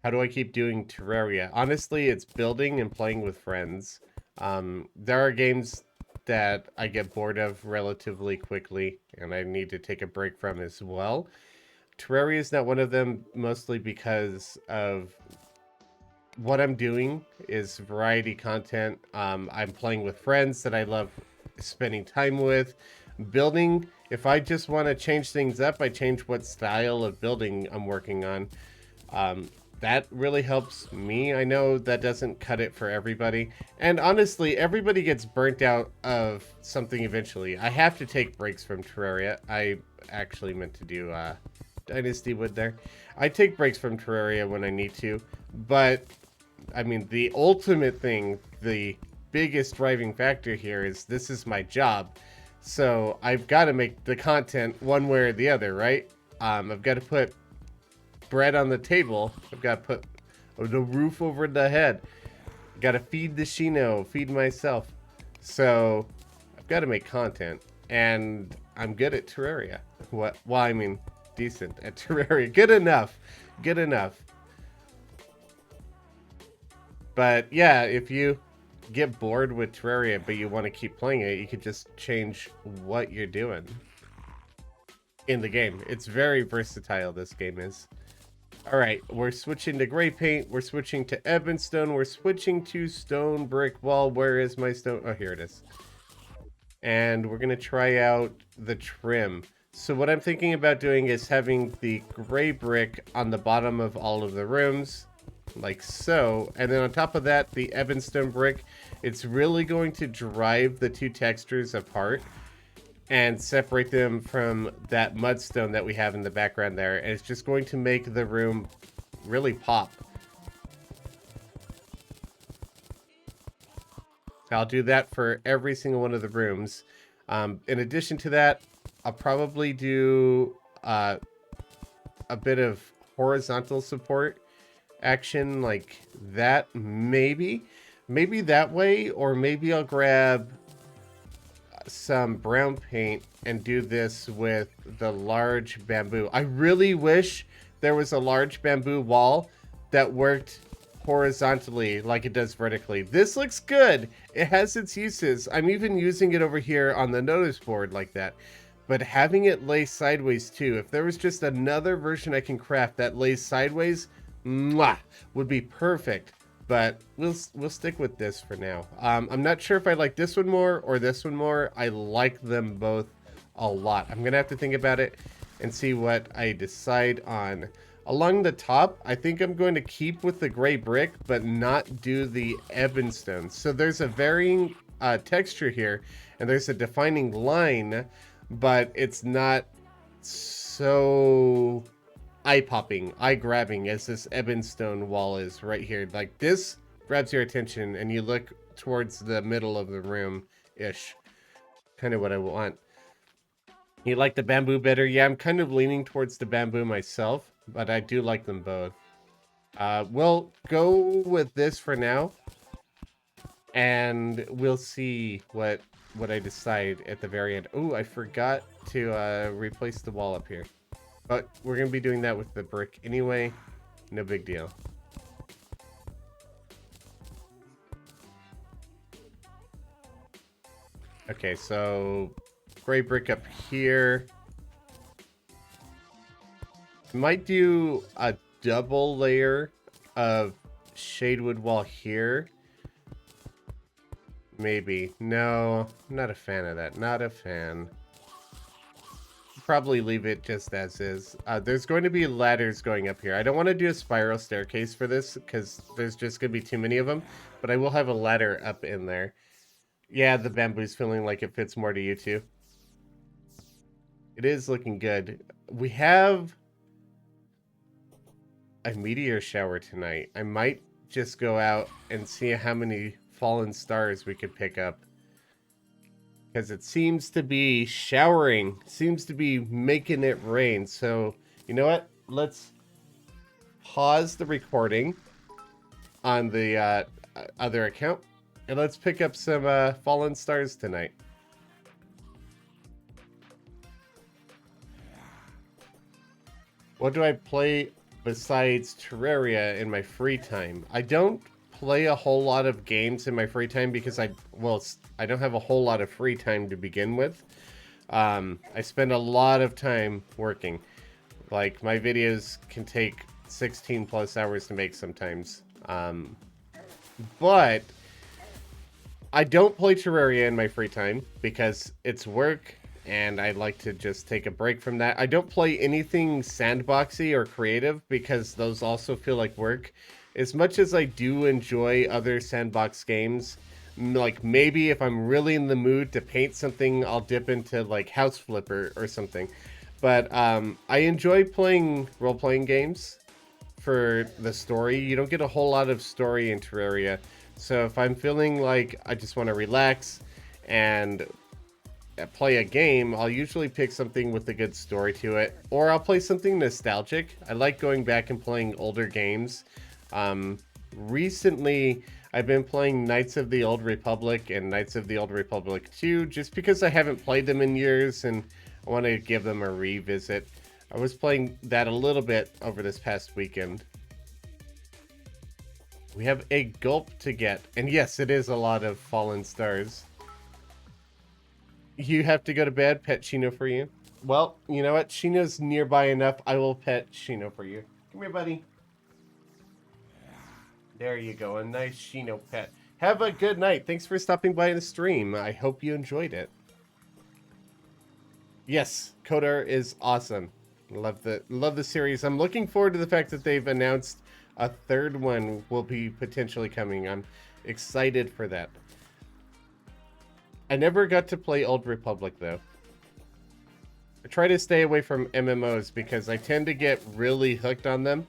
How do I keep doing Terraria? Honestly, it's building and playing with friends. There are games that I get bored of relatively quickly, and I need to take a break from as well. Terraria is not one of them, mostly because of what I'm doing is variety content. I'm playing with friends that I love spending time with. Building, if I just want to change things up, I change what style of building I'm working on. That really helps me. I know that doesn't cut it for everybody. And honestly, everybody gets burnt out of something eventually. I have to take breaks from Terraria. I actually meant to do Dynasty Wood there. I take breaks from Terraria when I need to. But, I mean, the ultimate thing, the biggest driving factor here is this is my job. So I've got to make the content one way or the other, right? I've got to put bread on the table. I've got to put the roof over the head. Got to feed the Shino, feed myself. So I've got to make content, and I'm good at Terraria. What? Well, I mean, decent at Terraria. Good enough. Good enough. But yeah, if you get bored with Terraria, but you want to keep playing it, you could just change what you're doing in the game. It's very versatile, this game is. All right, we're switching to gray paint. We're switching to Ebonstone. We're switching to stone brick wall. Where is my stone? Oh, here it is. And we're going to try out the trim. So what I'm thinking about doing is having the gray brick on the bottom of all of the rooms, like so. And then on top of that, the Ebonstone brick. It's really going to drive the two textures apart and separate them from that mudstone that we have in the background there. And it's just going to make the room really pop. I'll do that for every single one of the rooms. In addition to that, I'll probably do a bit of horizontal support action like that, maybe that way, or maybe I'll grab some brown paint and do this with the large bamboo. I really wish there was a large bamboo wall that worked horizontally like it does vertically. This looks good. It has its uses. I'm even using it over here on the notice board like that. But having it lay sideways too, if there was just another version I can craft that lays sideways, mwah, would be perfect. But we'll stick with this for now. I'm not sure if I like this one more or this one more. I like them both a lot. I'm gonna have to think about it and see what I decide on. Along the top, I think I'm going to keep with the gray brick, but not do the Ebonstone. So there's a varying texture here, and there's a defining line, but it's not so eye-popping, eye-grabbing as this Ebonstone wall is right here. Like, this grabs your attention, and you look towards the middle of the room-ish. Kind of what I want. You like the bamboo better? Yeah, I'm kind of leaning towards the bamboo myself, but I do like them both. We'll go with this for now, and we'll see what I decide at the very end. Oh, I forgot to replace the wall up here. But we're going to be doing that with the brick anyway. No big deal. Okay, so gray brick up here. Might do a double layer of shadewood wall here. Maybe. No, I'm not a fan of that. Not a fan. Probably leave it just as is. There's going to be ladders going up here. I don't want to do a spiral staircase for this because there's just going to be too many of them, but I will have a ladder up in there. Yeah, the bamboo's feeling like it fits more to you too. It is looking good. We have a meteor shower tonight. I might just go out and see how many fallen stars we could pick up. Because it seems to be showering, seems to be making it rain. So, you know what? Let's pause the recording on the other account, and let's pick up some fallen stars tonight. What do I play besides Terraria in my free time? I don't play a whole lot of games in my free time because I don't have a whole lot of free time to begin with. I spend a lot of time working. Like, my videos can take 16 plus hours to make sometimes. But I don't play Terraria in my free time because it's work and I like to just take a break from that. I don't play anything sandboxy or creative because those also feel like work. As much as I do enjoy other sandbox games, like maybe if I'm really in the mood to paint something, I'll dip into like House Flipper or something. But I enjoy playing role-playing games for the story. You don't get a whole lot of story in Terraria. So if I'm feeling like I just want to relax and play a game, I'll usually pick something with a good story to it. Or I'll play something nostalgic. I like going back and playing older games. Recently, I've been playing Knights of the Old Republic and Knights of the Old Republic 2 just because I haven't played them in years and I want to give them a revisit. I was playing that a little bit over this past weekend. We have a gulp to get. And yes, it is a lot of fallen stars. You have to go to bed. Pet Shino for you. Well, you know what? Shino's nearby enough. I will pet Shino for you. Come here, buddy. There you go. A nice Shino pet. Have a good night. Thanks for stopping by the stream. I hope you enjoyed it. Yes, Kodar is awesome. Love the series. I'm looking forward to the fact that they've announced a third one will be potentially coming. I'm excited for that. I never got to play Old Republic though. I try to stay away from MMOs because I tend to get really hooked on them.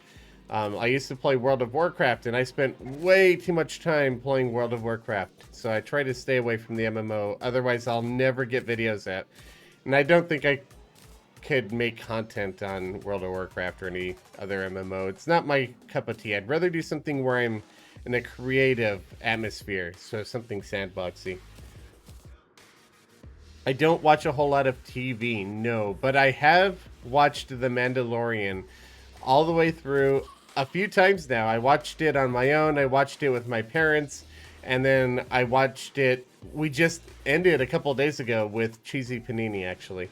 I used to play World of Warcraft and I spent way too much time playing World of Warcraft. So I try to stay away from the MMO. Otherwise I'll never get videos at. And I don't think I could make content on World of Warcraft or any other MMO. It's not my cup of tea. I'd rather do something where I'm in a creative atmosphere, so something sandboxy. I don't watch a whole lot of TV, no, but I have watched The Mandalorian all the way through a few times now. I watched it on my own, I watched it with my parents, and then I watched it, we just ended a couple days ago with Cheesy Panini, actually.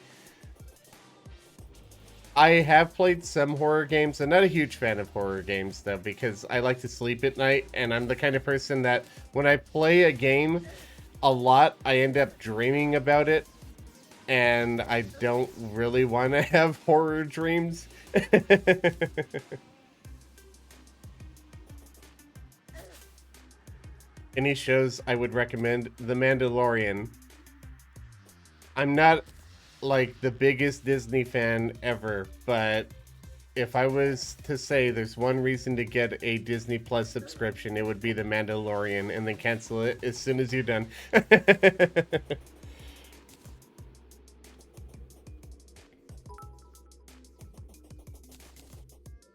I have played some horror games. I'm not a huge fan of horror games, though, because I like to sleep at night, and I'm the kind of person that when I play a game a lot, I end up dreaming about it, and I don't really want to have horror dreams. Any shows I would recommend? The Mandalorian. I'm not like the biggest Disney fan ever, but if I was to say there's one reason to get a Disney Plus subscription, it would be The Mandalorian, and then cancel it as soon as you're done.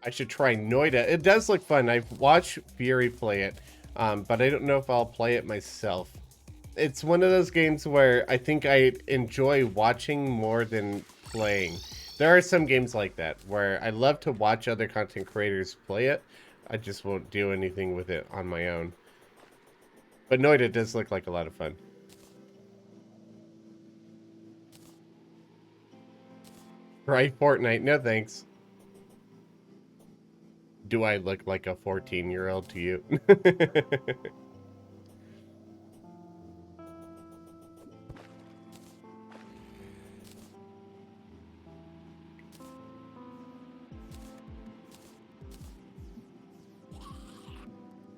I should try Noida. It does look fun. I've watched Fury play it, but I don't know if I'll play it myself. It's one of those games where I think I enjoy watching more than playing. There are some games like that where I love to watch other content creators play it. I just won't do anything with it on my own. But Noida does look like a lot of fun. Right, Fortnite. No thanks. Do I look like a 14-year-old to you?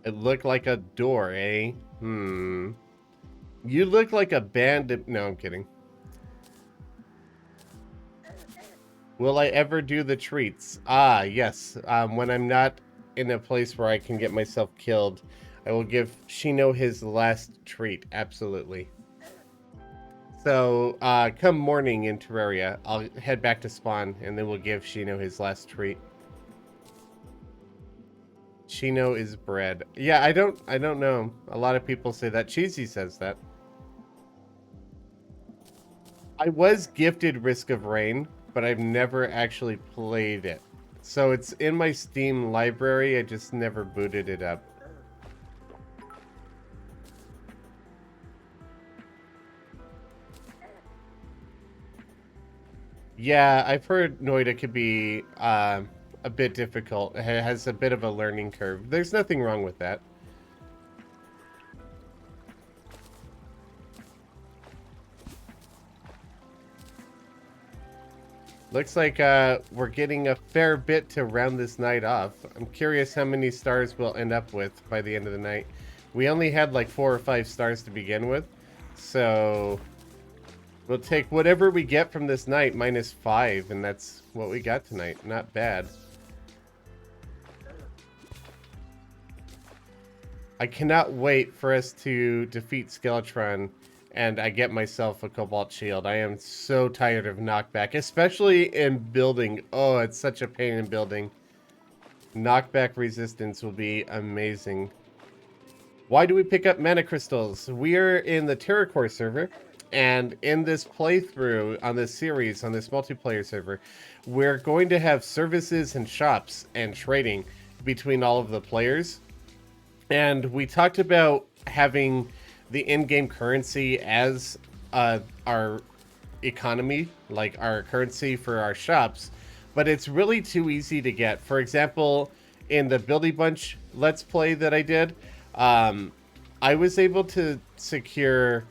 It looked like a door, eh? You look like a bandit. No, I'm kidding. Will I ever do the treats? Ah, yes. When I'm not in a place where I can get myself killed, I will give Shino his last treat. Absolutely. So, come morning in Terraria, I'll head back to spawn, and then we'll give Shino his last treat. Shino is bread. Yeah, I don't know. A lot of people say that. Cheesy says that. I was gifted Risk of Rain, but I've never actually played it. So it's in my Steam library, I just never booted it up. Yeah, I've heard Noida could be a bit difficult. It has a bit of a learning curve. There's nothing wrong with that. Looks like we're getting a fair bit to round this night off. I'm curious how many stars we'll end up with by the end of the night. We only had like 4 or 5 stars to begin with, so we'll take whatever we get from this night minus 5, and that's what we got tonight. Not bad. I cannot wait for us to defeat Skeletron and I get myself a Cobalt Shield. I am so tired of knockback, especially in building. Oh, it's such a pain in building. Knockback resistance will be amazing. Why do we pick up mana crystals? We are in the TerraCorps server, and in this playthrough on this series, on this multiplayer server, we're going to have services and shops and trading between all of the players. And we talked about having the in-game currency as our economy, like our currency for our shops, but it's really too easy to get. For example, in the Buildy Bunch Let's Play that I did, I was able to secure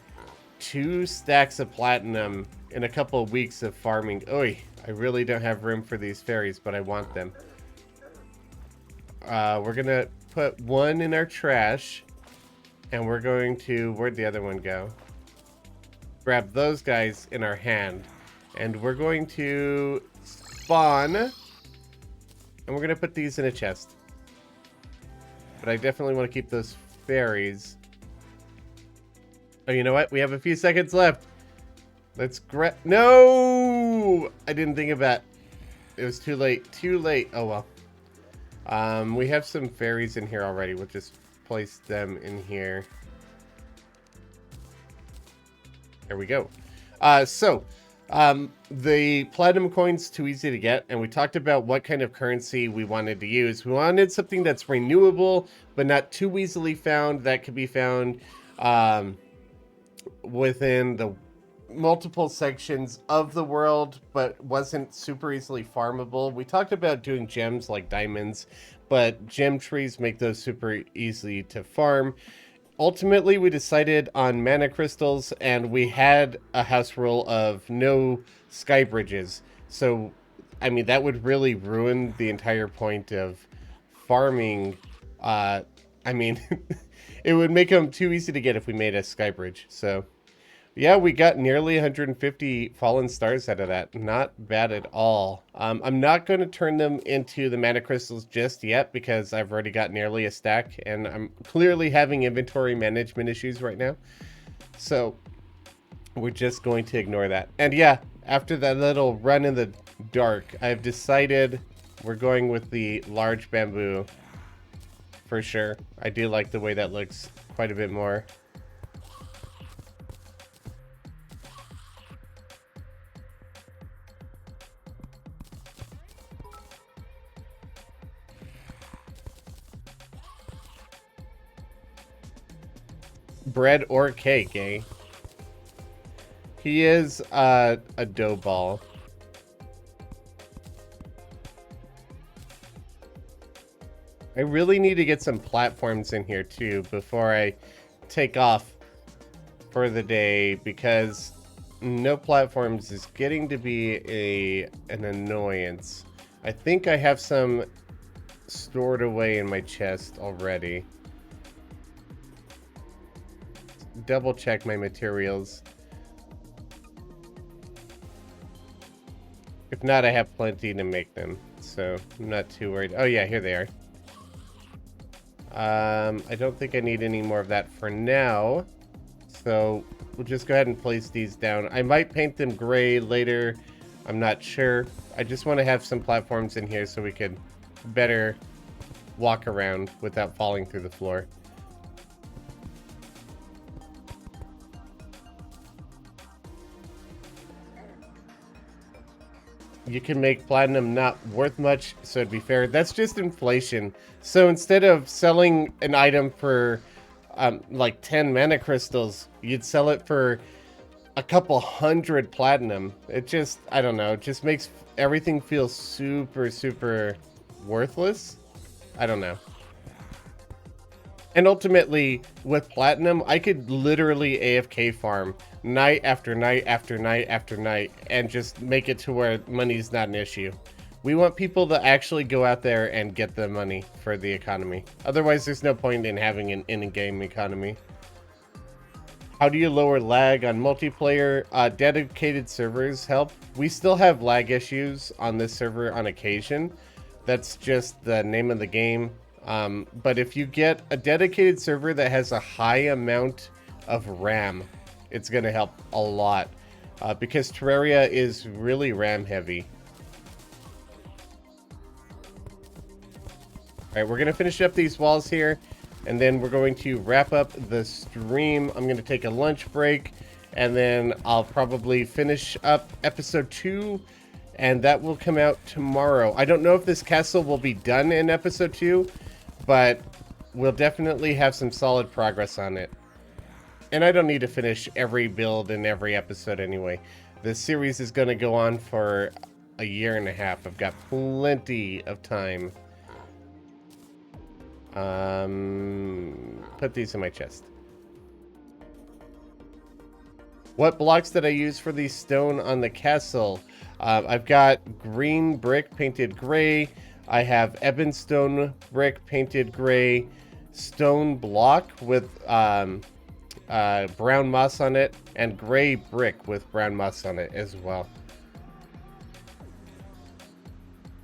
2 stacks of platinum in a couple of weeks of farming. Oy, I really don't have room for these fairies, but I want them. We're gonna put 1 in our trash. And we're going to... Where'd the other one go? Grab those guys in our hand. And we're going to spawn. And we're going to put these in a chest. But I definitely want to keep those fairies. Oh, you know what? We have a few seconds left. Let's grab... No! I didn't think of that. It was too late. Too late. Oh, well. We have some fairies in here already. We'll just place them in here. There we go. The platinum coin's too easy to get, and we talked about what kind of currency we wanted to use. We wanted something that's renewable, but not too easily found, that could be found within the multiple sections of the world, but wasn't super easily farmable. We talked about doing gems like diamonds, but gem trees make those super easy to farm. Ultimately, we decided on mana crystals, and we had a house rule of no sky bridges. So, I mean, that would really ruin the entire point of farming. I mean, it would make them too easy to get if we made a sky bridge. So, yeah, we got nearly 150 fallen stars out of that. Not bad at all. I'm not going to turn them into the mana crystals just yet because I've already got nearly a stack and I'm clearly having inventory management issues right now. So we're just going to ignore that. And yeah, after that little run in the dark, I've decided we're going with the large bamboo for sure. I do like the way that looks quite a bit more. Bread or cake, eh? He is a dough ball. I really need to get some platforms in here too before I take off for the day, because no platforms is getting to be an annoyance. I think I have some stored away in my chest already. Double check my materials. If not, I have plenty to make them, so I'm not too worried. Oh yeah, here they are. I don't think I need any more of that for now. So we'll just go ahead and place these down. I might paint them gray later. I'm not sure. I just want to have some platforms in here so we can better walk around without falling through the floor. You can make platinum not worth much, so it'd be fair. That's just inflation. So instead of selling an item for like 10 mana crystals, you'd sell it for a couple hundred platinum. It just, I don't know, it just makes everything feel super, super worthless. I don't know. And ultimately, with platinum, I could literally AFK farm night after night after night after night and just make it to where money's not an issue. We want people to actually go out there and get the money for the economy. Otherwise, there's no point in having an in-game economy. How do you lower lag on multiplayer? Dedicated servers help. We still have lag issues on this server on occasion. That's just the name of the game. But if you get a dedicated server that has a high amount of RAM, it's going to help a lot. Because Terraria is really RAM heavy. Alright, we're going to finish up these walls here. And then we're going to wrap up the stream. I'm going to take a lunch break. And then I'll probably finish up episode 2. And that will come out tomorrow. I don't know if this castle will be done in episode 2. But we'll definitely have some solid progress on it. And I don't need to finish every build in every episode anyway. This series is going to go on for a year and a half. I've got plenty of time. Put these in my chest. What blocks did I use for the stone on the castle? I've got green brick painted gray. I have ebonstone brick painted gray, stone block with brown moss on it, and gray brick with brown moss on it as well.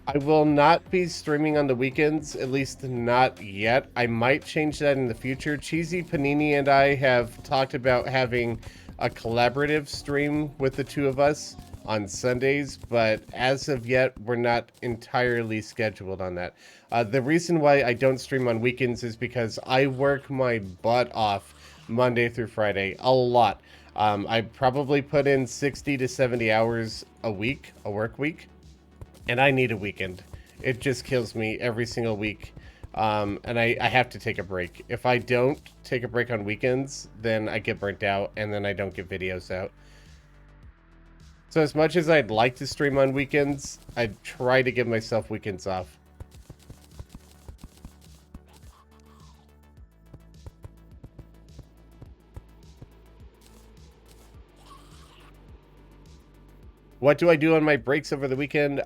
I will not be streaming on the weekends, at least not yet. I might change that in the future. Cheesy Panini and I have talked about having a collaborative stream with the two of us on Sundays, but as of yet, we're not entirely scheduled on that. The reason why I don't stream on weekends is because I work my butt off Monday through Friday, a lot. I probably put in 60 to 70 hours a week, a work week, and I need a weekend. It just kills me every single week, and I have to take a break. If I don't take a break on weekends, then I get burnt out, and then I don't get videos out. So as much as I'd like to stream on weekends, I try to give myself weekends off. What do I do on my breaks over the weekend?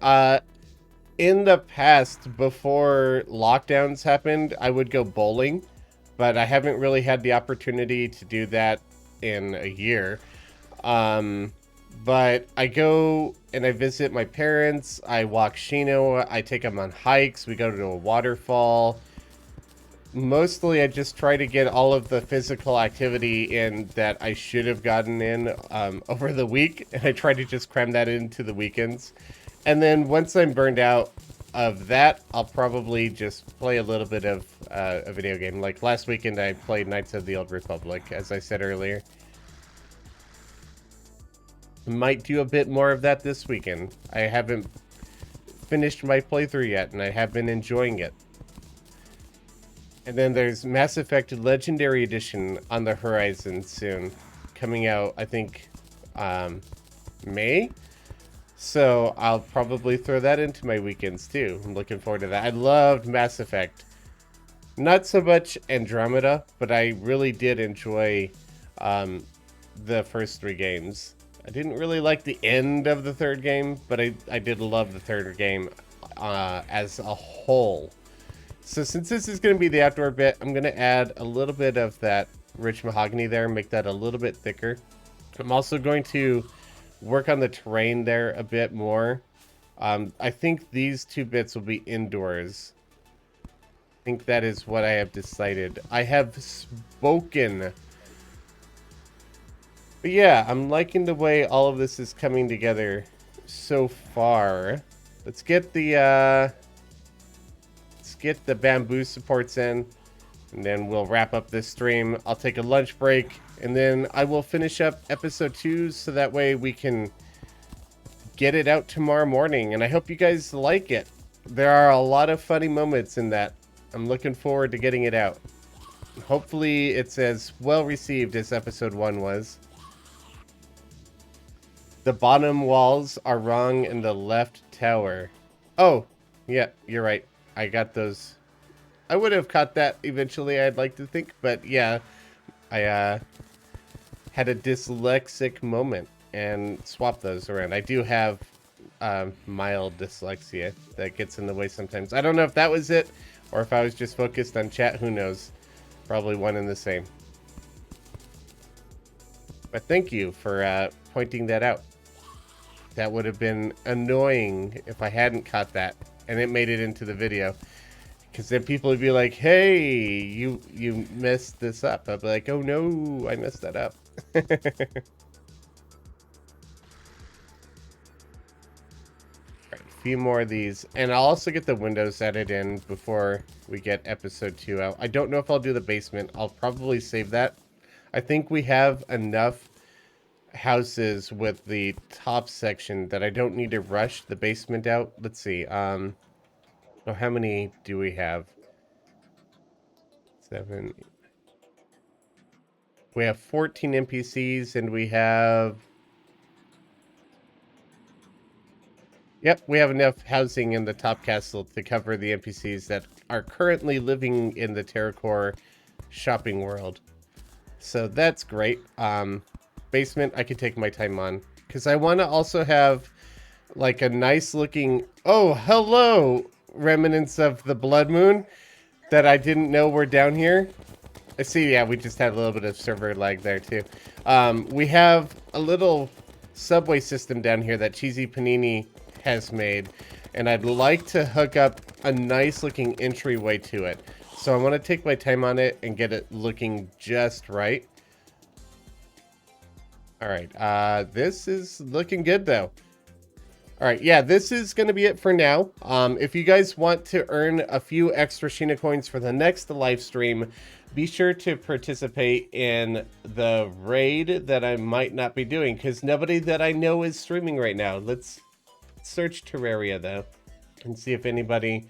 In the past, before lockdowns happened, I would go bowling, but I haven't really had the opportunity to do that in a year. But I go and I visit my parents, I walk Shino, I take him on hikes, we go to a waterfall. Mostly I just try to get all of the physical activity in that I should have gotten in over the week, and I try to just cram that into the weekends. And then once I'm burned out of that, I'll probably just play a little bit of a video game. Like last weekend I played Knights of the Old Republic, as I said earlier. Might do a bit more of that this weekend. I haven't finished my playthrough yet, and I have been enjoying it. And then there's Mass Effect Legendary Edition on the horizon soon. Coming out, I think, May? So I'll probably throw that into my weekends too. I'm looking forward to that. I loved Mass Effect. Not so much Andromeda, but I really did enjoy the first 3 games. I didn't really like the end of the 3rd game, but I did love the 3rd game as a whole. So since this is going to be the outdoor bit, I'm going to add a little bit of that rich mahogany there, make that a little bit thicker. I'm also going to work on the terrain there a bit more. I think these 2 bits will be indoors. think that is what I have decided. I have spoken. But yeah, I'm liking the way all of this is coming together so far. Let's get the bamboo supports in, and then we'll wrap up this stream. I'll take a lunch break, and then I will finish up episode 2 so that way we can get it out tomorrow morning. And I hope you guys like it. There are a lot of funny moments in that. I'm looking forward to getting it out. Hopefully it's as well received as episode 1 was. The bottom walls are wrong in the left tower. Oh, yeah, you're right. I got those. I would have caught that eventually, I'd like to think. But yeah, I had a dyslexic moment and swapped those around. I do have mild dyslexia that gets in the way sometimes. I don't know if that was it or if I was just focused on chat. Who knows? Probably one and the same. But thank you for pointing that out. That would have been annoying if I hadn't caught that and it made it into the video. Because then people would be like, hey, you messed this up. I'd be like, oh no, I messed that up. A few more of these. And I'll also get the windows added in before we get episode 2 out. I don't know if I'll do the basement. I'll probably save that. I think we have enough houses with the top section that I don't need to rush the basement out. Let's see. Oh, how many do we have? 7. We have 14 NPCs and we have... Yep, we have enough housing in the top castle to cover the NPCs that are currently living in the TerraCorps shopping world. So that's great. Basement, I could take my time on. Because I want to also have like a nice looking... Oh, hello! Remnants of the Blood Moon that I didn't know were down here. I see, yeah, we just had a little bit of server lag there too. We have a little subway system down here that Cheesy Panini has made, and I'd like to hook up a nice looking entryway to it. So I want to take my time on it and get it looking just right. Alright, this is looking good though. Alright, yeah, this is going to be it for now. If you guys want to earn a few extra Sheena coins for the next live stream, be sure to participate in the raid that I might not be doing, because nobody that I know is streaming right now. Let's search Terraria, though, and see if anybody...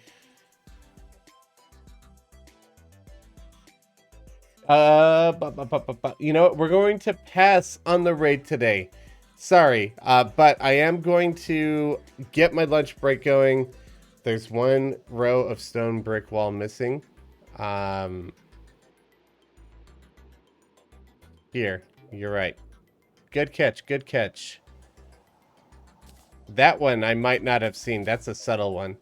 You know what? We're going to pass on the raid today. Sorry, but I am going to get my lunch break going. There's one row of stone brick wall missing. Here, you're right. Good catch, good catch. That one I might not have seen. That's a subtle one.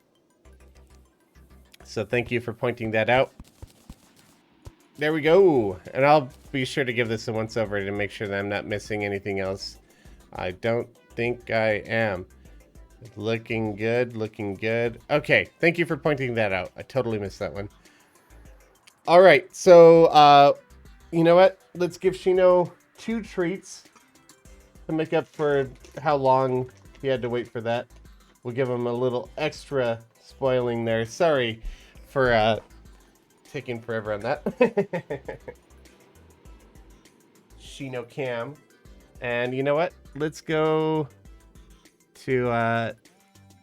So thank you for pointing that out. There we go. And I'll be sure to give this a once over to make sure that I'm not missing anything else. I don't think I am. Looking good, looking good. Okay, thank you for pointing that out. I totally missed that one. All right, so you know what? Let's give Shino 2 treats to make up for how long he had to wait for that. We'll give him a little extra spoiling there. Sorry for taking forever on that. Shino Cam. And you know what? Let's go to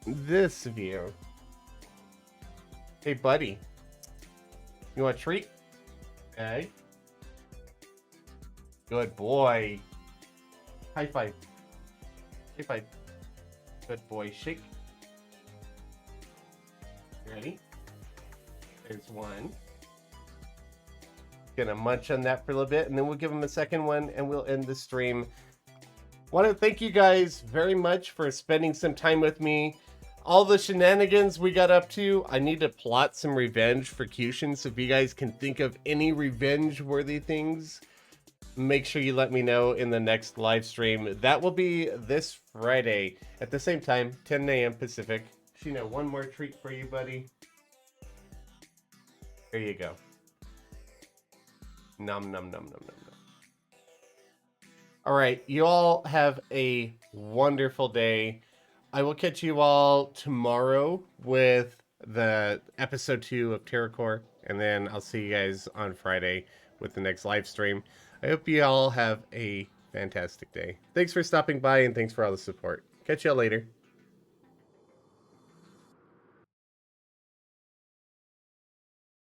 this view. Hey, buddy. You want a treat? Okay. Good boy. High five. High five. Good boy. Shake. You ready? There's one. Gonna munch on that for a little bit, and then we'll give him a second one, and we'll end the stream. Want to thank you guys very much for spending some time with me. All the shenanigans we got up to. I need to plot some revenge for Cushion, so if you guys can think of any revenge-worthy things, make sure you let me know in the next live stream. That will be this Friday at the same time, 10 a.m. Pacific. Shino, one more treat for you, buddy. There you go. Num num num num num num. All right, you all have a wonderful day. I will catch you all tomorrow with the episode 2 of TerraCorps, and then I'll see you guys on Friday with the next live stream. I hope you all have a fantastic day. Thanks for stopping by, and thanks for all the support. Catch y'all later.